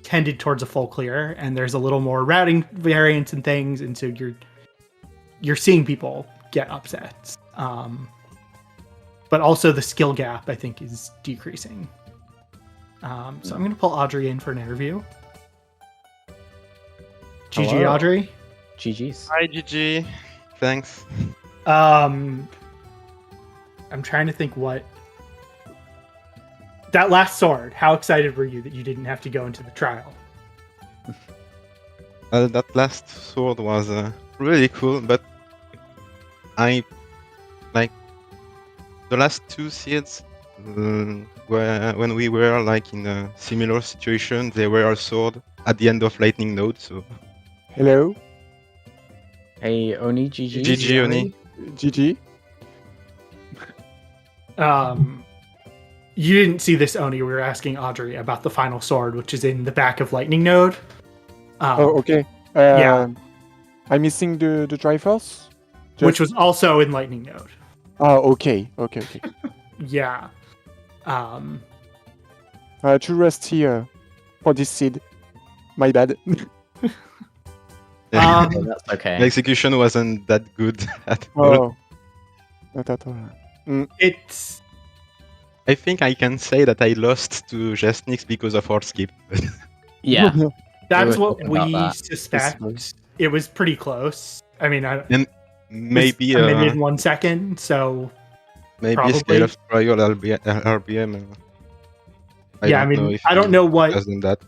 tended towards a full clear, and there's a little more routing variance and things, and so you're seeing people get upsets. But also the skill gap, I think, is decreasing. So I'm going to pull Audrey in for an interview. GG, Hello. Audrey. GG's. Hi, GG. Thanks. I'm trying to think what... That last sword, how excited were you that you didn't have to go into the trial? That last sword was really cool, but I like the last two seeds where when we were like in a similar situation, they were a sword at the end of lightning node. So hello, hey Oni, GG. GG Oni. GG. You didn't see this, Oni. We were asking Audrey about the final sword, which is in the back of lightning node. Okay. I'm missing the Triforce, which was also in lightning node. Oh, okay. Yeah. Too rusty for this seed. My bad. That's okay. The execution wasn't that good at all. Not at all. It's... I think I can say that I lost to Jasnix because of hard skip. Yeah. That's what we suspect. It was pretty close. I mean, maybe a minute and 1 second, so maybe probably. Scale of Trial RBM. I don't know what. Hasn't that.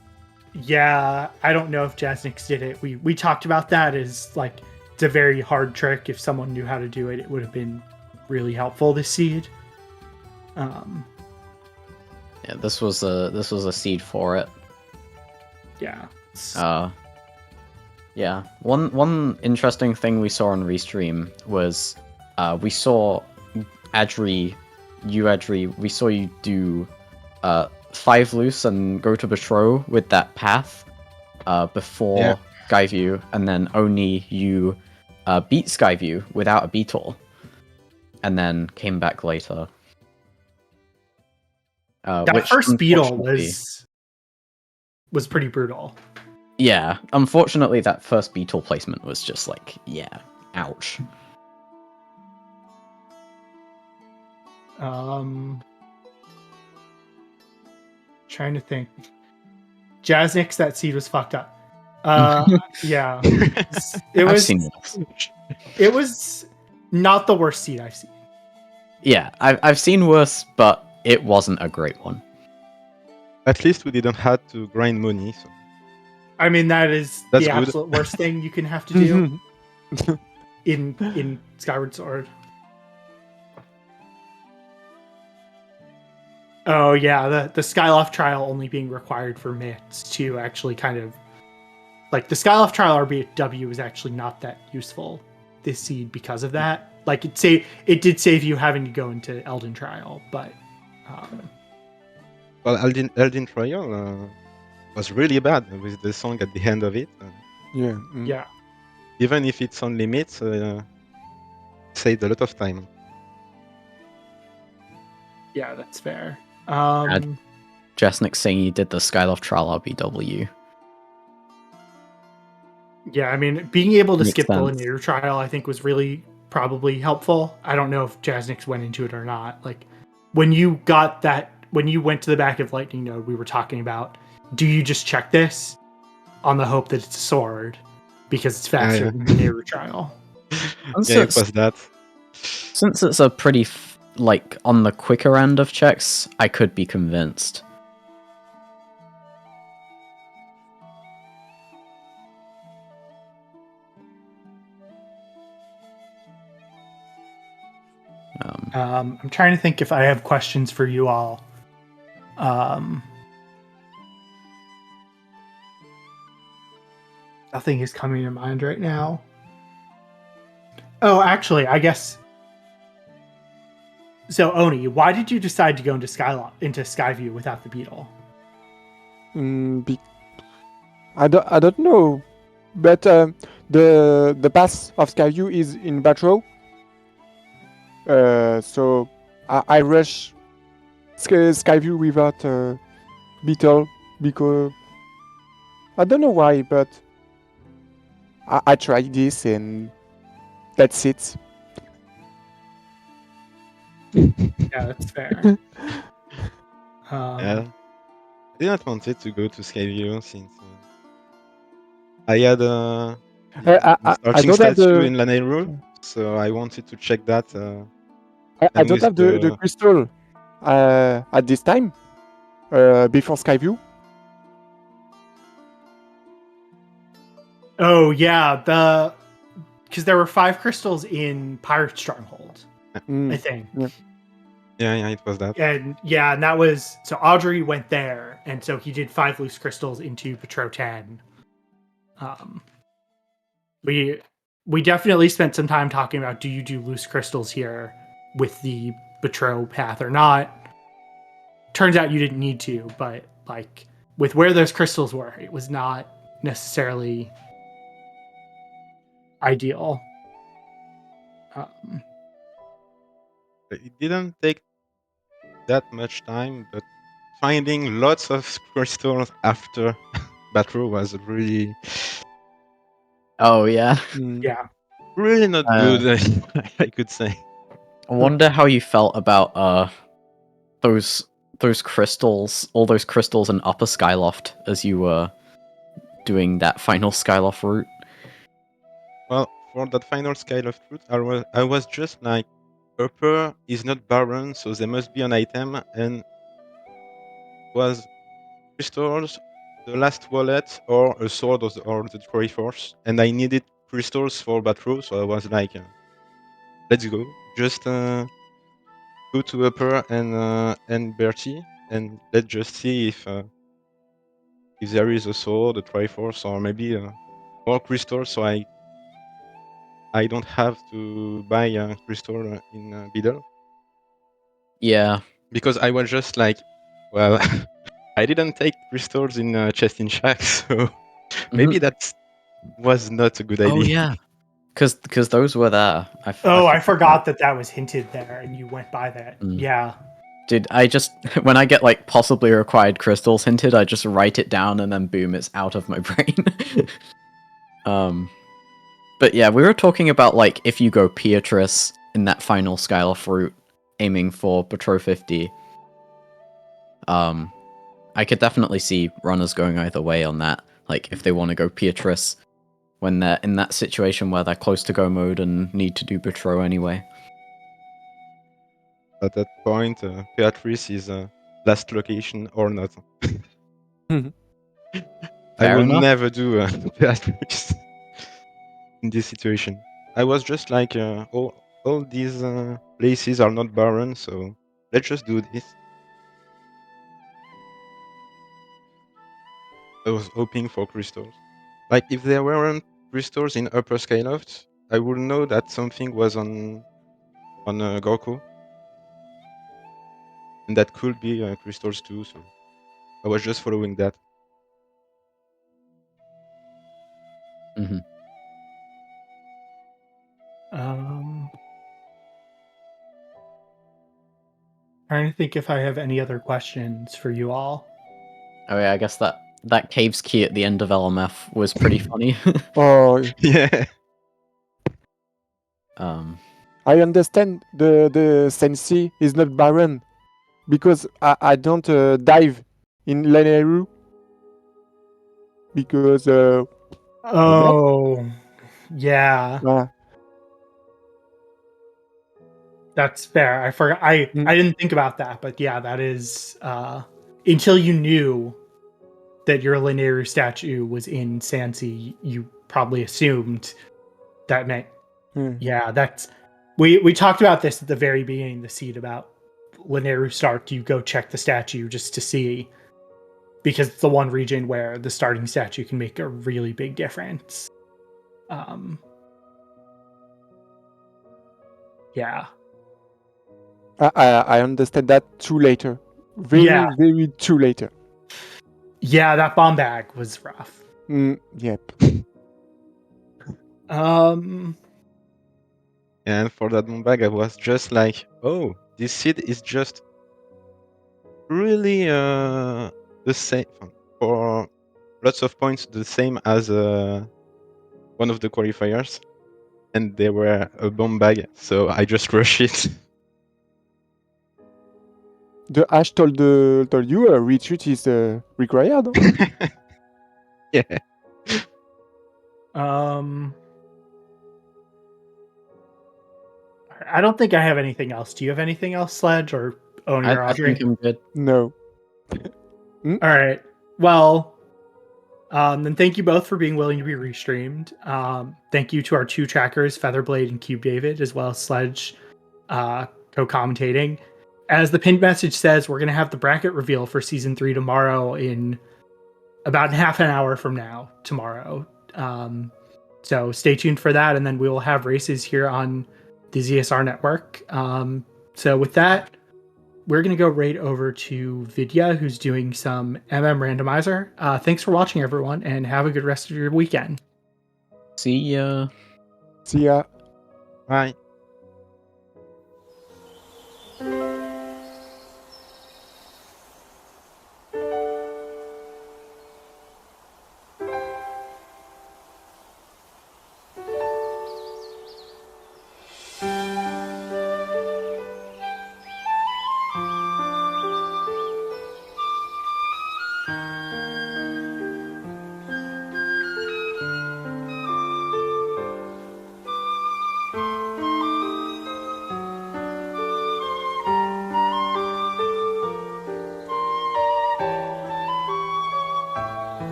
Yeah, I don't know if Jasnix did it. We talked about that as like it's a very hard trick. If someone knew how to do it, it would have been really helpful this seed. Yeah, this was a seed for it. Yeah. Yeah. One interesting thing we saw on Restream was we saw Adri, we saw you do 5 loose and go to Betro with that path before Skyview, and then only you beat Skyview without a beetle, and then came back later. That first beetle was pretty brutal. Yeah, unfortunately that first beetle placement was just like, ouch. Trying to think. Jasnix, that seed was fucked up. Yeah. It was not the worst seed I've seen. Yeah, I've seen worse, but it wasn't a great one. At least we didn't have to grind money. So. I mean, that's the good. Absolute worst thing you can have to do in Skyward Sword. Oh yeah, the Skyloft trial only being required for MITs to actually kind of like the Skyloft trial RBW is actually not that useful this seed because of that. Like it did save you having to go into Elden trial, but Well, Elden Trial was really bad with the song at the end of it. Yeah. yeah, Even if it's on limits, saved a lot of time. yeah, that's fair. Jasnik saying you did the Skyloft trial RBW. Yeah, I mean, being able to Makes skip the sense. linear trial, I think, was really probably helpful. I don't know if Jasnix went into it or not. Like, when you went to the back of Lightning Node, we were talking about, do you just check this on the hope that it's a sword because it's faster Yeah. than the linear trial? Yeah, it was that. Since it's a pretty like on the quicker end of checks, I could be convinced. I'm trying to think if I have questions for you all. Nothing is coming to mind right now. Oh, actually, I guess. So, Oni, why did you decide to go into Skyview without the beetle? I don't know, but the pass of Skyview is in Batro. So I rush Skyview without Beetle because I don't know why, but I tried this and that's it. Yeah, that's fair. Yeah. I didn't want it to go to Skyview since I had I searching don't have statue the in Lanayru, so I wanted to check that. I And don't with have the crystal at this time before Skyview. Oh yeah, because there were 5 crystals in Pirate Stronghold, I think. Yeah, it was that. And yeah, and that was so Audrey went there, and so he did 5 loose crystals into Petro 10. We definitely spent some time talking about, do you do loose crystals here with the Petro path or not? Turns out you didn't need to, but like with where those crystals were, it was not necessarily ideal. It didn't take that much time, but finding lots of crystals after Battle was really, Oh yeah. Yeah. really not good, I could say. I wonder how you felt about those crystals, all those crystals in Upper Skyloft as you were doing that final Skyloft route. Well, for that final Skyloft route, I was just like, upper is not barren, so there must be an item, and was crystals, the last wallet, or a sword or the Triforce, and I needed crystals for Battle, so I was like, let's go. Just go to upper and Bertie, and let's just see if there is a sword, a Triforce, or maybe more crystals, so I don't have to buy a crystal in Beedle. Yeah. Because I was just like, well, I didn't take crystals in chest in shack, so maybe that was not a good idea. Oh yeah. Because those were there. I forgot that was hinted there, and you went by that. Yeah. Dude, I just when I get like possibly required crystals hinted, I just write it down and then boom, it's out of my brain. But yeah, we were talking about like if you go Beatrice in that final Skyloft route, aiming for Petro 50. I could definitely see runners going either way on that. Like if they want to go Beatrice when they're in that situation where they're close to go mode and need to do Petro anyway. At that point, Beatrice is last location or not. I will never do Beatrice in this situation. I was just like, all these places are not barren, so let's just do this. I was hoping for crystals. Like if there weren't crystals in Upper Skyloft, I would know that something was on Gorko, and that could be crystals too. So I was just following that. Hmm. Trying to think if I have any other questions for you all. Oh yeah, I guess that caves key at the end of LMF was pretty funny. Oh, Yeah. I understand the sensei is not Baron because I don't dive in Laneru because Oh, yeah, that's fair. I forgot. I didn't think about that, but yeah, that is until you knew that your Linearu statue was in Sansi, you probably assumed that meant. Yeah, that's we talked about this at the very beginning of the seed about Linearu Start. You go check the statue just to see, because it's the one region where the starting statue can make a really big difference. Yeah. I understand that too later. Very too later. Yeah, that bomb bag was rough. Yep. And for that one bag, I was just like, oh, this seed is just really the same for lots of points, the same as one of the qualifiers, and they were a bomb bag, so I just rushed it. The Ash told you a retreat is required. Yeah. I don't think I have anything else. Do you have anything else, Sledge or Oni or I Audrey? think I'm good. No. All right. Well, then thank you both for being willing to be restreamed. Thank you to our two trackers, Featherblade and Cube David, as well as Sledge co-commentating. As the pinned message says, we're going to have the bracket reveal for Season 3 tomorrow in about half an hour from now, tomorrow. So stay tuned for that, and then we will have races here on the ZSR network. So with that, we're going to go right over to Vidya, who's doing some Randomizer. Thanks for watching, everyone, and have a good rest of your weekend. See ya. See ya. Bye.